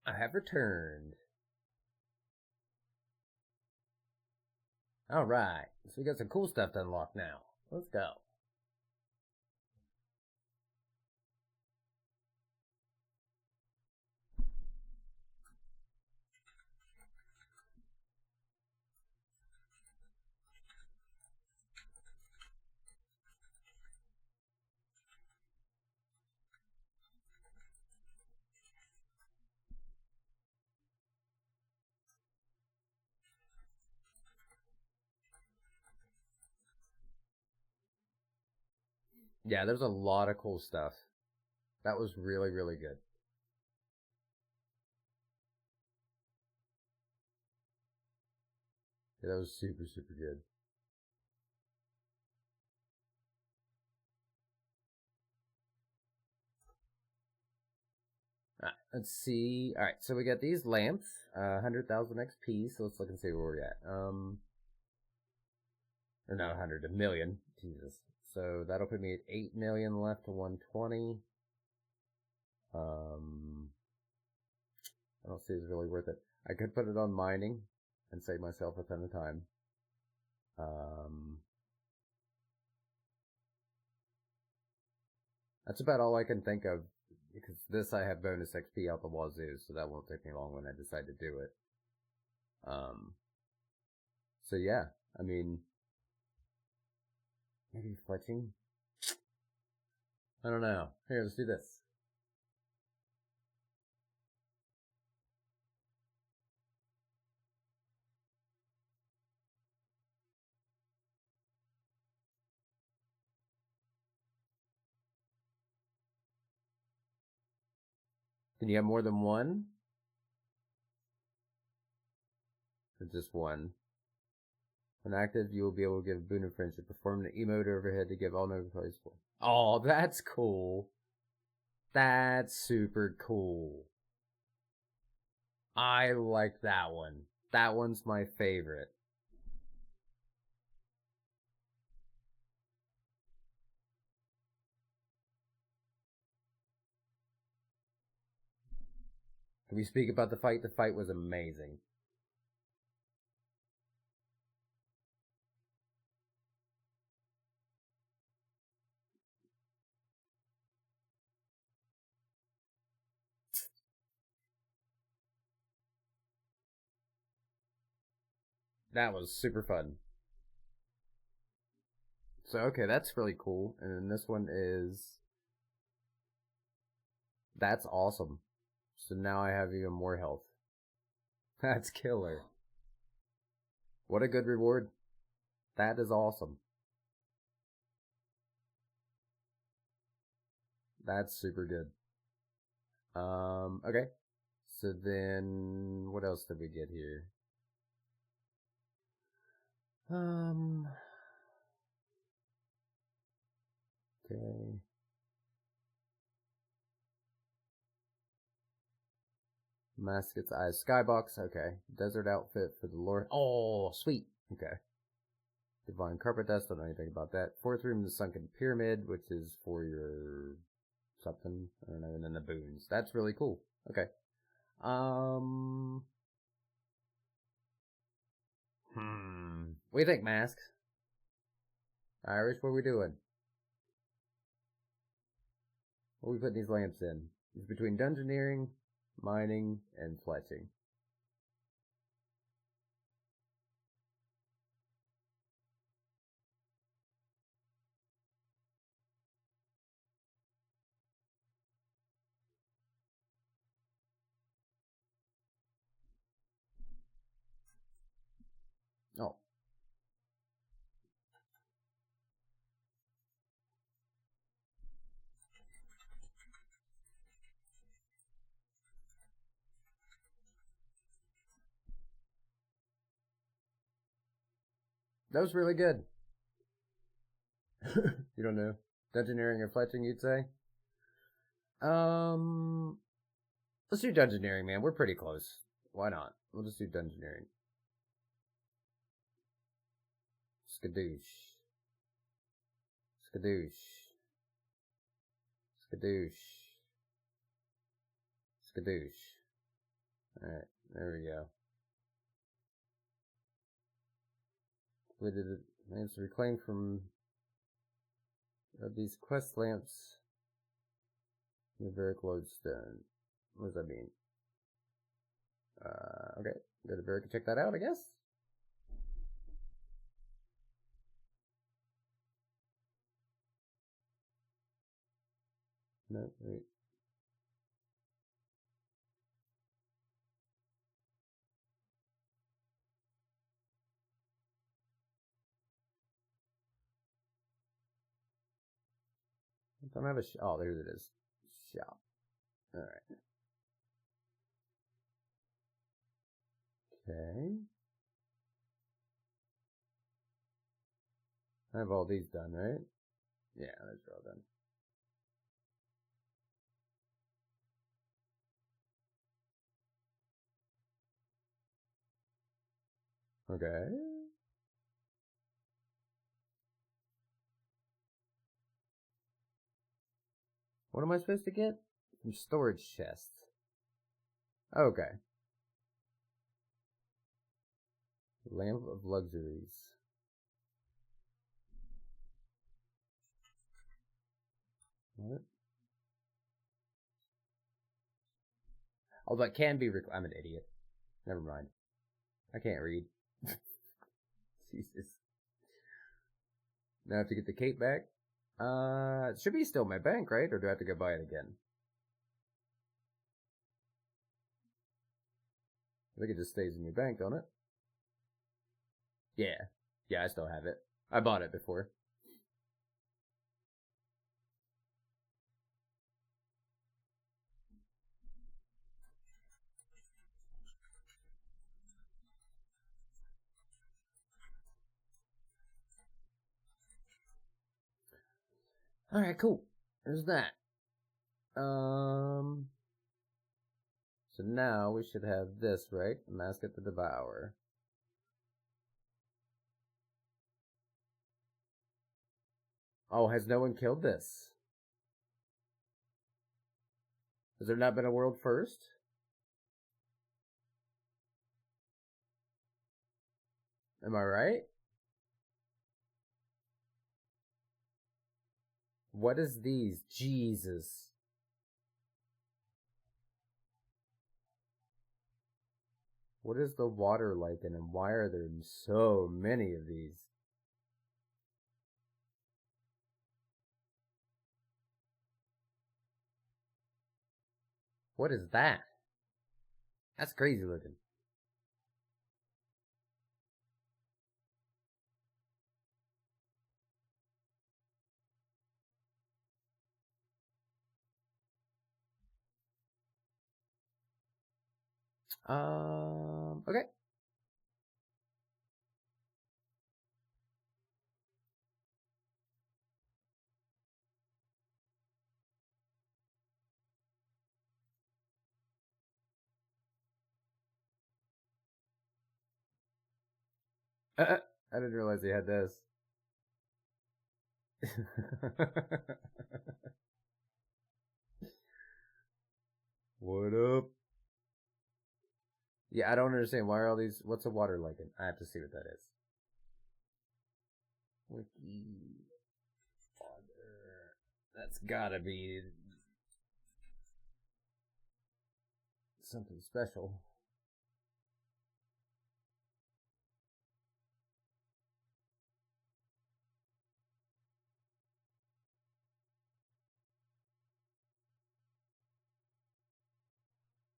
I have returned. Alright, so we got some cool stuff to unlock now. Let's go. Yeah, there's a lot of cool stuff. That was really, really good. Yeah, that was super, super good. Alright, let's see. Alright, so we got these lamps, 100,000 XP, so let's look and see where we're at. Or not 100, a million. Jesus. So that'll put me at 8 million left to 120. I don't see it's really worth it. I could put it on mining and save myself a ton of time. That's about all I can think of, because this I have bonus XP out the wazoo, so that won't take me long when I decide to do it. So yeah, I mean, maybe fletching? I don't know. Here, let's do this. Can you have more than one? Or just one? When active, you will be able to give a boon of friendship. Perform the emote overhead to give all notifiers for. Oh, that's cool. That's super cool. I like that one. That one's my favorite. Can we speak about the fight? The fight was amazing. That was super fun. So, okay, that's really cool. And then this one is... That's awesome. So now I have even more health. That's killer. What a good reward. That is awesome. That's super good. Okay. So then, what else did we get here? Okay. Amascut's Eyes Skybox, okay. Desert outfit for the Lord. Oh, sweet. Okay. Divine Carpet Dust, don't know anything about that. Fourth room, the Sunken Pyramid, which is for your something. I don't know, and then the boons. That's really cool. Okay. What do you think, Masks? Irish, what are we doing? What are we putting these lamps in? It's between dungeoneering, mining, and fletching. Oh. That was really good. You don't know? Dungeoneering or fletching, you'd say? Let's do dungeoneering, man. We're pretty close. Why not? We'll just do dungeoneering. Skadoosh. Skadoosh. Skadoosh. Skadoosh. Alright, there we go. We did it. It's reclaimed from of these quest lamps in a very lodestone. What does that mean? Okay. Go to Veric and check that out, I guess. No, wait. I don't have a oh, there it is. Shop. Alright. Okay. I have all these done, right? Yeah, those are all done. Okay. What am I supposed to get? From storage chests. Okay. Lamp of luxuries. What? Oh, that can be I'm an idiot. Never mind. I can't read. Jesus. Now I have to get the cape back. It should be still my bank, right? Or do I have to go buy it again? I think it just stays in your bank, don't it? Yeah. Yeah, I still have it. I bought it before. Alright, cool. There's that. So now we should have this, right? Amascut the Devourer. Oh, has no one killed this? Has there not been a world first? Am I right? What is these? Jesus. What is the water like and why are there so many of these? What is that? That's crazy looking. Okay. I didn't realize he had this. What up? Yeah, I don't understand. Why are all these... What's a water like? I have to see what that is. Wiki... Water... That's gotta be... something special.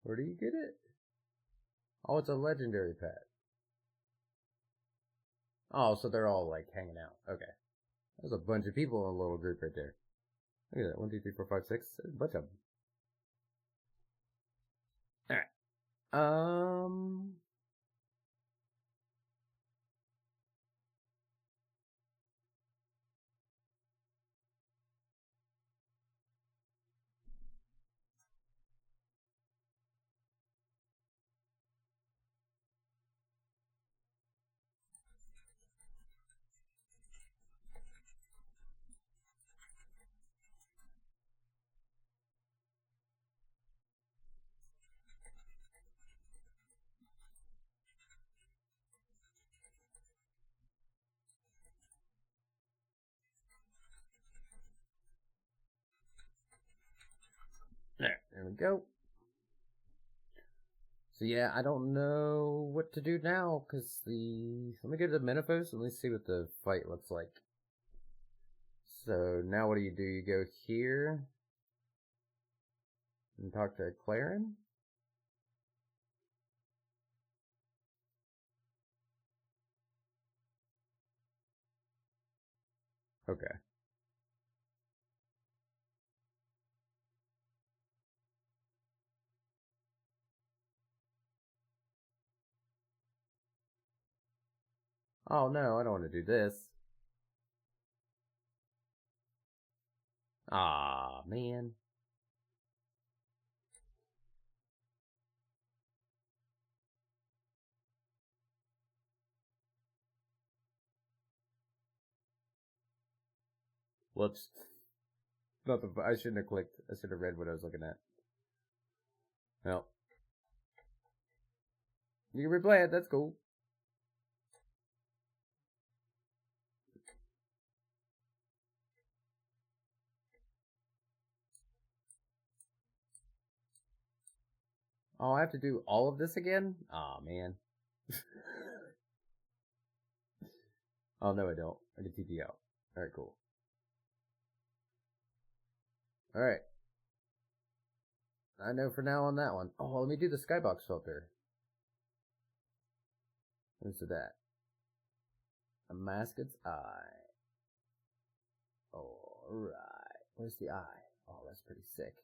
Where do you get it? Oh, it's a legendary pet. Oh, so they're all like hanging out. Okay. There's a bunch of people in a little group right there. Look at that. 1, 2, 3, 4, 5, 6. There's a bunch of them. Alright. we go. So yeah, I don't know what to do now, because let me go to the Menopause and let's see what the fight looks like. So now what do? You go here and talk to Claren? Okay. Oh no, I don't want to do this. Ah, man. Whoops. I shouldn't have clicked. I should have read what I was looking at. Well. You can replay it, that's cool. Oh, I have to do all of this again? Aw, oh, man. Oh, no, I don't. I can TP out. Alright, cool. Alright. I know for now on that one. Oh, let me do the skybox filter. Where's that? Amascut's eye. Alright. Where's the eye? Oh, that's pretty sick.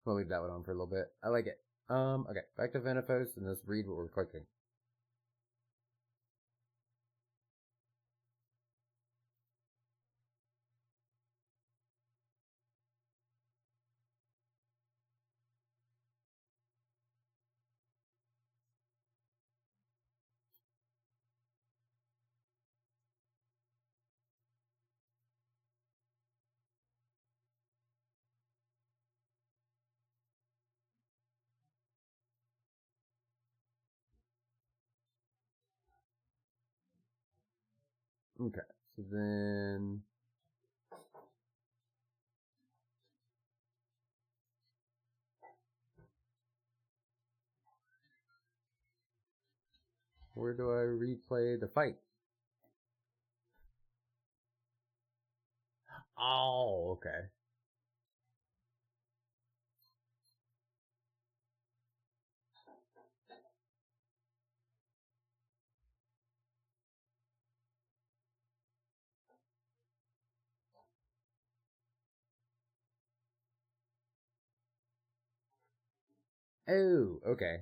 We'll leave that one on for a little bit. I like it. Okay. Back to Venifos and let's read what we're clicking. Okay. So then... where do I replay the fight? Oh, okay. Oh, okay.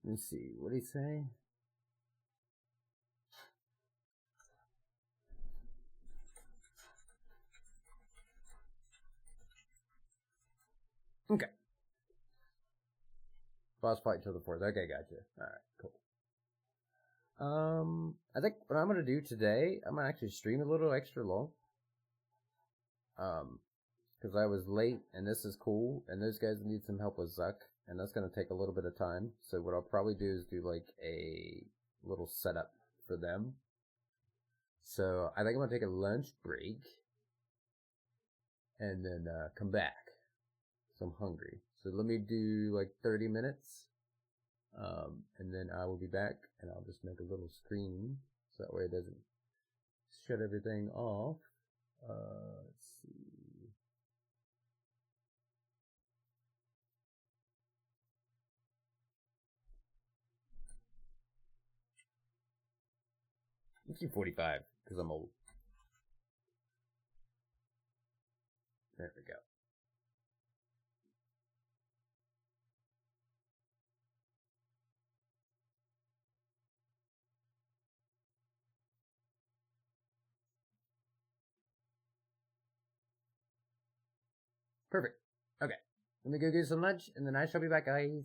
Let's see. What did he say? Okay. Boss fight until the 4th. Okay, gotcha. Alright, cool. I think what I'm gonna do today, I'm gonna actually stream a little extra long. Because I was late, and this is cool, and those guys need some help with Zuck, and that's gonna take a little bit of time. So what I'll probably do is do like a little setup for them. So I think I'm gonna take a lunch break, and then come back. So I'm hungry. So let me do like 30 minutes. And then I will be back, and I'll just make a little screen so that way it doesn't shut everything off. Let's see. Let's do 45 because I'm old. There we go. Perfect. Okay. Let me go get some lunch, and then I shall be back, guys.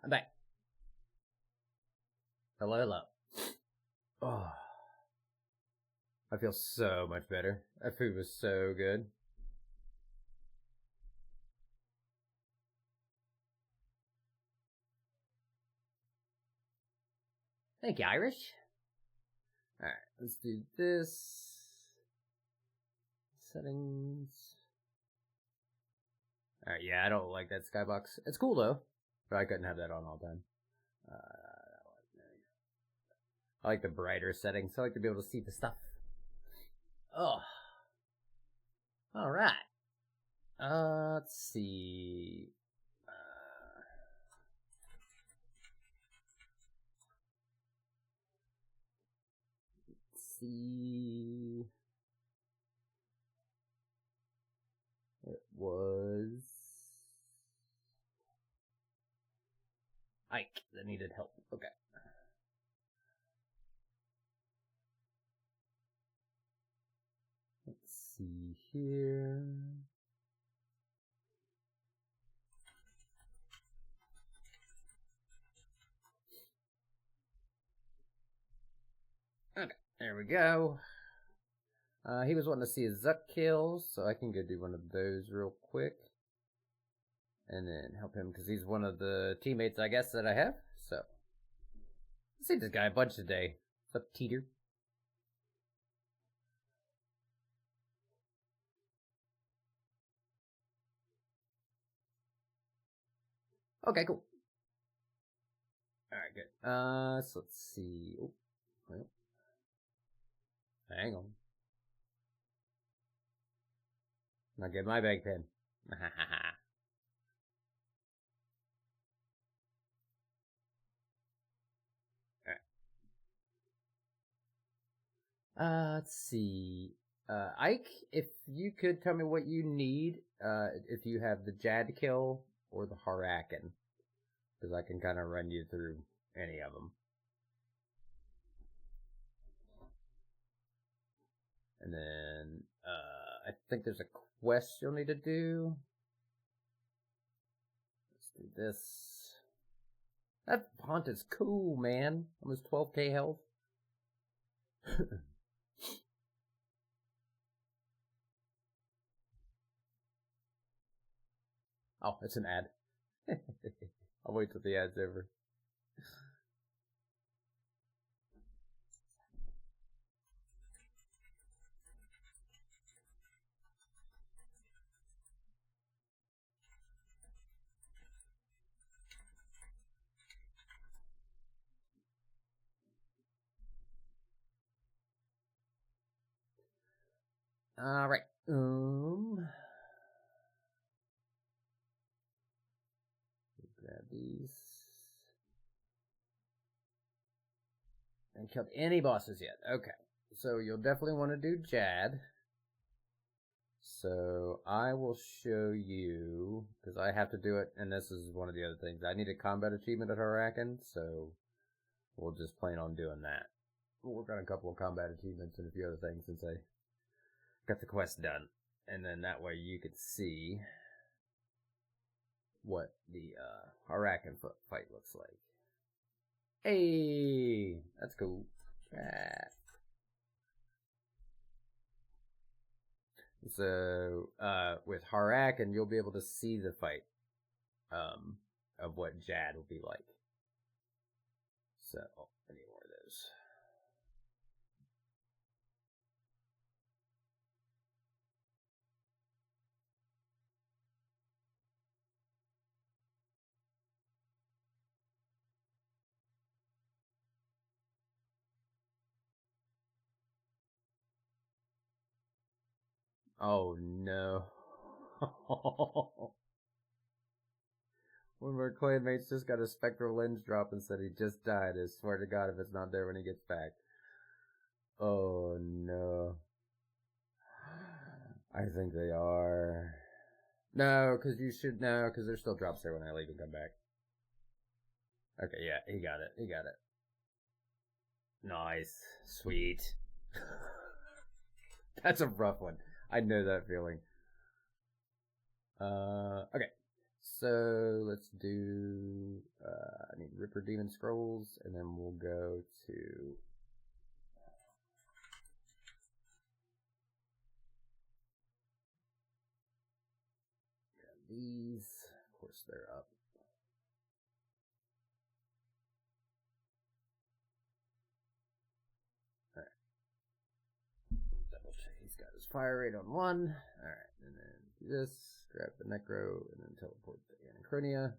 I'm back. Hello, hello. Oh, I feel so much better. That food was so good. Thank you, Irish. Alright, let's do this. Settings. Alright, yeah, I don't like that skybox. It's cool though, but I couldn't have that on all the time. I like the brighter settings. I like to be able to see the stuff. Oh. Alright. Let's see. Let's see. It was Ike that needed help. Okay. Let's see here. Okay, there we go. He was wanting to see his Zuck kills, so I can go do one of those real quick. And then help him, because he's one of the teammates, I guess, that I have. So, let's see this guy a bunch today. What's up, Teeter? Okay, cool. Alright, good. So let's see. Oh, well. Hang on. Now get my bag pen. Let's see. Ike, if you could tell me what you need, if you have the Jad kill or the Harakan, because I can kind of run you through any of them. And then, I think there's a quest you'll need to do. Let's do this. That font is cool, man. Almost 12k health. Oh, it's an ad. I'll wait till the ad's over. Alright. Grab these. And killed any bosses yet. Okay. So you'll definitely want to do Jad. So I will show you, because I have to do it, and this is one of the other things. I need a combat achievement at Harakan, so we'll just plan on doing that. We'll work on a couple of combat achievements and a few other things since I got the quest done. And then that way you could see what the Harakan fight looks like. Hey, that's cool. So, with Harakan, you'll be able to see the fight, of what Jad will be like. So, I need more of those. Oh no. One of our clanmates just got a spectral lens drop and said he just died. I swear to God if it's not there when he gets back. Oh no. I think they are. No, because you should know, because there's still drops there when I leave and come back. Okay, yeah, he got it. He got it. Nice. Sweet. That's a rough one. I know that feeling. Okay. So let's do. I need Ripper Demon Scrolls, and then we'll go to. These, of course, they're up. All right. Double check. He's got his fire rate on 1. All right, and then do this. Grab the Necro, and then teleport to Anachronia.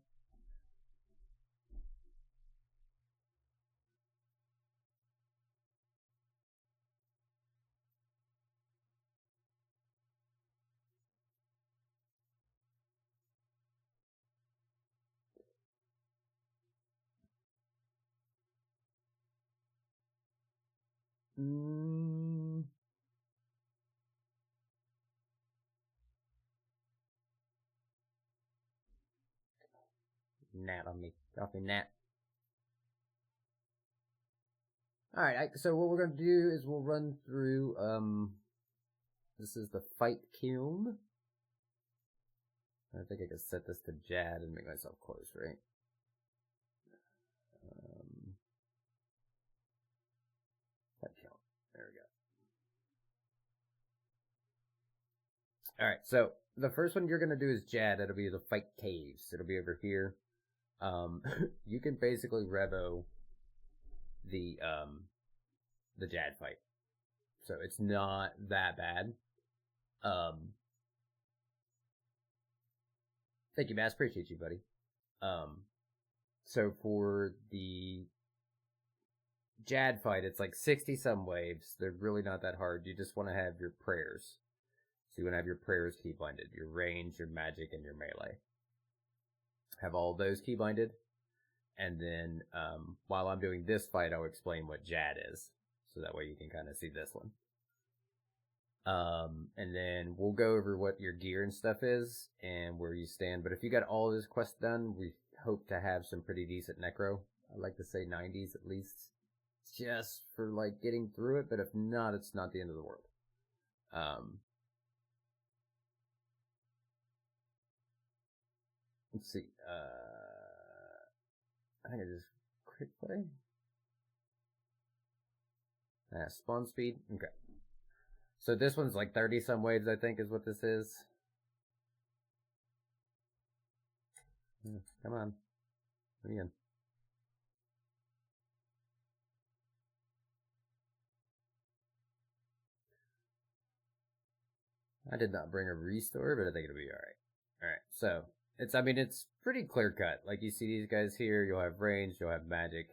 Nat on me. Off me, Nat. Alright, so what we're going to do is we'll run through, this is the Fight Kiln. I think I can set this to Jad and make myself close, right? Fight Kiln. There we go. Alright, so the first one you're going to do is Jad. It'll be the Fight Caves. It'll be over here. You can basically revo the Jad fight. So it's not that bad. Thank you, Mass. Appreciate you, buddy. So for the Jad fight, it's like 60 some waves. They're really not that hard. You just want to have your prayers. So you want to have your prayers keybinded, your range, your magic, and your melee. Have all those keybinded. And then while I'm doing this fight, I'll explain what Jad is. So that way you can kind of see this one. And then we'll go over what your gear and stuff is and where you stand. But if you got all this quest done, we hope to have some pretty decent necro. I'd like to say 90s at least. Just for like getting through it, but if not, it's not the end of the world. Let's see. I think I just quick play. Spawn speed. Okay. So this one's like 30 some waves, I think, is what this is. Come on. What are you in? I did not bring a restore, but I think it'll be alright. Alright, so it's pretty clear cut. Like you see these guys here, you'll have range, you'll have magic.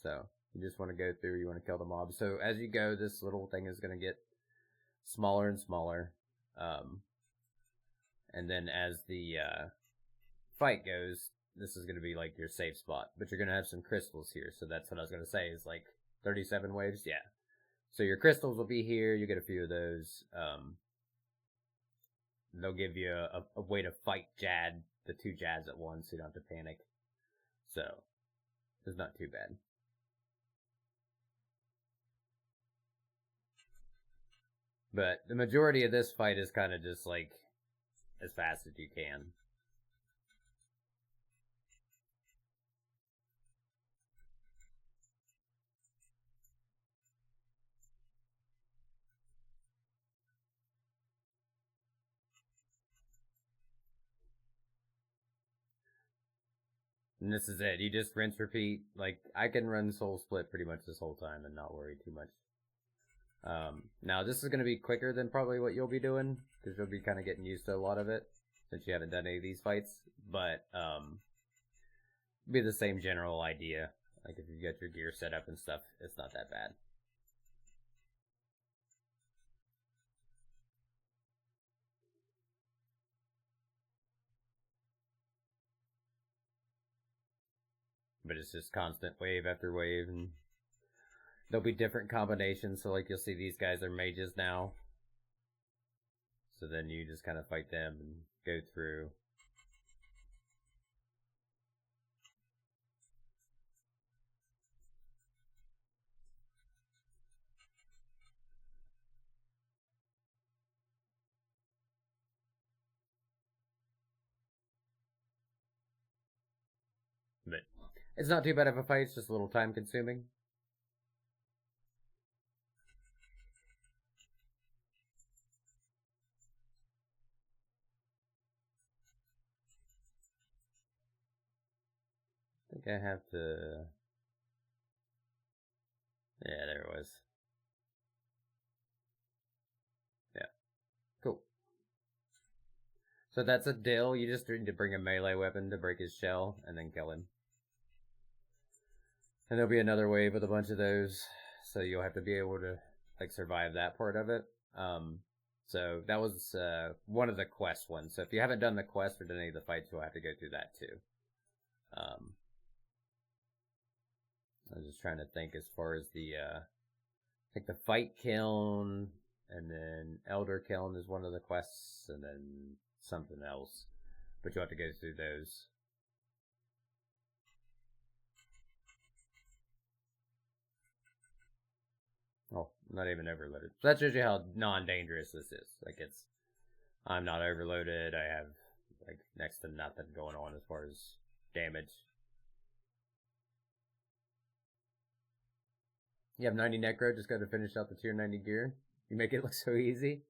So you just want to go through, you want to kill the mob. So as you go, this little thing is going to get smaller and smaller. And then as the fight goes, this is going to be like your safe spot. But you're going to have some crystals here. So that's what I was going to say is like 37 waves. Yeah. So your crystals will be here. You get a few of those. They'll give you a way to fight Jad, the 2 Jads at once, so you don't have to panic. So, it's not too bad. But the majority of this fight is kind of just like as fast as you can. And this is it. You just rinse, repeat. Like, I can run Soul Split pretty much this whole time and not worry too much. Now, this is going to be quicker than probably what you'll be doing, because you'll be kind of getting used to a lot of it, since you haven't done any of these fights. But, be the same general idea. Like, if you get your gear set up and stuff, it's not that bad. But it's just constant wave after wave, and there'll be different combinations. So like you'll see these guys are mages now. So then you just kind of fight them and go through. It's not too bad of a fight, it's just a little time consuming. I think I have to... Yeah, there it was. Yeah, cool. So that's a dill. You just need to bring a melee weapon to break his shell and then kill him. And there'll be another wave with a bunch of those, so you'll have to be able to like survive that part of it. So that was one of the quest ones. So if you haven't done the quest or done any of the fights, you'll have to go through that too. I was just trying to think as far as the like the fight kiln, and then elder kiln is one of the quests, and then something else, but you have to go through those. Oh, not even overloaded. So that shows you how non-dangerous this is. Like I'm not overloaded. I have like next to nothing going on as far as damage. You have 90 necro. Just got to finish out the tier 90 gear. You make it look so easy.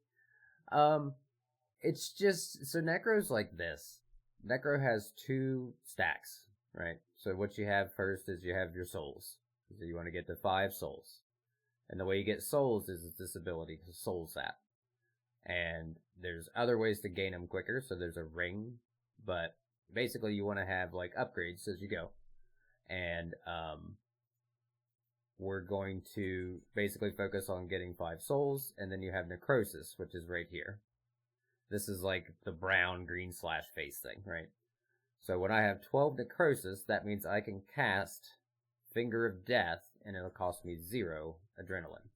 It's just so necro's like this. Necro has 2 stacks, right? So what you have first is you have your souls. So you want to get to 5 souls. And the way you get souls is this ability, Soul Sap. And there's other ways to gain them quicker, so there's a ring, but basically you want to have like upgrades as you go. And we're going to basically focus on getting 5 souls, and then you have necrosis, which is right here. This is like the brown green slash face thing, right? So when I have 12 necrosis, that means I can cast Finger of Death, and it'll cost me 0 adrenaline.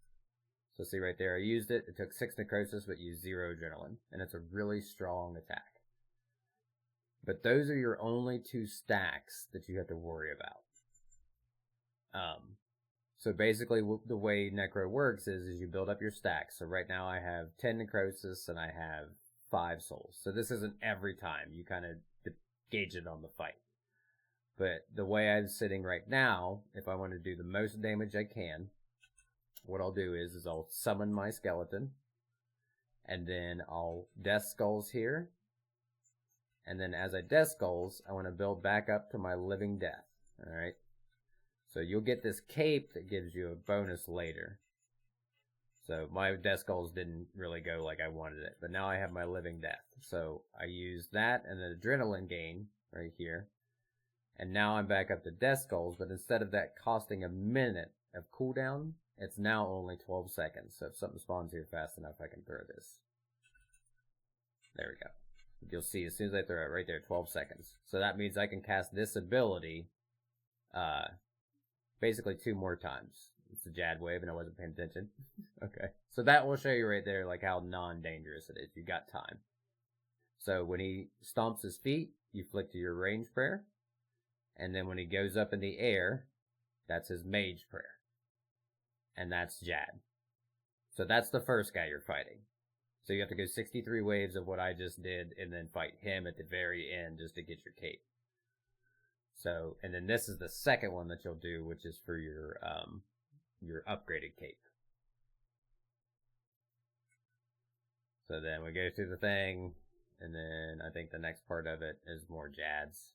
So see right there, I used it. It took 6 necrosis, but used 0 adrenaline. And it's a really strong attack. But those are your only 2 stacks that you have to worry about. So basically the way Necro works is you build up your stacks. So right now I have 10 necrosis and I have 5 souls. So this isn't every time. You kind of gauge it on the fight. But the way I'm sitting right now, if I want to do the most damage I can, what I'll do is I'll summon my skeleton, and then I'll Death Skulls here, and then as I Death Skulls, I want to build back up to my Living Death, alright? So you'll get this cape that gives you a bonus later. So my Death Skulls didn't really go like I wanted it, but now I have my Living Death. So I use that and the Adrenaline gain right here. And now I'm back up to Death Skulls, but instead of that costing a minute of cooldown, it's now only 12 seconds. So if something spawns here fast enough, I can throw this. There we go. You'll see as soon as I throw it right there, 12 seconds. So that means I can cast this ability basically 2 more times. It's a Jad wave and I wasn't paying attention. Okay. So that will show you right there like how non-dangerous it is. You got time. So when he stomps his feet, you flick to your range prayer. And then when he goes up in the air, that's his mage prayer. And that's Jad. So that's the first guy you're fighting. So you have to go 63 waves of what I just did and then fight him at the very end just to get your cape. So, and then this is the second one that you'll do, which is for your upgraded cape. So then we go through the thing, and then I think the next part of it is more Jads.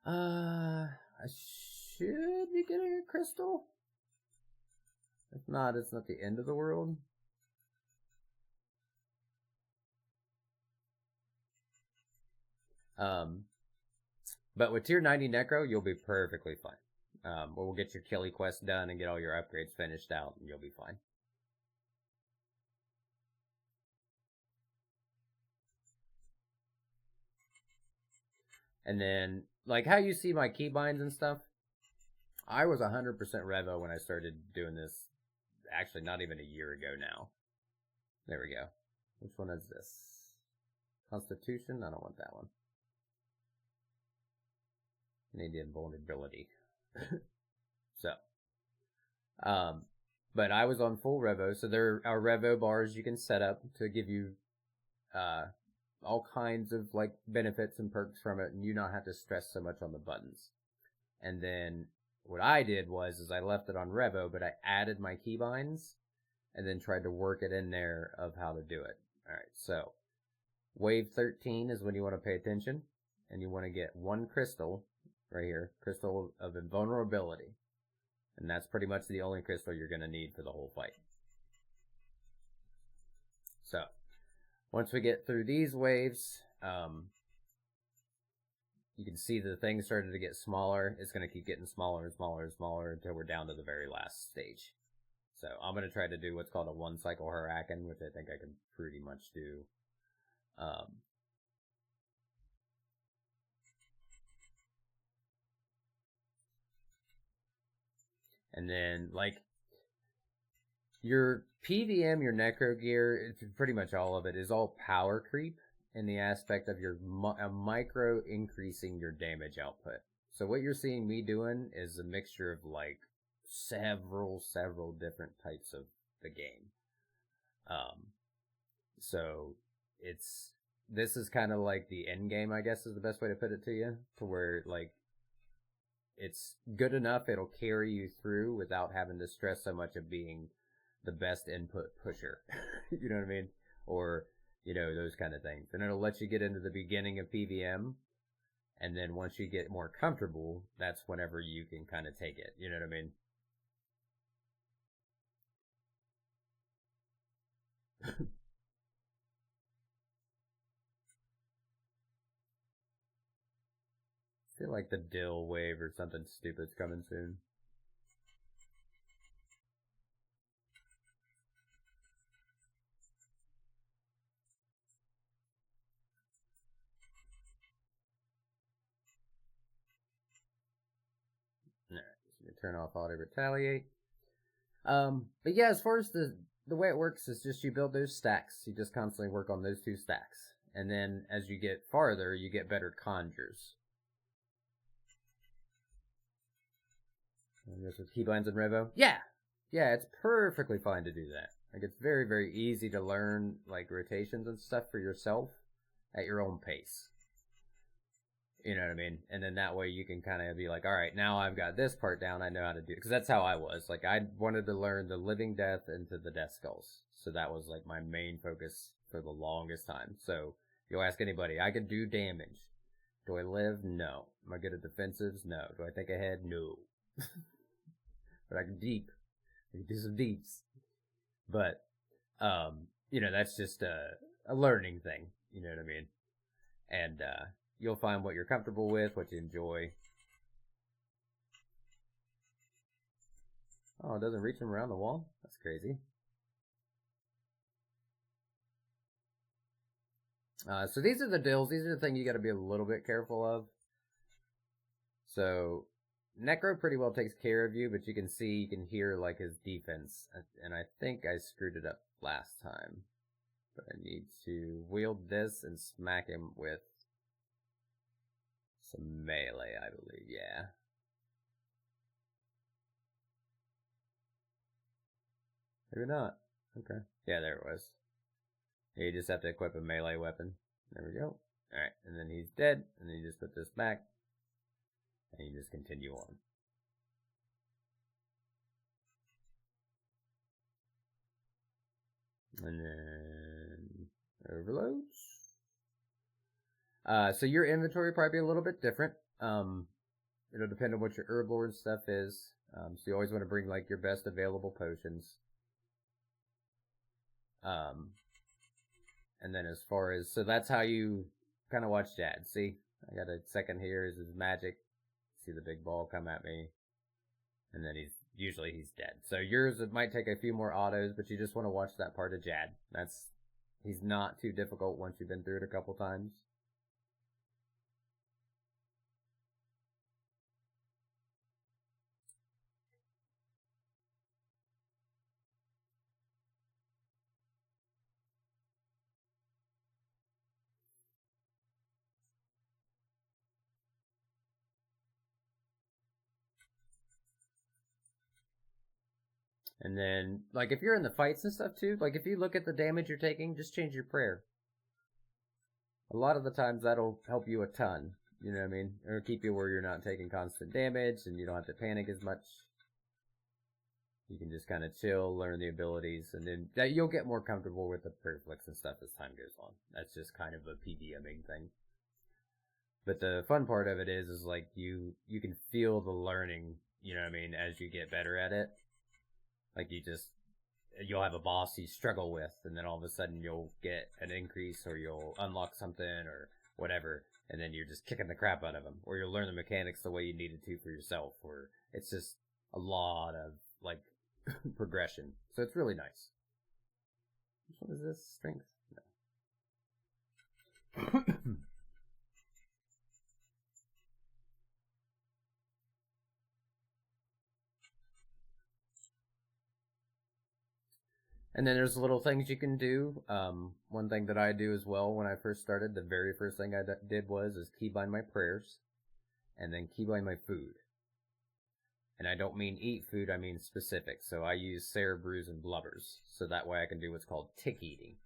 I should be getting a crystal. If not, it's not the end of the world. But with tier 90 Necro, you'll be perfectly fine. We'll get your Killy quest done and get all your upgrades finished out, and you'll be fine. And then, like how you see my keybinds and stuff, I was 100% Revo when I started doing this, actually not even a year ago now. There we go. Which one is this? Constitution? I don't want that one. I need invulnerability. So, but I was on full Revo, so there are Revo bars you can set up to give you, all kinds of like benefits and perks from it, and you not have to stress so much on the buttons. And then what I did is I left it on Revo, but I added my keybinds and then tried to work it in there of how to do it. All right, so wave 13 is when you want to pay attention, and you want to get one crystal right here, crystal of invulnerability. And that's pretty much the only crystal you're going to need for the whole fight. So, once we get through these waves, you can see the thing started to get smaller. It's going to keep getting smaller and smaller and smaller until we're down to the very last stage. So, I'm going to try to do what's called a one-cycle Huracan, which I think I can pretty much do. And then, like, your PVM, your Necro gear, pretty much all of it, is all power creep in the aspect of your micro increasing your damage output. So what you're seeing me doing is a mixture of, like, several different types of the game. So this is kind of like the end game, I guess is the best way to put it to you, to where, like, it's good enough it'll carry you through without having to stress so much of being the best input pusher. You know what I mean? Or, you know, those kind of things. And it'll let you get into the beginning of PVM, and then once you get more comfortable, that's whenever you can kind of take it. You know what I mean? I feel like the dill wave or something stupid's coming soon. Alright, so you turn off auto retaliate. But yeah, as far as the way it works is just you build those stacks. You just constantly work on those two stacks. And then as you get farther, you get better conjures. And this with keybinds and Revo. Yeah, it's perfectly fine to do that. Like, it's very, very easy to learn, like, rotations and stuff for yourself at your own pace. You know what I mean? And then that way you can kind of be like, all right, now I've got this part down. I know how to do it. Because that's how I was. Like, I wanted to learn the living death into the death skulls. So that was, like, my main focus for the longest time. So you'll ask anybody, I can do damage. Do I live? No. Am I good at defensives? No. Do I think ahead? No. But I can deep. I can do some deeps. But, you know, that's just a learning thing. You know what I mean? And, you'll find what you're comfortable with, what you enjoy. Oh, it doesn't reach them around the wall? That's crazy. So these are the dills. These are the things you got to be a little bit careful of. So Necro pretty well takes care of you, but you can see, you can hear, like, his defense. And I think I screwed it up last time. But I need to wield this and smack him with some melee, I believe, yeah. Maybe not. Okay. Yeah, there it was. Yeah, you just have to equip a melee weapon. There we go. Alright, and then he's dead, and then you just put this back, and you just continue on. And then overloads. So your inventory will probably be a little bit different. It'll depend on what your herb lord stuff is. So you always want to bring, like, your best available potions. And then as far as, so that's how you kind of watch Jad. See, I got a second here. Is his magic. See the big ball come at me. And then usually he's dead. So yours, it might take a few more autos, but you just want to watch that part of Jad. He's not too difficult once you've been through it a couple times. And then, like, if you're in the fights and stuff too, like, if you look at the damage you're taking, just change your prayer. A lot of the times that'll help you a ton. You know what I mean? Or keep you where you're not taking constant damage and you don't have to panic as much. You can just kind of chill, learn the abilities, and then you'll get more comfortable with the prayer flicks and stuff as time goes on. That's just kind of a PDMing thing. But the fun part of it is like you can feel the learning, you know what I mean, as you get better at it. Like you'll have a boss you struggle with, and then all of a sudden you'll get an increase, or you'll unlock something, or whatever, and then you're just kicking the crap out of them, or you'll learn the mechanics the way you needed to for yourself, or it's just a lot of, like, progression. So it's really nice. Which one is this? Strength? No. And then there's little things you can do. One thing that I do as well when I first started, the very first thing I did is keybind my prayers, and then keybind my food. And I don't mean eat food, I mean specific. So I use Sarah Brews and Blubbers, so that way I can do what's called tick eating.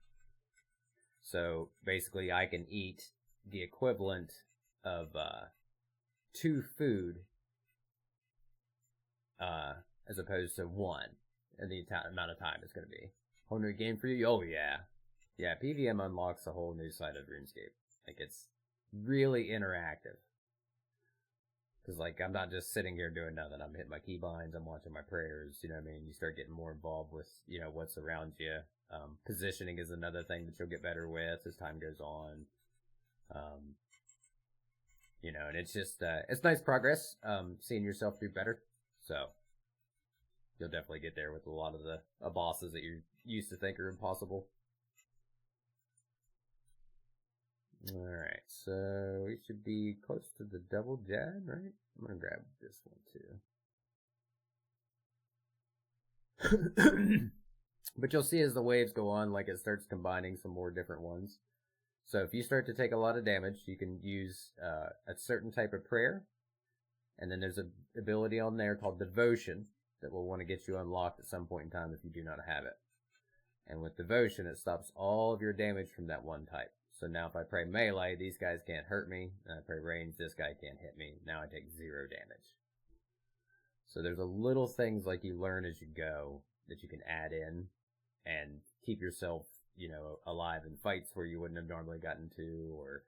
So basically I can eat the equivalent of 2 food as opposed to 1 in the amount of time it's going to be. Whole new game for you? Oh yeah. Yeah, PVM unlocks a whole new side of RuneScape. Like, it's really interactive. Because, like, I'm not just sitting here doing nothing. I'm hitting my keybinds, I'm watching my prayers, you know what I mean? You start getting more involved with, you know, what's around you. Positioning is another thing that you'll get better with as time goes on. You know, and it's just, it's nice progress, seeing yourself do better. So, you'll definitely get there with a lot of the bosses that you used to think are impossible. Alright, so we should be close to the double jab, right? I'm gonna grab this one too. But you'll see as the waves go on, like, it starts combining some more different ones. So if you start to take a lot of damage, you can use a certain type of prayer. And then there's an ability on there called Devotion that will want to get you unlocked at some point in time if you do not have it. And with Devotion, it stops all of your damage from that one type. So now if I pray melee, these guys can't hurt me. And I pray range, this guy can't hit me. Now I take 0 damage. So there's a little things like you learn as you go that you can add in and keep yourself, you know, alive in fights where you wouldn't have normally gotten to, or,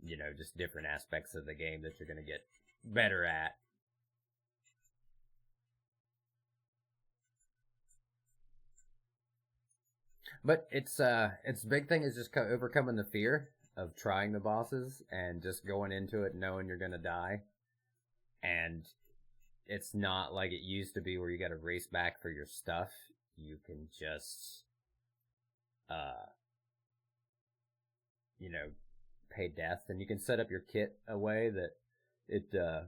you know, just different aspects of the game that you're going to get better at. But its big thing is just overcoming the fear of trying the bosses and just going into it knowing you're gonna die. And it's not like it used to be where you gotta race back for your stuff. You can just, you know, pay death, and you can set up your kit a way that it, Alright,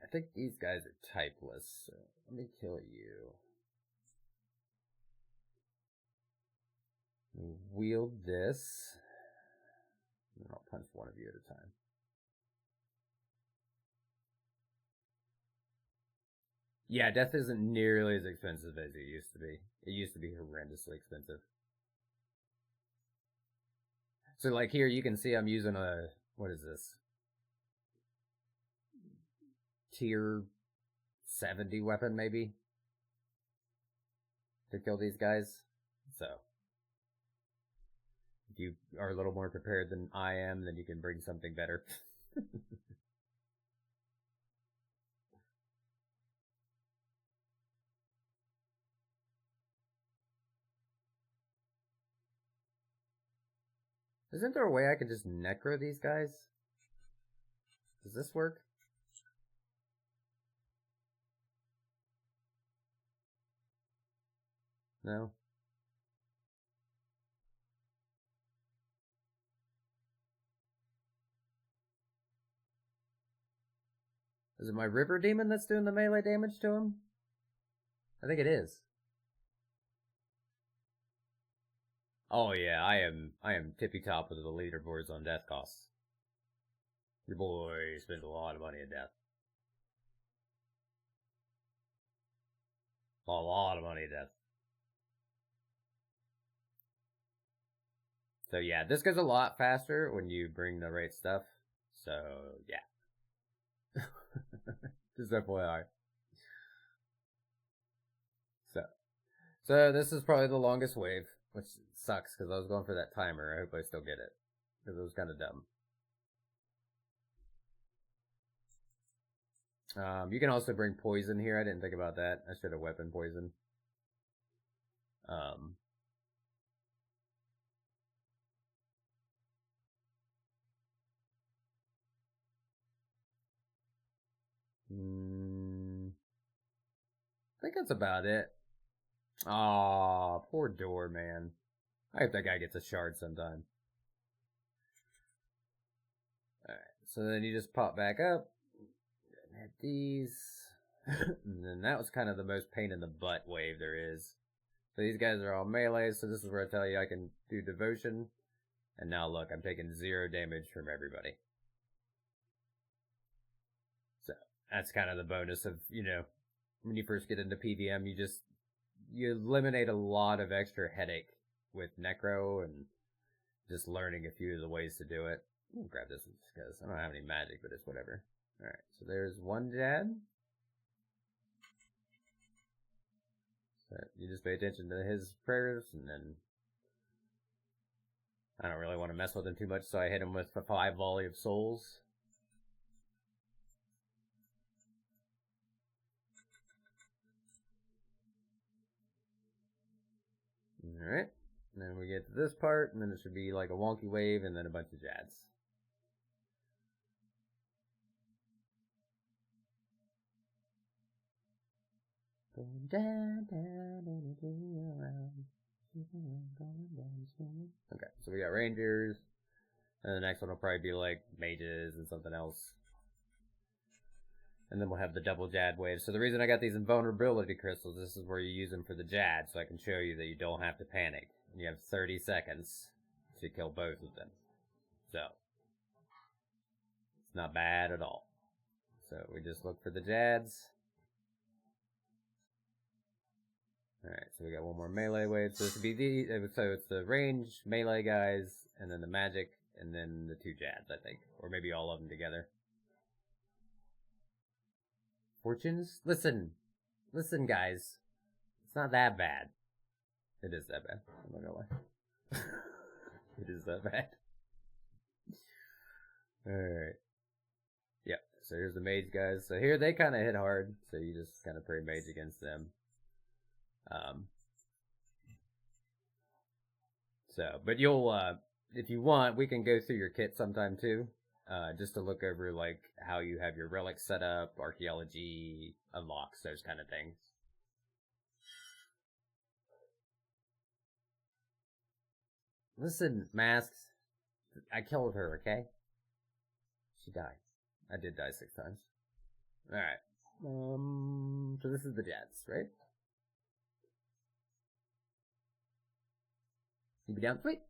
I think these guys are typeless, so let me kill you. Wield this, and I'll punch one of you at a time. Yeah, death isn't nearly as expensive as it used to be. It used to be horrendously expensive. So, like, here you can see I'm using a, what is this? Tier 70 weapon, maybe? To kill these guys. So, if you are a little more prepared than I am, then you can bring something better. Isn't there a way I could just necro these guys? Does this work? No? Is it my river demon that's doing the melee damage to him? I think it is. Oh yeah, I am tippy top of the leaderboards on death costs. Your boy spends a lot of money in death. A lot of money in death. So yeah, this goes a lot faster when you bring the right stuff. So yeah. Just FYI. So this is probably the longest wave, which sucks because I was going for that timer. I hope I still get it because it was kind of dumb. You can also bring poison here. I didn't think about that. I should have weapon poison. I think that's about it. Aw, poor door, man. I hope that guy gets a shard sometime. Alright, so then you just pop back up. And hit these. And then that was kind of the most pain in the butt wave there is. So these guys are all melee, so this is where I tell you I can do devotion. And now look, I'm taking 0 damage from everybody. So that's kind of the bonus of, you know, when you first get into PVM, you eliminate a lot of extra headache with Necro and just learning a few of the ways to do it. I'll grab this one just because I don't have any magic, but it's whatever. Alright, so there's one Jad. So you just pay attention to his prayers, and then I don't really want to mess with him too much, so I hit him with a 5 volley of souls. Alright, and then we get to this part, and then it should be like a wonky wave, and then a bunch of Jads. Okay, so we got Rangers, and the next one will probably be like Mages and something else. And then we'll have the double Jad wave. So the reason I got these invulnerability crystals, this is where you use them for the Jad, so I can show you that you don't have to panic. And you have 30 seconds to kill both of them. So, it's not bad at all. So we just look for the Jads. Alright, so we got one more melee wave. So this would be so it's the range, melee guys, and then the magic, and then the 2 Jads, I think. Or maybe all of them together. Fortunes? Listen, guys. It's not that bad. It is that bad. I'm not gonna lie. It is that bad. Alright. Yep. So here's the mage guys. So here they kind of hit hard. So you just kind of pray mage against them. But you'll, if you want, we can go through your kit sometime too. Just to look over like how you have your relics set up, archaeology, unlocks, those kind of things. Listen, Masks, I killed her, okay? She died. I did die 6 times. Alright. So this is the Jets, right? You be down? Sweet.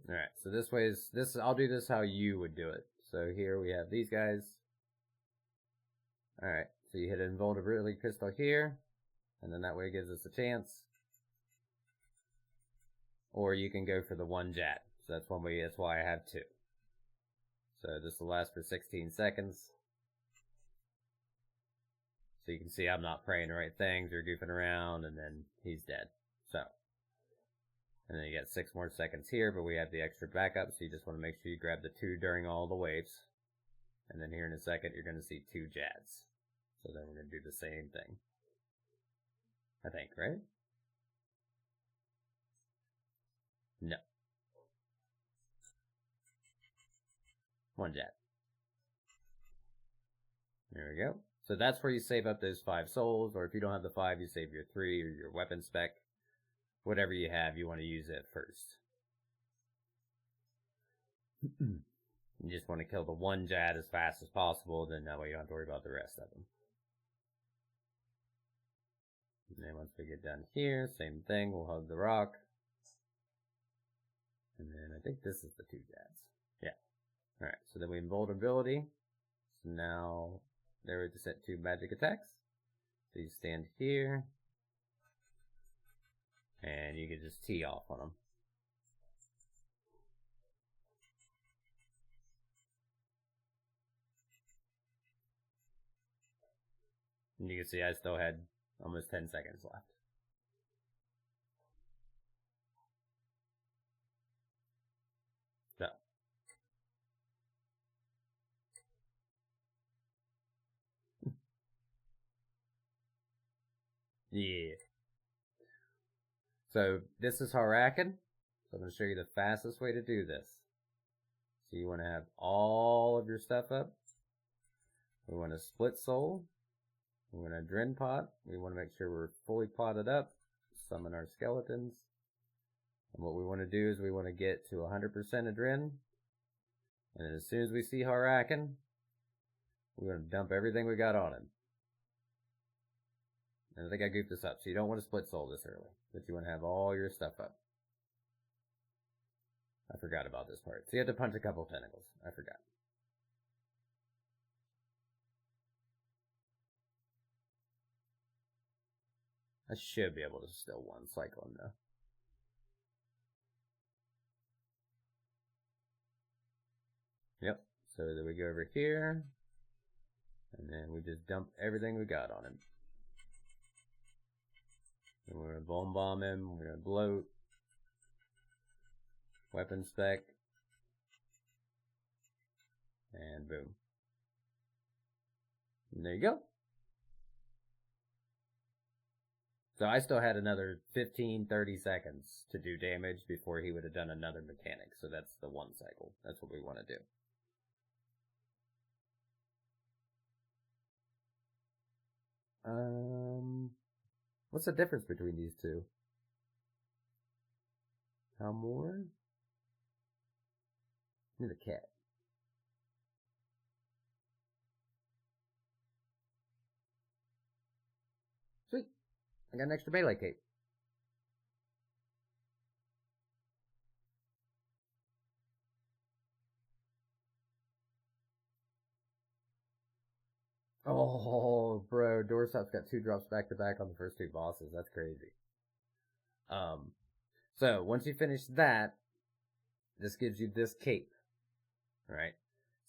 Alright, so this way is, I'll do this how you would do it. So here we have these guys. Alright, so you hit an invulnerability crystal here, and then that way it gives us a chance. Or you can go for the 1 Jat. So that's one way, that's why I have 2. So this will last for 16 seconds. So you can see I'm not praying the right things or goofing around, and then he's dead. So. And then you get 6 more seconds here, but we have the extra backup, so you just want to make sure you grab the 2 during all the waves. And then here in a second, you're going to see 2 Jads. So then we're going to do the same thing. I think, right? No. 1 Jad. There we go. So that's where you save up those 5 souls, or if you don't have the 5, you save your 3 or your weapon spec. Whatever you have, you want to use it first. You just want to kill the 1 Jad as fast as possible, then that way you don't have to worry about the rest of them. And then once we get done here, same thing, we'll hug the rock. And then I think this is the 2 Jads. Yeah. Alright, so then we invulnerability. So now There we just sent 2 magic attacks. So you stand here, and you can just tee off on them. And you can see I still had almost 10 seconds left. So. Yeah. So this is Harakan. So I'm going to show you the fastest way to do this. So you want to have all of your stuff up. We want to split soul. We want to Dren pot. We want to make sure we're fully potted up. Summon our skeletons. And what we want to do is we want to get to 100% of Dren. And as soon as we see Harakan, we're going to dump everything we got on him. And I think I goofed this up. So you don't want to split soul this early. But you want to have all your stuff up. I forgot about this part. So you have to punch a couple tentacles. I forgot. I should be able to still one cycle him though. Yep. So then we go over here. And then we just dump everything we got on him. And we're going to bone bomb him. We're going to bloat. Weapon spec. And boom. And there you go. So I still had another 15, 30 seconds to do damage before he would have done another mechanic. So that's the one cycle. That's what we want to do. What's the difference between these two? How more? Need a cat. Sweet. I got an extra melee cape. Oh, bro, Doorstop's got 2 drops back to back on the first 2 bosses. That's crazy. So once you finish that, this gives you this cape. Right?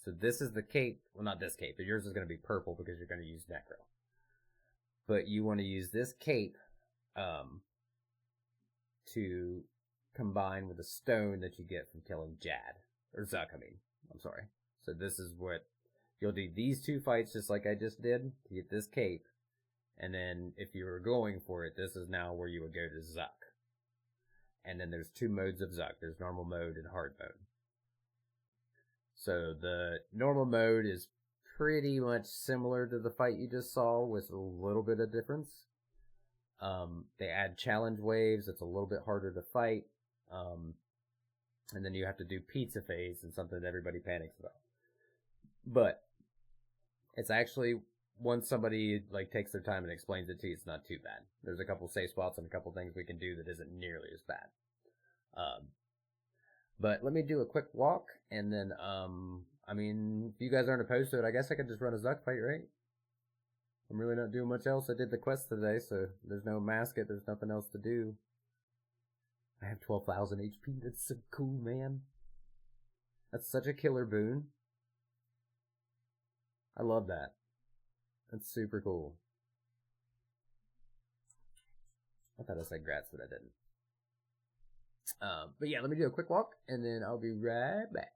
So this is the cape. Well, not this cape, but yours is going to be purple because you're going to use Necro. But you want to use this cape to combine with the stone that you get from killing Jad. Or Zuck, I mean. I'm sorry. So this is what... You'll do these 2 fights just like I just did to get this cape. And then if you were going for it, this is now where you would go to Zuck. And then there's 2 modes of Zuck. There's normal mode and hard mode. So the normal mode is pretty much similar to the fight you just saw with a little bit of difference. They add challenge waves. It's a little bit harder to fight. And then you have to do pizza phase and something that everybody panics about. But it's actually, once somebody like takes their time and explains it to you, it's not too bad. There's a couple safe spots and a couple things we can do that isn't nearly as bad. But let me do a quick walk, and then, I mean, if you guys aren't opposed to it, I guess I could just run a Zuck fight, right? I'm really not doing much else. I did the quest today, so there's no Amascut, there's nothing else to do. I have 12,000 HP, that's so cool, man. That's such a killer boon. I love that. That's super cool. I thought I said grats, but I didn't. But yeah, let me do a quick walk, and then I'll be right back.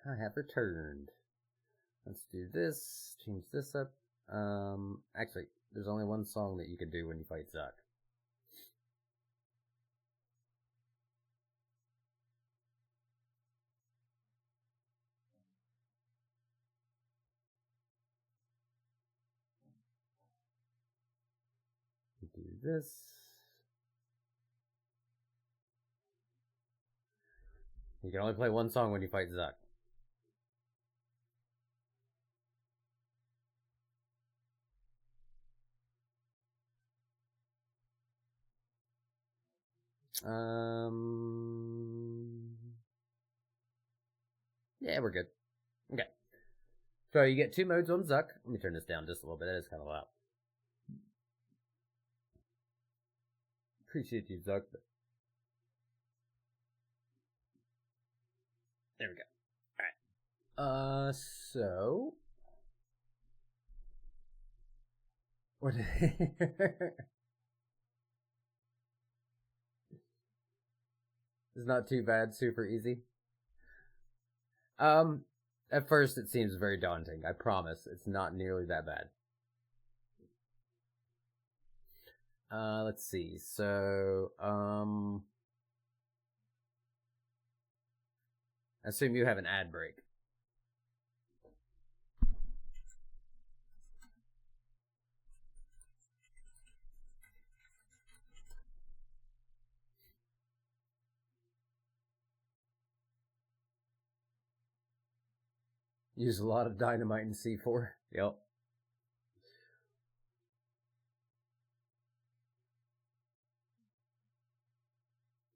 I have returned. Let's do this. Change this up. Actually, there's only one song that you can do when you fight Zuck. Do this. You can only play one song when you fight Zuck. Yeah, we're good. Okay. So you get 2 modes on Zuck. Let me turn this down just a little bit. That is kind of loud. Appreciate you, Zuck. But... there we go. Alright. So... what... it's not too bad, super easy. At first it seems very daunting. I promise, it's not nearly that bad. Let's see. So, assume you have an ad break. Use a lot of dynamite in C4. Yep.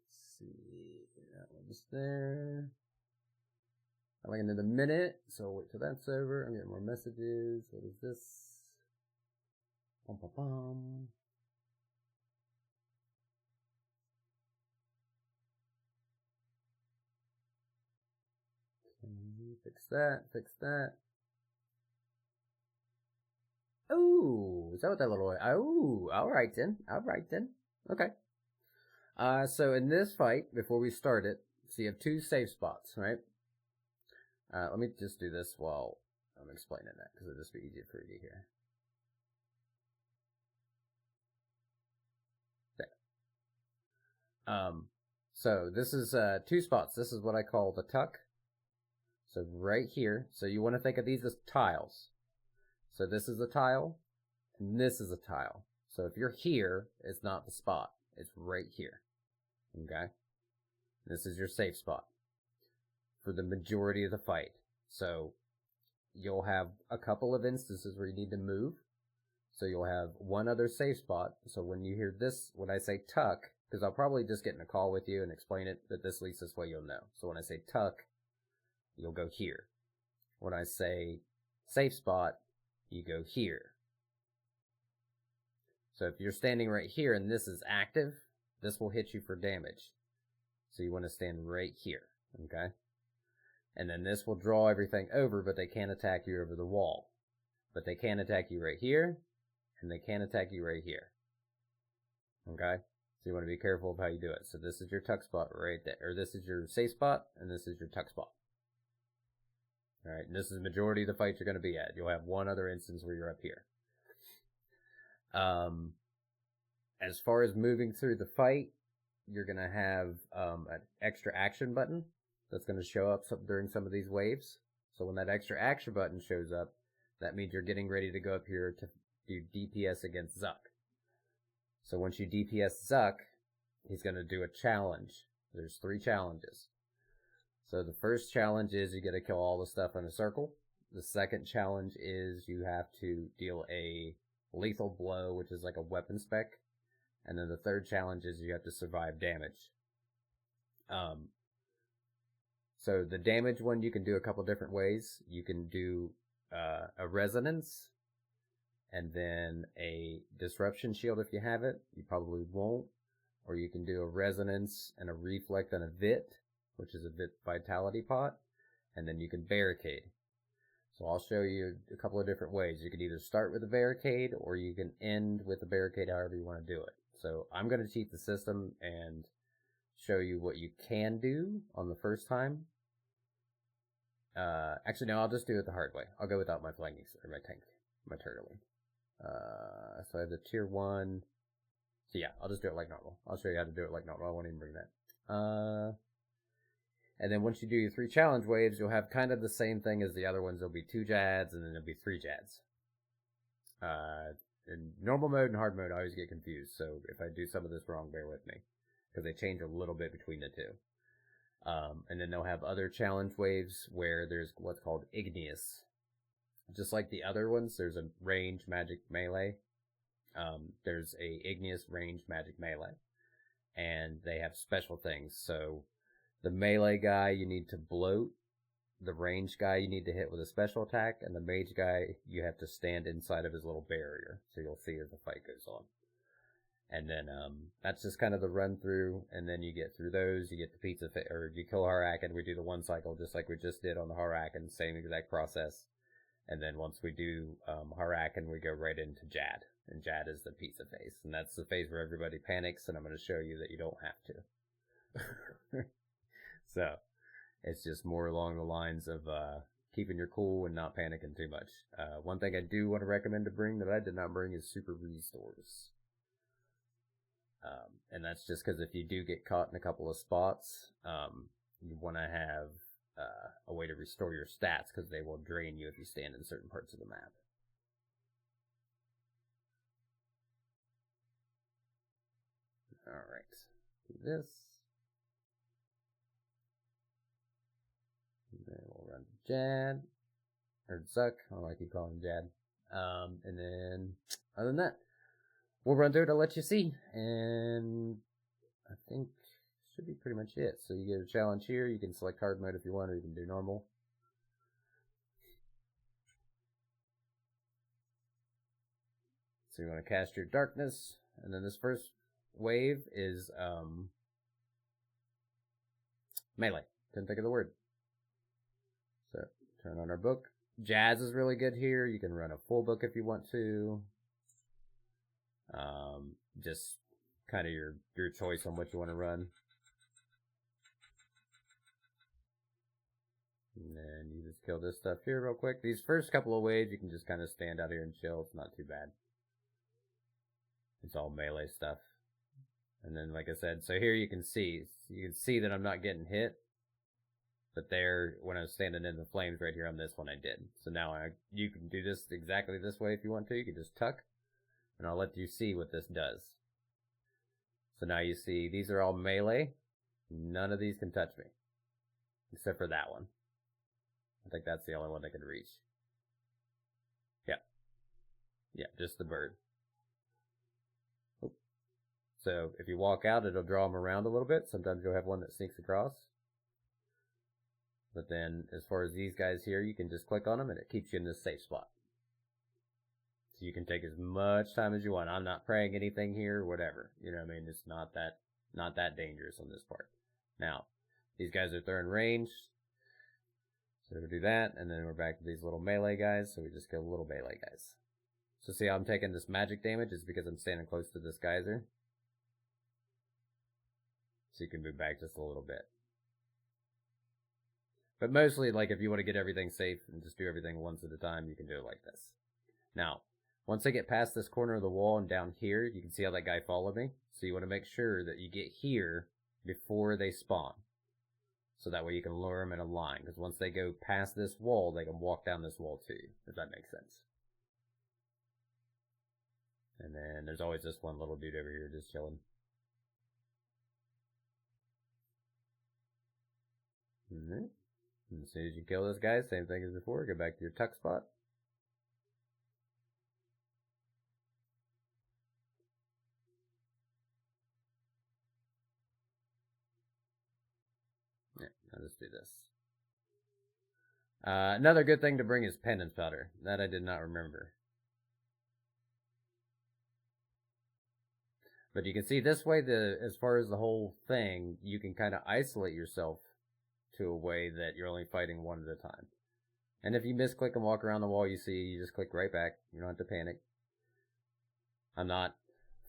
Let's see. That one's there. I'm like another minute, so I'll wait till that's over. I'm getting more messages. What is this? Bum, bum, bum. Fix that, fix that. Oh, is that what that little... oh, alright then. Alright then. Okay. So in this fight, before we start it, so you have 2 safe spots, right? Let me just do this while I'm explaining that, because it'll just be easier for you to hear. Okay. So this is 2 spots. This is what I call the tuck. So right here, so you want to think of these as tiles. So this is a tile, and this is a tile. So if you're here, it's not the spot. It's right here. Okay? This is your safe spot for the majority of the fight. So you'll have a couple of instances where you need to move. So you'll have one other safe spot. So when you hear this, when I say tuck, because I'll probably just get in a call with you and explain it, but at least this way you'll know. So when I say tuck, you'll go here. When I say safe spot, you go here. So if you're standing right here and this is active, this will hit you for damage. So you want to stand right here, okay? And then this will draw everything over, but they can't attack you over the wall. But they can attack you right here, and they can attack you right here. Okay? So you want to be careful of how you do it. So this is your tuck spot right there. Or this is your safe spot, and this is your tuck spot. Alright, and this is the majority of the fights you're going to be at. You'll have one other instance where you're up here. As far as moving through the fight, you're going to have an extra action button that's going to show up during some of these waves. So when that extra action button shows up, that means you're getting ready to go up here to do DPS against Zuck. So once you DPS Zuck, he's going to do a challenge. There's 3 challenges. So the first challenge is you get to kill all the stuff in a circle. The second challenge is you have to deal a lethal blow, which is like a weapon spec. And then the third challenge is you have to survive damage. So the damage one you can do a couple different ways. You can do a resonance, and then a disruption shield if you have it. You probably won't. Or you can do a resonance and a reflect and a vit, which is a vit vitality pot, and then you can barricade. So I'll show you a couple of different ways. You can either start with a barricade, or you can end with a barricade, however you want to do it. So I'm going to cheat the system and show you what you can do on the first time. Actually, no, I'll just do it the hard way. I'll go without my flanking, or my tank, my turtling. So I have the tier 1. So yeah, I'll just do it like normal. I'll show you how to do it like normal. I won't even bring that. And then once you do your 3 challenge waves, you'll have kind of the same thing as the other ones. There'll be 2 Jads, and then there'll be 3 Jads. In normal mode and hard mode, I always get confused. So if I do some of this wrong, bear with me, because they change a little bit between the 2. And then they'll have other challenge waves where there's what's called igneous. Just like the other ones, there's a range, magic, melee. There's a igneous, range, magic, melee. And they have special things. So the melee guy, you need to bloat. The range guy, you need to hit with a special attack. And the mage guy, you have to stand inside of his little barrier. So you'll see as the fight goes on. And then that's just kind of the run through, and then you get through those, you get the pizza, or you kill Harakan. We do the 1 cycle just like we just did on the Harakan, same exact process. And then once we do Harakan, we go right into Jad, and Jad is the pizza phase, and that's the phase where everybody panics, and I'm going to show you that you don't have to. So it's just more along the lines of keeping your cool and not panicking too much. One thing I do want to recommend to bring that I did not bring is super restores. And that's just because if you do get caught in a couple of spots, you want to have a way to restore your stats, because they will drain you if you stand in certain parts of the map. Alright, do this. And then we'll run Jad, or Zuck, I don't know why I keep calling him Jad. And then, other than that, we'll run through it to let you see, and I think should be pretty much it. So you get a challenge here, you can select hard mode if you want, or you can do normal. So you want to cast your darkness, and then this first wave is melee. Couldn't think of the word. So turn on our book. Jazz is really good here. You can run a full book if you want to. Just kind of your choice on what you want to run. And then you just kill this stuff here real quick. These first couple of waves, you can just kind of stand out here and chill. It's not too bad. It's all melee stuff. And then, like I said, so here you can see that I'm not getting hit. But there, when I was standing in the flames right here on this one, I did. So now you can do this exactly this way if you want to. You can just tuck. And I'll let you see what this does. So now you see, these are all melee. None of these can touch me. Except for that one. I think that's the only one that can reach. Yeah. Yeah, just the bird. Oop. So if you walk out, it'll draw them around a little bit. Sometimes you'll have one that sneaks across. But then, as far as these guys here, you can just click on them and it keeps you in this safe spot. So you can take as much time as you want. I'm not praying anything here, whatever. You know what I mean? It's not that dangerous on this part. Now, these guys are throwing range. So we'll do that, and then we're back to these little melee guys, so we just kill little melee guys. So see how I'm taking this magic damage is because I'm standing close to this geyser. So you can move back just a little bit. But mostly, like, if you want to get everything safe and just do everything once at a time, you can do it like this. Now, once I get past this corner of the wall and down here, you can see how that guy followed me. So you want to make sure that you get here before they spawn. So that way you can lure them in a line. Because once they go past this wall, they can walk down this wall too, if that makes sense. And then there's always this one little dude over here just chilling. And as soon as you kill this guy, same thing as before, go back to your tuck spot. Yeah, I'll just do this. Another good thing to bring is penance powder. That I did not remember. But you can see this way, as far as the whole thing, you can kind of isolate yourself to a way that you're only fighting one at a time. And if you misclick and walk around the wall, you see, you just click right back. You don't have to panic. I'm not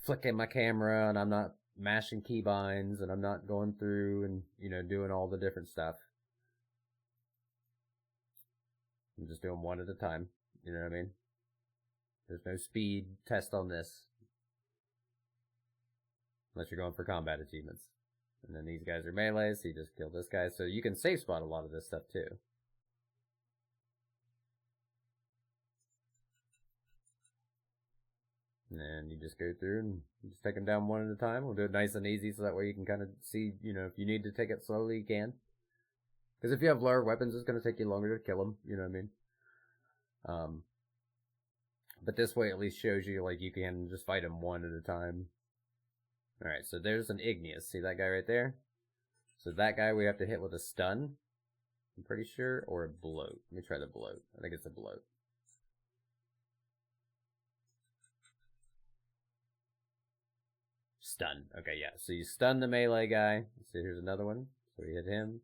flicking my camera, and I'm not mashing keybinds, and I'm not going through and, doing all the different stuff. I'm just doing one at a time. You know what I mean? There's no speed test on this. Unless you're going for combat achievements. And then these guys are melee, so you just kill this guy. So you can safe spot a lot of this stuff too. And then you just go through and just take them down one at a time. We'll do it nice and easy so that way you can kind of see, you know, if you need to take it slowly, you can. Because if you have lower weapons, it's going to take you longer to kill them. You know what I mean? But this way at least shows you, like, you can just fight them one at a time. Alright, so there's an igneous. See that guy right there? So that guy we have to hit with a stun. I'm pretty sure. Or a bloat. Let me try the bloat. I think it's a bloat. Stun. Okay, yeah. So you stun the melee guy. See, here's another one. So we hit him.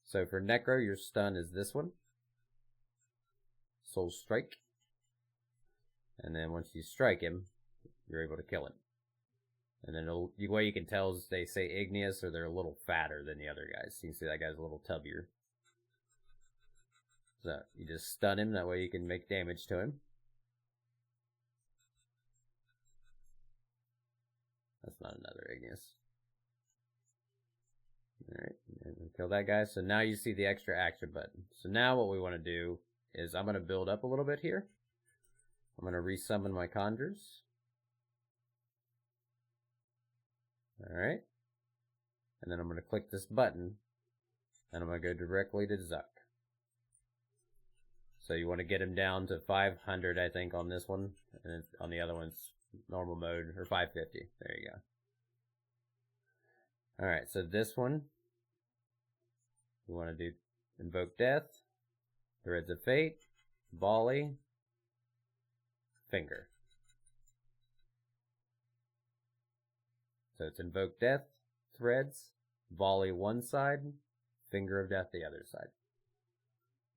So for Necro, your stun is this one. Soul Strike. And then once you strike him, you're able to kill him. And then the way you can tell is they say igneous or they're a little fatter than the other guys. So you can see that guy's a little tubbier. So you just stun him. That way you can make damage to him. That's not another igneous. Alright, and kill that guy. So now you see the extra action button. So now what we want to do is I'm going to build up a little bit here. I'm going to resummon my conjures. Alright. And then I'm going to click this button. And I'm going to go directly to Zuck. So you want to get him down to 500, I think, on this one. And on the other one's normal mode, or 550. There you go. Alright, so this one, we want to do Invoke Death, Threads of Fate, Volley, Finger. So it's Invoke Death, Threads, Volley one side, Finger of Death the other side.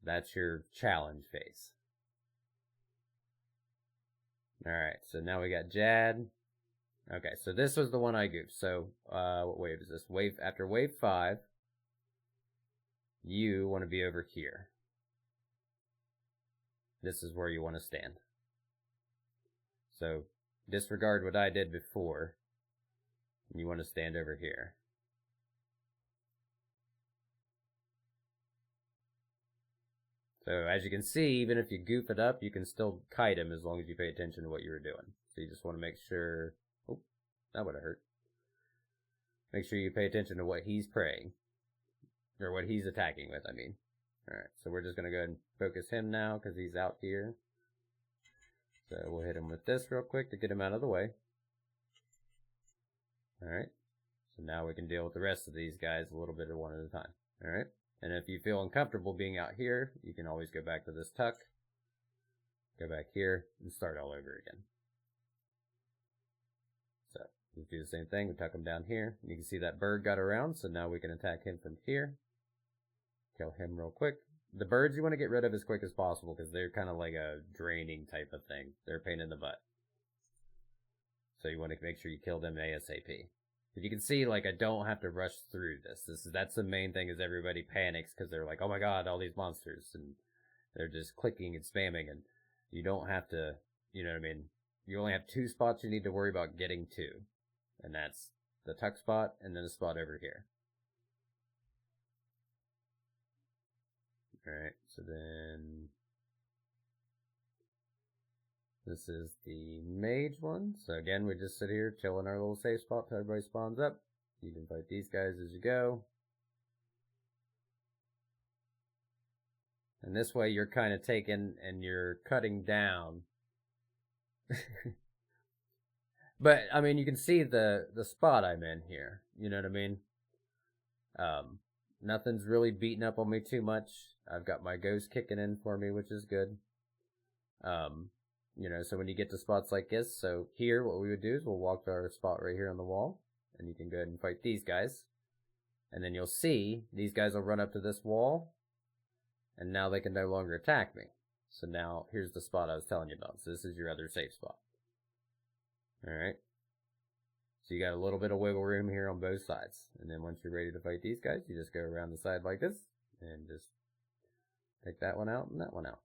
That's your challenge phase. Alright, so now we got Jad. Okay, so this was the one I goofed. So, what wave is this? After wave 5, you want to be over here. This is where you want to stand. So, disregard what I did before. You want to stand over here. So, as you can see, even if you goof it up, you can still kite him as long as you pay attention to what you were doing. So you just want to make sure... Oh, that would have hurt. Make sure you pay attention to what he's praying. Or what he's attacking with, I mean. Alright, so we're just going to go ahead and focus him now, because he's out here. So we'll hit him with this real quick to get him out of the way. Alright, so now we can deal with the rest of these guys a little bit one at a time. Alright. And if you feel uncomfortable being out here, you can always go back to this tuck, go back here, and start all over again. So, we do the same thing, we tuck him down here. You can see that bird got around, so now we can attack him from here. Kill him real quick. The birds you want to get rid of as quick as possible, because they're kind of like a draining type of thing. They're a pain in the butt. So you want to make sure you kill them ASAP. But you can see, like, I don't have to rush through this. That's the main thing, is everybody panics because they're like, oh my god, all these monsters, and they're just clicking and spamming, and you don't have to, you know what I mean? You only have 2 spots you need to worry about getting to, and that's the tuck spot and then a spot over here. Alright, so then this is the mage one. So again, we just sit here, chill in our little safe spot till everybody spawns up. You can fight these guys as you go. And this way you're kind of taking and you're cutting down. But, I mean, you can see the spot I'm in here. You know what I mean? Nothing's really beating up on me too much. I've got my ghost kicking in for me, which is good. You know, so when you get to spots like this, so here, what we would do is we'll walk to our spot right here on the wall, and you can go ahead and fight these guys. And then you'll see, these guys will run up to this wall, and now they can no longer attack me. So now, here's the spot I was telling you about. So this is your other safe spot. Alright. So you got a little bit of wiggle room here on both sides. And then once you're ready to fight these guys, you just go around the side like this, and just Take that one out and that one out.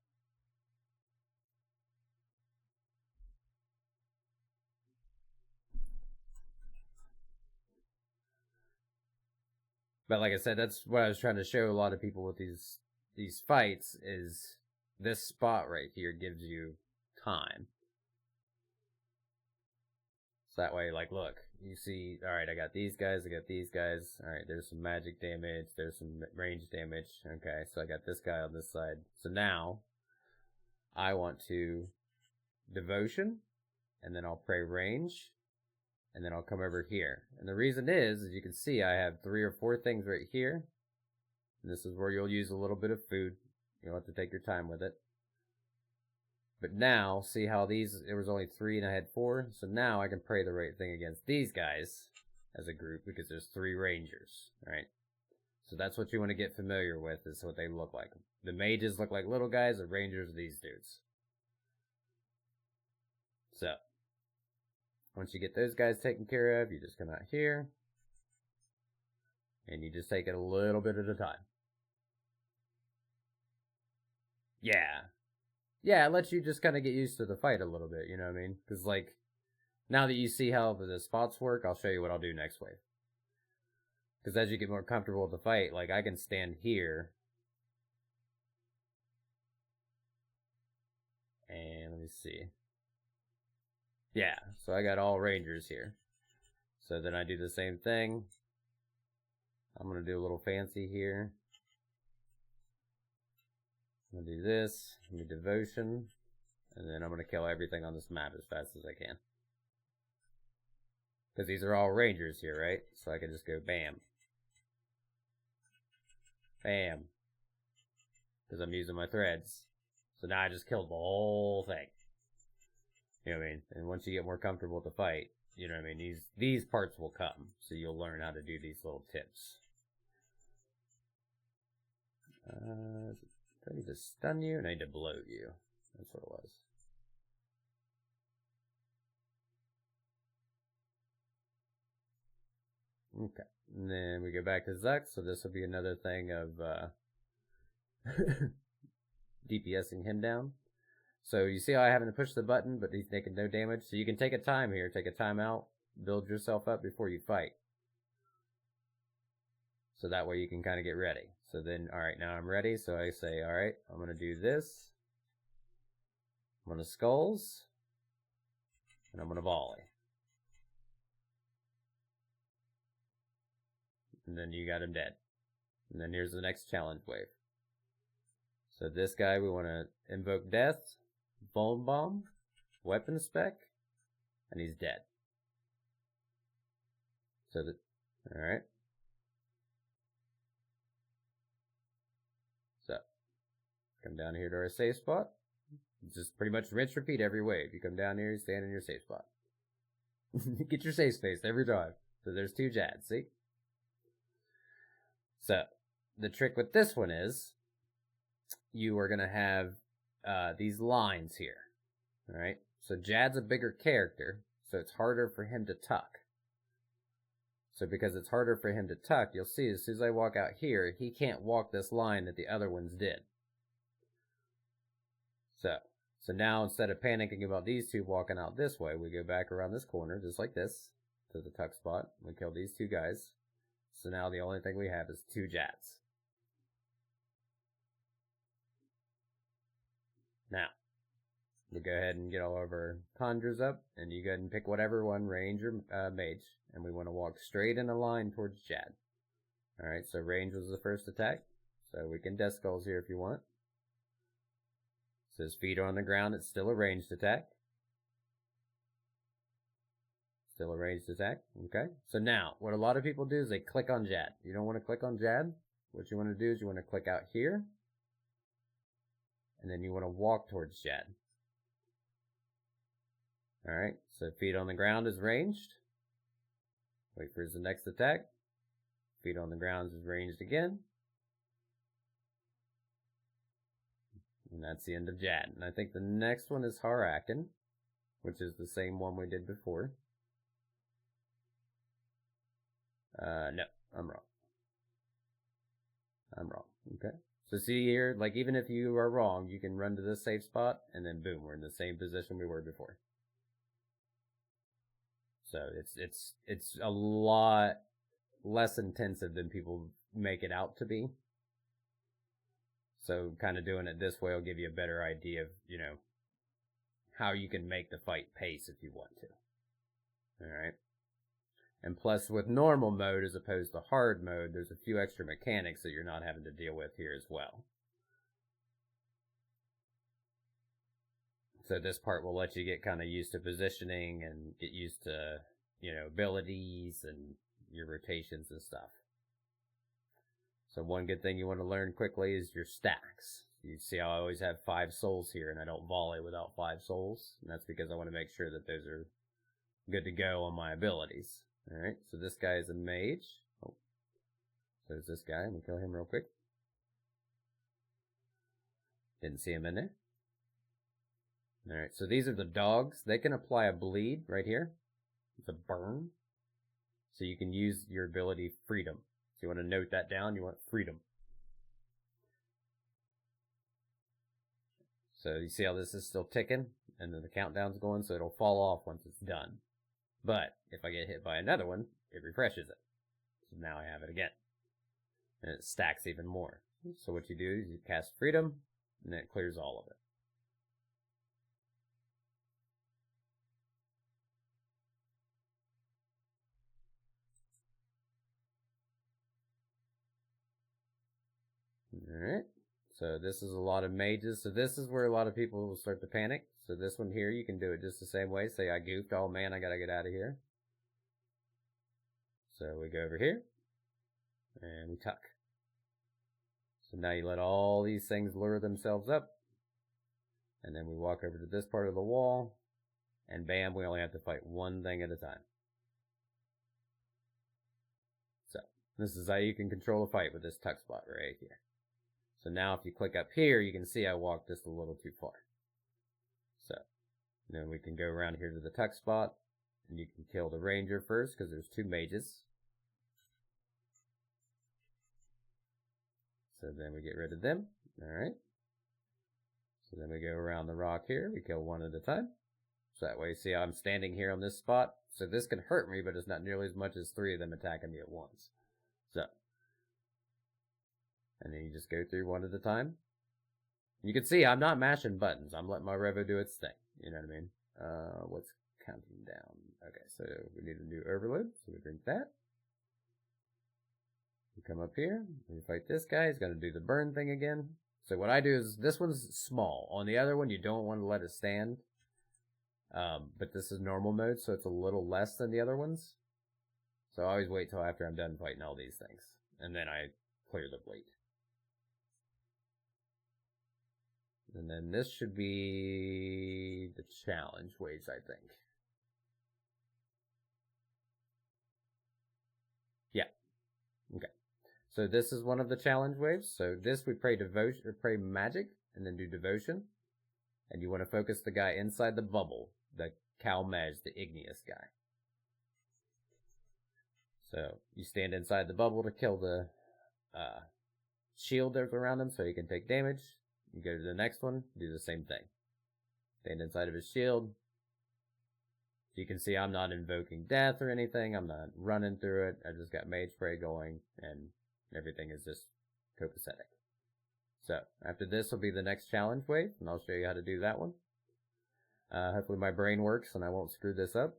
But like I said, that's what I was trying to show a lot of people with these fights is this spot right here gives you time. So that way, like, look, you see, alright, I got these guys, alright, there's some magic damage, there's some range damage, okay, so I got this guy on this side. So now, I want to devotion, and then I'll pray range, and then I'll come over here. And the reason is, as you can see, I have 3 or 4 things right here, and this is where you'll use a little bit of food. You'll have to take your time with it. But now, see how there was only 3 and I had 4? So now I can pray the right thing against these guys as a group because there's 3 rangers, right? So that's what you want to get familiar with, is what they look like. The mages look like little guys, the rangers are these dudes. So, once you get those guys taken care of, you just come out here, and you just take it a little bit at a time. Yeah, it lets you just kind of get used to the fight a little bit, you know what I mean? Because, like, now that you see how the spots work, I'll show you what I'll do next wave. Because as you get more comfortable with the fight, like, I can stand here. And let me see. Yeah, so I got all rangers here. So then I do the same thing. I'm going to do a little fancy here. I'm going to do this, give me devotion, and then I'm going to kill everything on this map as fast as I can. Because these are all rangers here, right? So I can just go bam. Bam. Because I'm using my threads. So now I just killed the whole thing. You know what I mean? And once you get more comfortable with the fight, you know what I mean? These parts will come. So you'll learn how to do these little tips. I need to stun you, and I need to blow you. That's what it was. Okay. And then we go back to Zuck, so this will be another thing of DPSing him down. So you see how I haven't pushed the button, but he's taking no damage? So you can take a time here, take a time out, build yourself up before you fight. So that way you can kind of get ready. So then, alright, now I'm ready. So I say, alright, I'm going to do this. I'm going to skulls. And I'm going to volley. And then you got him dead. And then here's the next challenge wave. So this guy, we want to invoke death, bone bomb, weapon spec, and he's dead. So that, alright. So, come down here to our safe spot. Just pretty much rinse, repeat every wave. You come down here, you stand in your safe spot. Get your safe space every time. So there's 2 Jads, see? So, the trick with this one is, you are going to have these lines here. Alright? So Jad's a bigger character, so it's harder for him to tuck. So because it's harder for him to tuck, you'll see as soon as I walk out here, he can't walk this line that the other ones did. So now instead of panicking about these 2 walking out this way, we go back around this corner, just like this, to the tuck spot. We kill these 2 guys. So now the only thing we have is 2 Jads. Now, we'll go ahead and get all of our conjures up, and you go ahead and pick whatever one, range or mage, and we want to walk straight in a line towards Jad. Alright, so range was the first attack, so we can death skulls here if you want. It says feet are on the ground, it's still a ranged attack. Still a ranged attack, okay. So now, what a lot of people do is they click on Jad. You don't want to click on Jad. What you want to do is you want to click out here, and then you want to walk towards Jad. Alright, so feet on the ground is ranged. Wait for his next attack. Feet on the ground is ranged again. And that's the end of Jad. And I think the next one is Harakin, which is the same one we did before. No, I'm wrong. Okay. So see here, like even if you are wrong, you can run to this safe spot, and then boom, we're in the same position we were before. So it's a lot less intensive than people make it out to be. So kind of doing it this way will give you a better idea of, you know, how you can make the fight pace if you want to. Alright. And plus with normal mode as opposed to hard mode, there's a few extra mechanics that you're not having to deal with here as well. So this part will let you get kind of used to positioning and get used to, you know, abilities and your rotations and stuff. So one good thing you want to learn quickly is your stacks. You see how I always have 5 souls here and I don't volley without 5 souls. And that's because I want to make sure that those are good to go on my abilities. Alright, so this guy is a mage. Oh, so there's this guy. Let me kill him real quick. Didn't see him in there. Alright, so these are the dogs. They can apply a bleed right here. It's a burn. So you can use your ability freedom. So you want to note that down. You want freedom. So you see how this is still ticking? And then the countdown's going, so it'll fall off once it's done. But if I get hit by another one, it refreshes it. So now I have it again. And it stacks even more. So what you do is you cast freedom, and then it clears all of it. Alright, so this is a lot of mages. So this is where a lot of people will start to panic. So this one here, you can do it just the same way. Say I goofed, oh man, I gotta get out of here. So we go over here, and we tuck. So now you let all these things lure themselves up. And then we walk over to this part of the wall, and bam, we only have to fight one thing at a time. So this is how you can control a fight with this tuck spot right here. So now if you click up here, you can see I walked just a little too far. So then we can go around here to the tuck spot, and you can kill the ranger first because there's 2 mages. So then we get rid of them. Alright. So then we go around the rock here. We kill one at a time. So that way, see how I'm standing here on this spot? So this can hurt me, but it's not nearly as much as 3 of them attacking me at once. So. And then you just go through one at a time. You can see I'm not mashing buttons. I'm letting my Revo do its thing. You know what I mean? What's counting down? Okay, so we need a new overload. So we drink that. We come up here. We fight this guy. He's going to do the burn thing again. So what I do is, this one's small. On the other one, you don't want to let it stand. But this is normal mode, so it's a little less than the other ones. So I always wait till after I'm done fighting all these things. And then I clear the bleed. And then this should be the challenge waves, I think. Yeah. Okay. So this is one of the challenge waves. So this we pray devotion or pray magic and then do devotion. And you want to focus the guy inside the bubble, the Calmej, the igneous guy. So you stand inside the bubble to kill the shield that's around him so he can take damage. You go to the next one, do the same thing. Stand inside of his shield. You can see I'm not invoking death or anything. I'm not running through it. I just got mage spray going, and everything is just copacetic. So, after this will be the next challenge wave, and I'll show you how to do that one. Hopefully my brain works and I won't screw this up.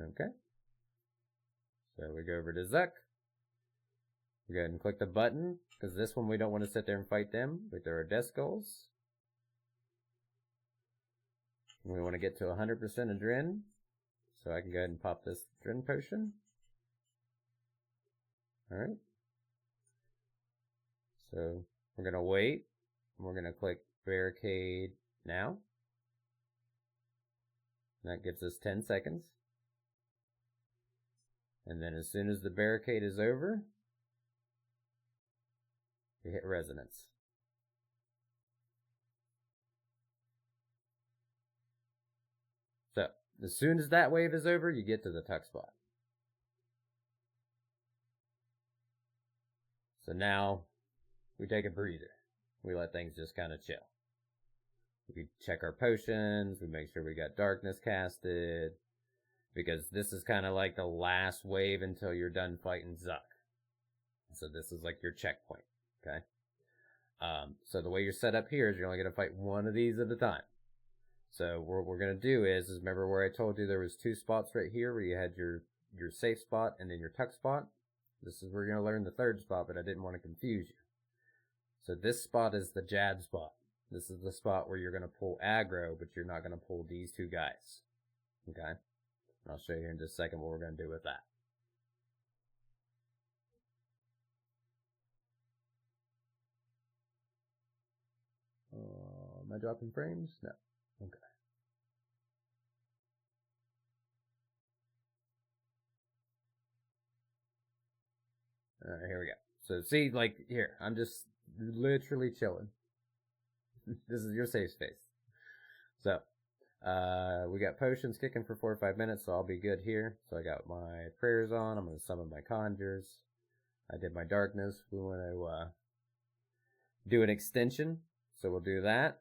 Okay. So we go over to Zuck. We go ahead and click the button, because this one we don't want to sit there and fight them. We throw our death skulls. We want to get to 100% adrenaline. So I can go ahead and pop this adrenaline potion. Alright. So we're going to wait. We're going to click barricade now. That gives us 10 seconds. And then as soon as the barricade is over, we hit resonance. So, as soon as that wave is over, you get to the tuck spot. So now we take a breather. We let things just kind of chill. We check our potions. We make sure we got darkness casted. Because this is kind of like the last wave until you're done fighting Zuck. So this is like your checkpoint. Okay? So the way you're set up here is you're only going to fight one of these at a time. So what we're going to do is remember where I told you there was 2 spots right here where you had your safe spot and then your tuck spot? This is where you're going to learn the 3rd spot, but I didn't want to confuse you. So this spot is the Jad spot. This is the spot where you're going to pull aggro, but you're not going to pull these 2 guys. Okay? I'll show you in just a second what we're going to do with that. Am I dropping frames? No. Okay. Alright, here we go. So see, like, here, I'm just literally chilling. This is your safe space. So, we got potions kicking for 4 or 5 minutes, so I'll be good here. So I got my prayers on. I'm going to summon my conjures. I did my darkness. We want to do an extension, so we'll do that.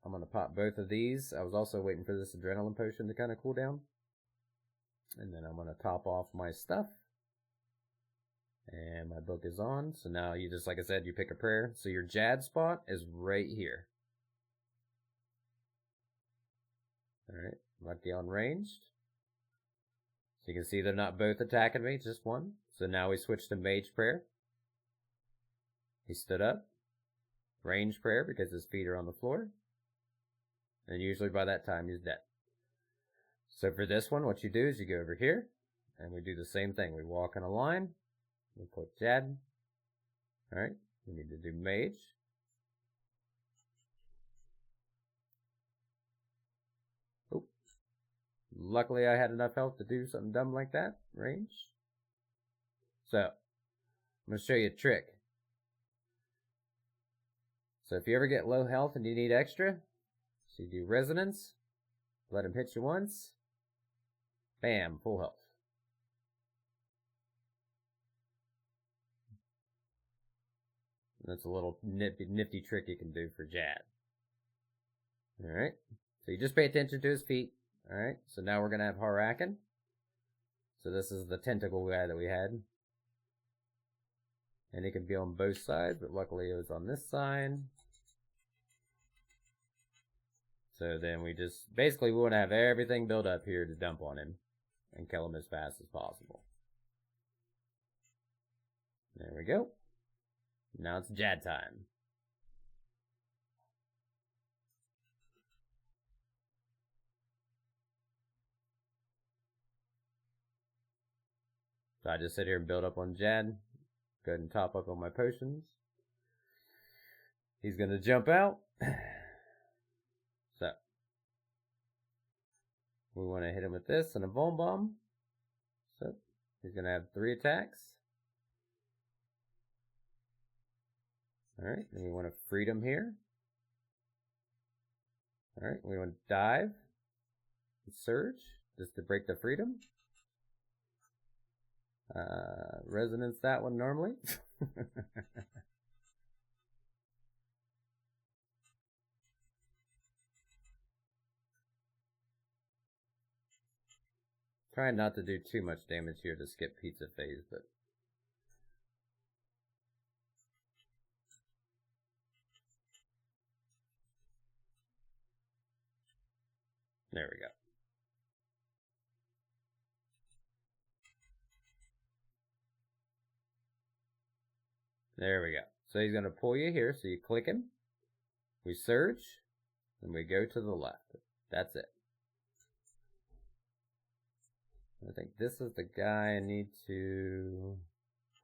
I'm going to pop both of these. I was also waiting for this adrenaline potion to kind of cool down. And then I'm going to top off my stuff. And my book is on. So now you just, like I said, you pick a prayer. So your Jad spot is right here. Alright, lucky on ranged. So you can see they're not both attacking me, just one. So now we switch to mage prayer. He stood up. Range prayer because his feet are on the floor. And usually by that time he's dead. So for this one, what you do is you go over here. And we do the same thing. We walk in a line. We click Jad. Alright, we need to do mage. Oh. Luckily I had enough health to do something dumb like that. Range. So, I'm going to show you a trick. So if you ever get low health and you need extra, so you do resonance, let him hit you once, bam, full health. That's a little nifty trick you can do for Jad. Alright, so you just pay attention to his feet. Alright, so now we're going to have Harakan. So this is the tentacle guy that we had. And he can be on both sides, but luckily it was on this side. So then we just, basically we want to have everything built up here to dump on him. And kill him as fast as possible. There we go. Now it's Jad time. So I just sit here and build up on Jad. Go ahead and top up on my potions. He's going to jump out. So, we want to hit him with this and a Vuln Bomb. So, he's going to have 3 attacks. Alright, and we want to freedom here. Alright, we want to dive. Surge, just to break the freedom. Resonance that one normally. Trying not to do too much damage here to skip pizza phase, but there we go. There we go. So he's going to pull you here, so you click him. We surge, and we go to the left. That's it. I think this is the guy I need to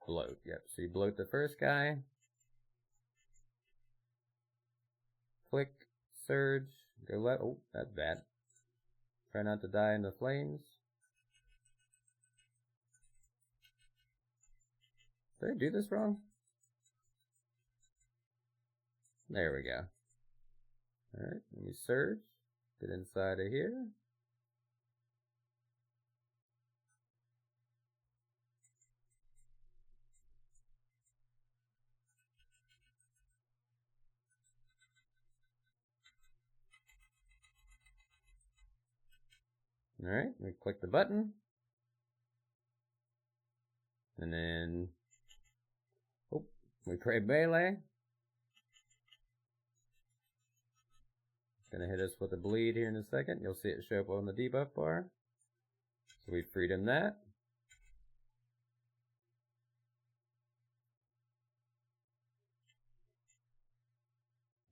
bloat. Yep, so you bloat the first guy. Click, surge, go left. Oh, that's bad. Try not to die in the flames. Did I do this wrong? There we go. Alright, let me surge. Get inside of here. Alright, we click the button. And then, we create melee. Gonna hit us with a bleed here in a second. You'll see it show up on the debuff bar. So we freed him that.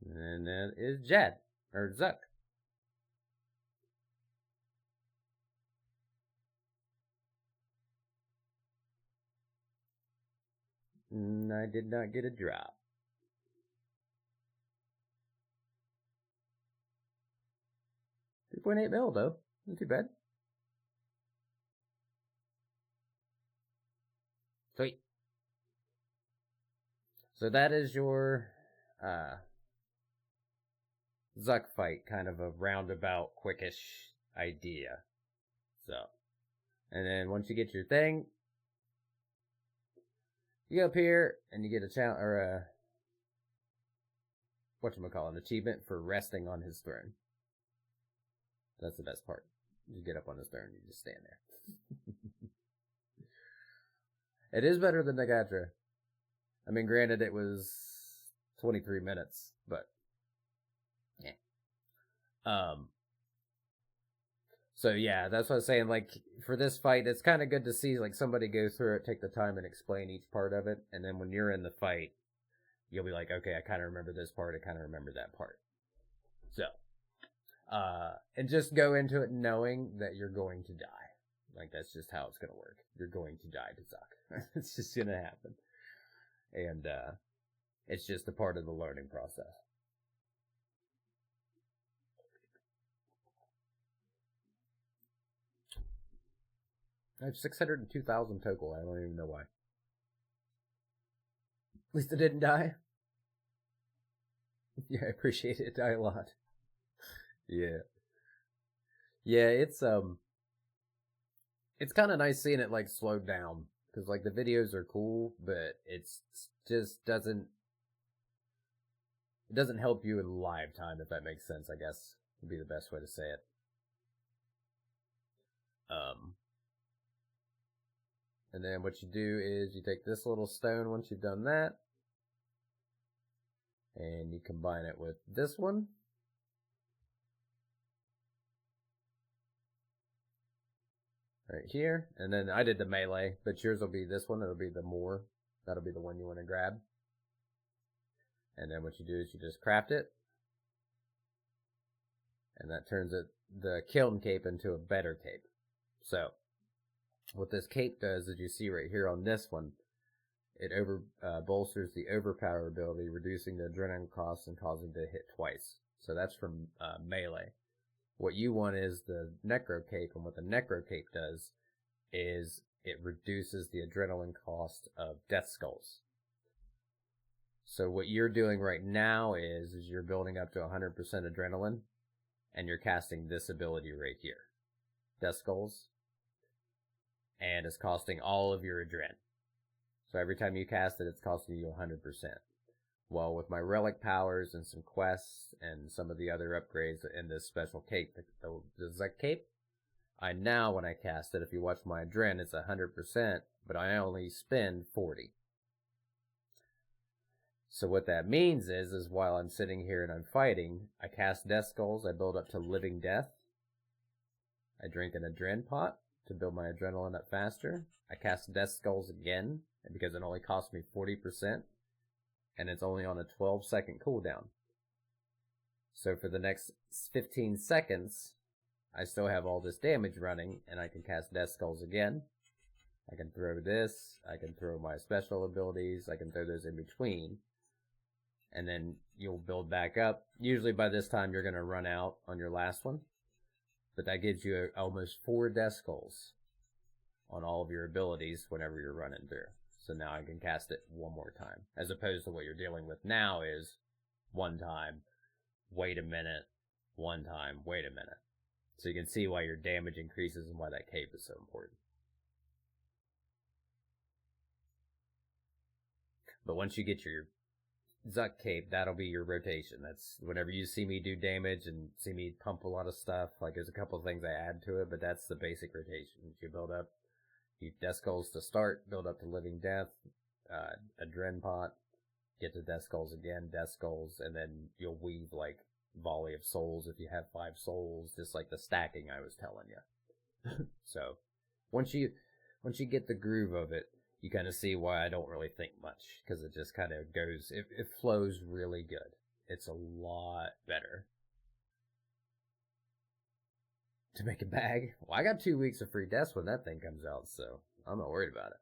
And that is Jad, or Zuck. And I did not get a drop. $3.8 mil though, not too bad. Sweet. So that is your Zuck fight, kind of a roundabout, quickish idea. So, and then once you get your thing, you go up here and you get a challenge or a an achievement for resting on his throne. That's the best part. You get up on his throne, you just stand there. It is better than Nagatra. I mean, granted, it was 23 minutes, but yeah. So yeah, that's what I was saying. Like, for this fight, it's kind of good to see like somebody go through it, take the time and explain each part of it, and then when you're in the fight, you'll be like, okay, I kind of remember this part, I kind of remember that part. So, and just go into it knowing that you're going to die. Like, that's just how it's gonna work. You're going to die to Zuck. It's just gonna happen. And, it's just a part of the learning process. I have 602,000 total. I don't even know why. At least it didn't die. Yeah, I appreciate it. Die a lot. Yeah. Yeah, it's kind of nice seeing it, like, slowed down. Because, like, the videos are cool, but it's just it doesn't help you in live time, if that makes sense, I guess, would be the best way to say it. And then what you do is you take this little stone once you've done that, and you combine it with this one. Right here, and then I did the melee, but yours will be this one. It'll be the more. That'll be the one you want to grab. And then what you do is you just craft it, and that turns the kiln cape into a better cape. So, what this cape does, as you see right here on this one, it bolsters the overpower ability, reducing the adrenaline cost and causing to hit twice. So that's from melee. What you want is the Necro Cape, and what the Necro Cape does is it reduces the adrenaline cost of Death Skulls. So what you're doing right now is you're building up to 100% adrenaline, and you're casting this ability right here, Death Skulls, and it's costing all of your adrenaline. So every time you cast it, it's costing you 100%. Well, with my relic powers and some quests and some of the other upgrades in this special cape, the Zuck cape, I now, when I cast it, if you watch my adrenaline, it's 100%, but I only spend 40. So what that means is while I'm sitting here and I'm fighting, I cast Death Skulls, I build up to Living Death, I drink an adrenaline pot to build my adrenaline up faster, I cast Death Skulls again, because it only costs me 40%, and it's only on a 12-second cooldown. So for the next 15 seconds, I still have all this damage running, and I can cast Death Skulls again. I can throw this, I can throw my special abilities, I can throw those in between, and then you'll build back up. Usually by this time you're going to run out on your last one, but that gives you almost 4 Death Skulls on all of your abilities whenever you're running through. So now I can cast it one more time, as opposed to what you're dealing with now is one time, wait a minute, one time, wait a minute. So you can see why your damage increases and why that cape is so important. But once you get your Zuck Cape, that'll be your rotation. That's whenever you see me do damage and see me pump a lot of stuff. Like, there's a couple of things I add to it, but that's the basic rotation. You build up, you Death Skulls to start, build up to Living Death, a Dren Pot, get to Death Skulls again, Death Skulls, and then you'll weave, like, Volley of Souls if you have 5 souls, just like the stacking I was telling you. So, once you get the groove of it, you kind of see why I don't really think much, because it just kind of goes, it flows really good. It's a lot better. To make a bag? Well, I got 2 weeks of free deaths when that thing comes out, so I'm not worried about it.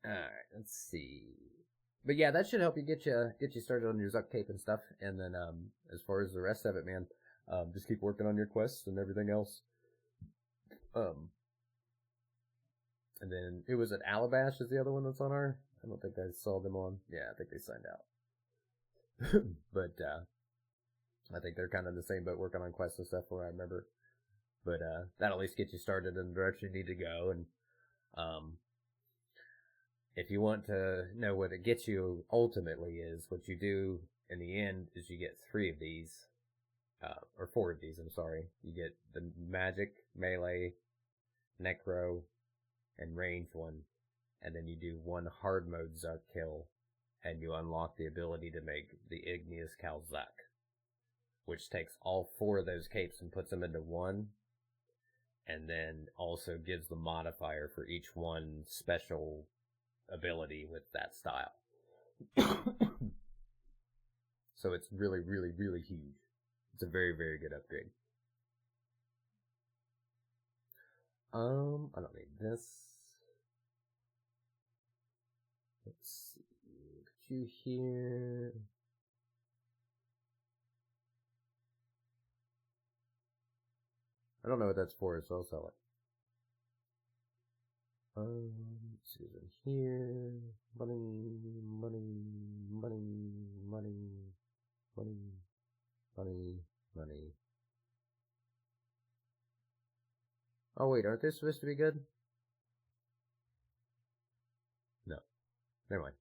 Alright, let's see. But yeah, that should help you get you started on your Zuck Cape and stuff. And then as far as the rest of it, man, just keep working on your quests and everything else. And then it was at Alabash is the other one that's on our. I don't think I saw them on. Yeah, I think they signed out. But I think they're kind of in the same boat working on quests and stuff, where I remember. But that'll at least get you started in the direction you need to go. And if you want to know what it gets you ultimately is, what you do in the end is you get 3 of these. Or 4 of these, I'm sorry. You get the magic, melee, necro, and range one. And then you do 1 hard mode Zuck kill, and you unlock the ability to make the Igneous Cal Zuck, which takes all 4 of those capes and puts them into 1, and then also gives the modifier for each one special ability with that style. So it's really, really, really huge. It's a very, very good upgrade. I don't need this. Let's see. Put you here. I don't know what that's for, so I'll sell it. Let's see what's in here. Money, money, money, money, money, money, money. Oh wait, aren't they supposed to be good? No. Never mind.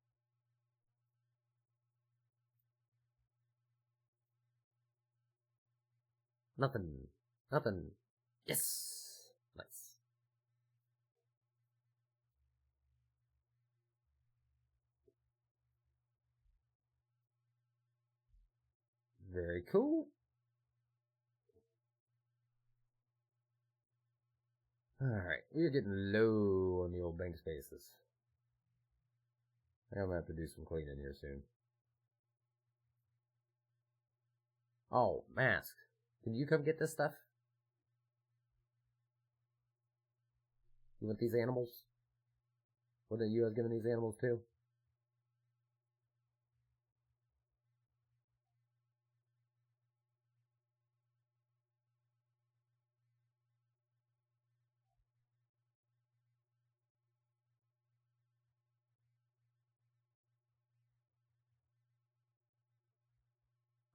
Nothing. Nothing. Yes! Nice. Very cool. Alright, we're getting low on the old bank spaces. I'm gonna have to do some cleaning here soon. Oh, Mask. Can you come get this stuff? You want these animals? What are you guys giving these animals too?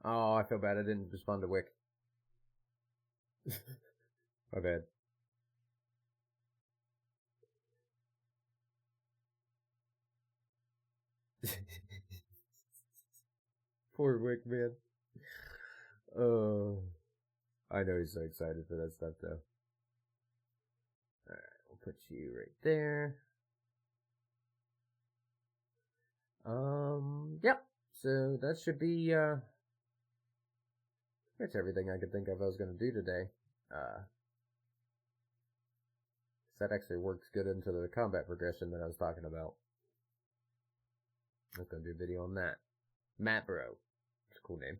Oh, I feel bad I didn't respond to Wick. My bad. Poor Wick, man. Oh, I know he's so excited for that stuff, though. Alright, we'll put you right there. Yep. So that should be, that's everything I could think of I was going to do today. That actually works good into the combat progression that I was talking about. I'm going to do a video on that. Matt Bro. It's a cool name.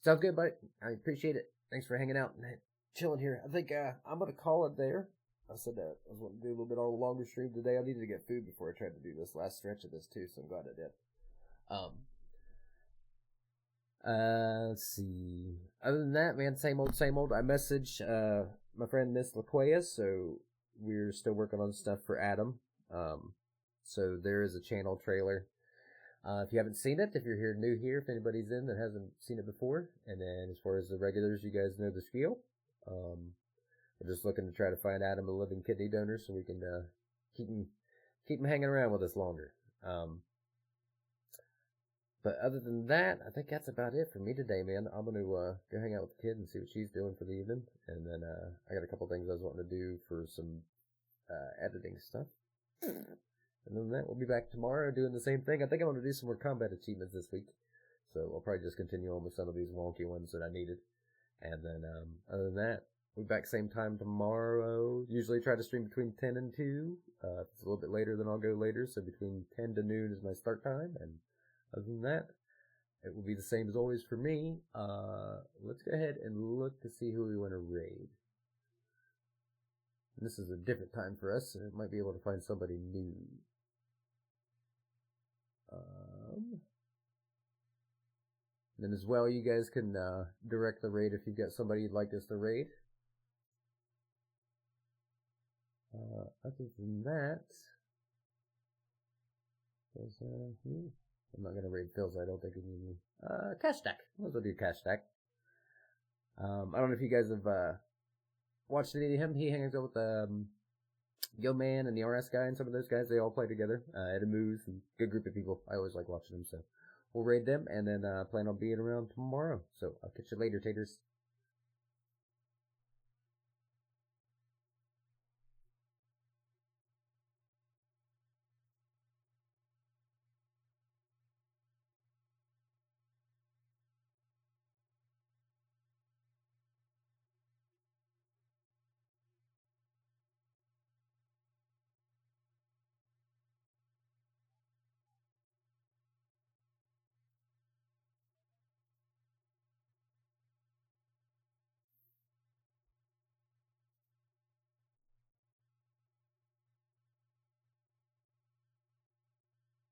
Sounds good, buddy. I appreciate it. Thanks for hanging out and chilling here. I think I'm going to call it there. I said I was going to do a little bit of a longer stream today. I needed to get food before I tried to do this last stretch of this too, so I'm glad I did. Let's see. Other than that, man, same old, same old. I messaged my friend Miss LaQuea, so we're still working on stuff for Adam. So there is a channel trailer. If you haven't seen it, if you're new here, if anybody's in that hasn't seen it before, and then as far as the regulars, you guys know the spiel. We're just looking to try to find Adam a living kidney donor so we can keep him hanging around with us longer. But other than that, I think that's about it for me today, man. I'm going to go hang out with the kid and see what she's doing for the evening. And then I got a couple things I was wanting to do for some editing stuff. And then that, we'll be back tomorrow doing the same thing. I think I'm going to do some more combat achievements this week. So I'll probably just continue on with some of these wonky ones that I needed. And then other than that, we'll be back same time tomorrow. Usually try to stream between 10 and 2. If it's a little bit later, then I'll go later. So between 10 to noon is my start time. And other than that, it will be the same as always for me. Let's go ahead and look to see who we want to raid. And this is a different time for us, so it might be able to find somebody new. Then as well, you guys can direct the raid if you've got somebody you'd like us to raid. Other than that, I'm not going to raid Phil's, I don't think. Cash Stack. Let's do Cash Stack. I don't know if you guys have watched any of him. He hangs out with Yo Man and the RS guy and some of those guys. They all play together. Edamoos and good group of people. I always like watching them, so we'll raid them and then plan on being around tomorrow. So I'll catch you later, taters.